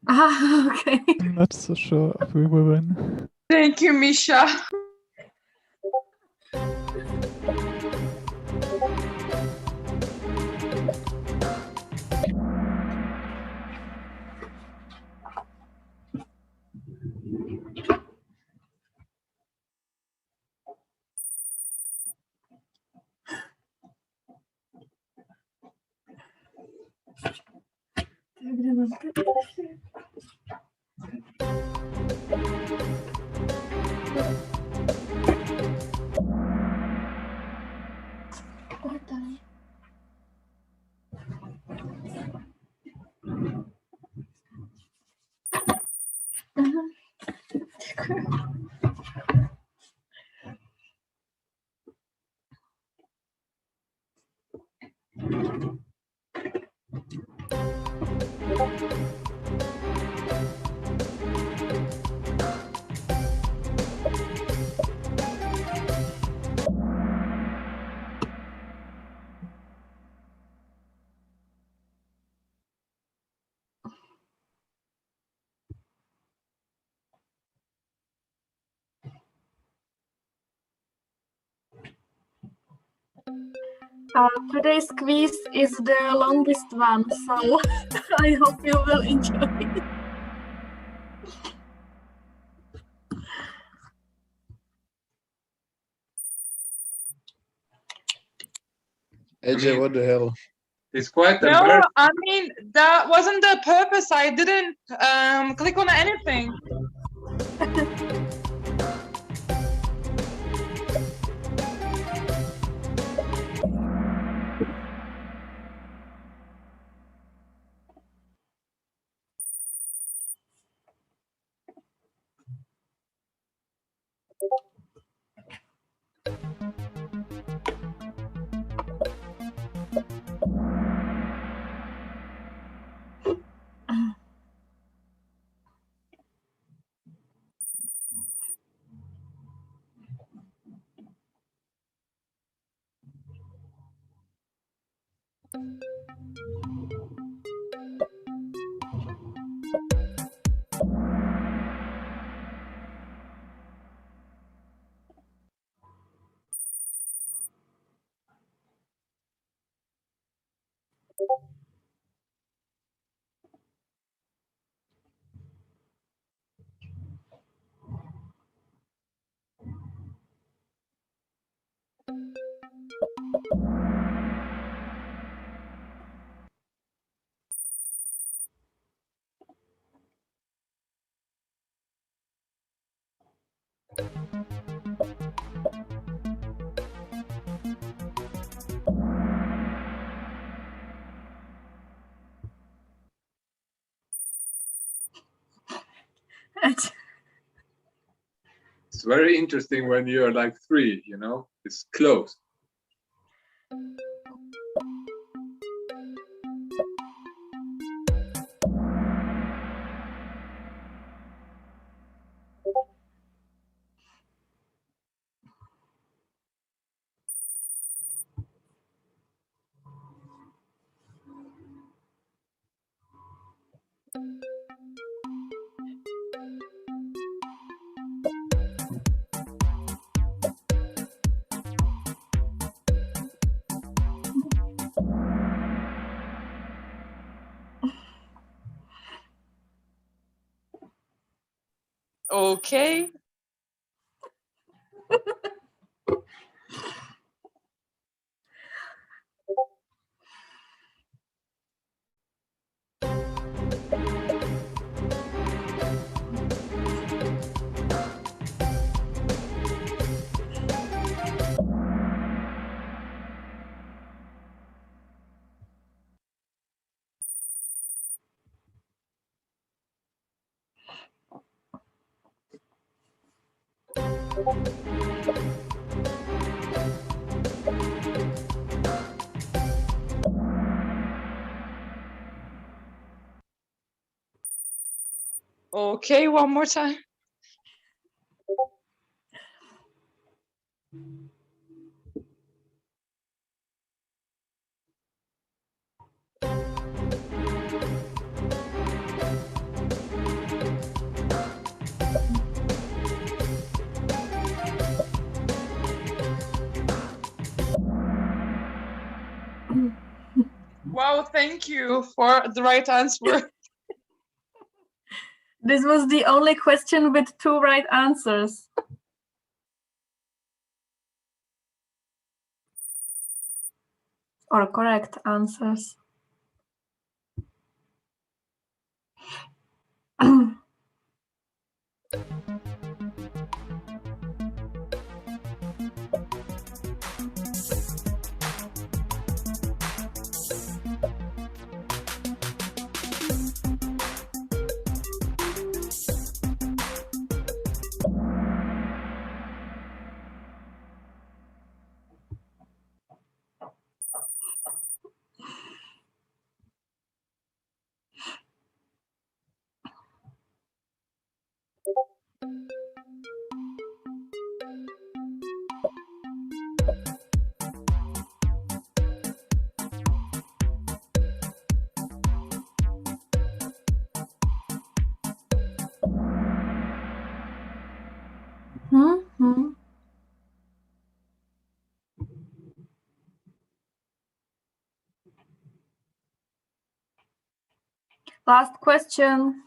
Okay. I'm not so sure if we will win. Thank you, Misha. Today's quiz is the longest one, so I hope you will enjoy it. AJ, what the hell? It's quite No, embarrassing. I mean, that wasn't the purpose. I didn't click on anything. It's very interesting when you're like 3, you know, it's close. Okay. Okay, one more time. Wow, thank you for the right answer. This was the only question with 2 right answers. Or correct answers. Hmm. Last question.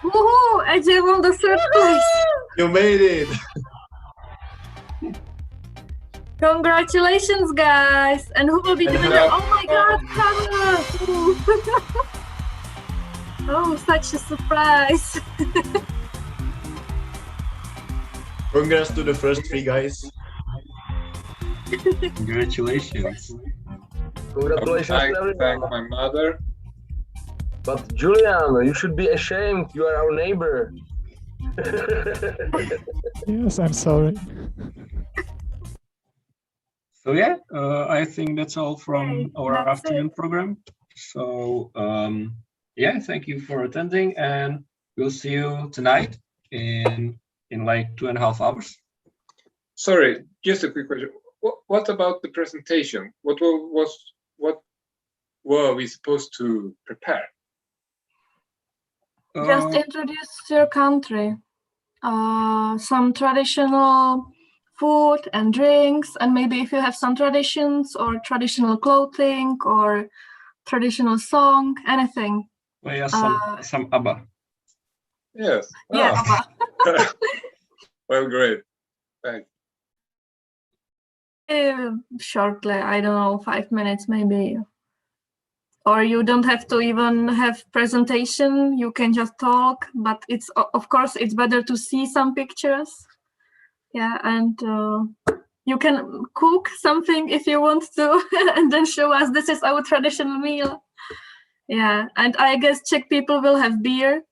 Woohoo! AJ won the third place. You made it. Congratulations, guys! And who will be the winner? Oh my God, Carla! Oh, such a surprise! Congrats to the first three guys. Congratulations. Congratulations I to would like to thank everyone. my mother. But Julian, you should be ashamed. You are our neighbor. Yes, I'm sorry. So yeah, I think that's all from our that's afternoon program. So yeah, thank you for attending, and we'll see you tonight in like 2.5 hours. Sorry, just a quick question. What about the presentation? What were we supposed to prepare? Just introduce your country. Some traditional food and drinks, and maybe if you have some traditions or traditional clothing or traditional song, anything. Well, yeah, some ABBA. Yes. Yeah, Ah. Well, great. Thanks. Shortly, I don't know, 5 minutes maybe. Or you don't have to even have presentation, you can just talk, but it's, of course, it's better to see some pictures. Yeah, and you can cook something if you want to, and then show us this is our traditional meal. Yeah, and I guess Czech people will have beer.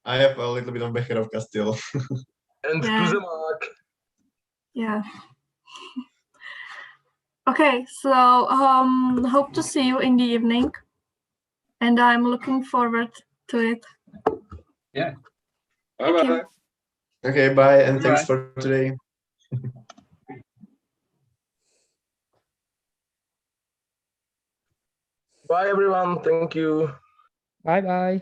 I have a little bit of Becherovka still. And Yeah. to the mark. Yeah. Okay, so hope to see you in the evening, and I'm looking forward to it. Yeah. Bye bye. Okay, bye, and thanks for today. Bye, everyone. Thank you. Bye bye.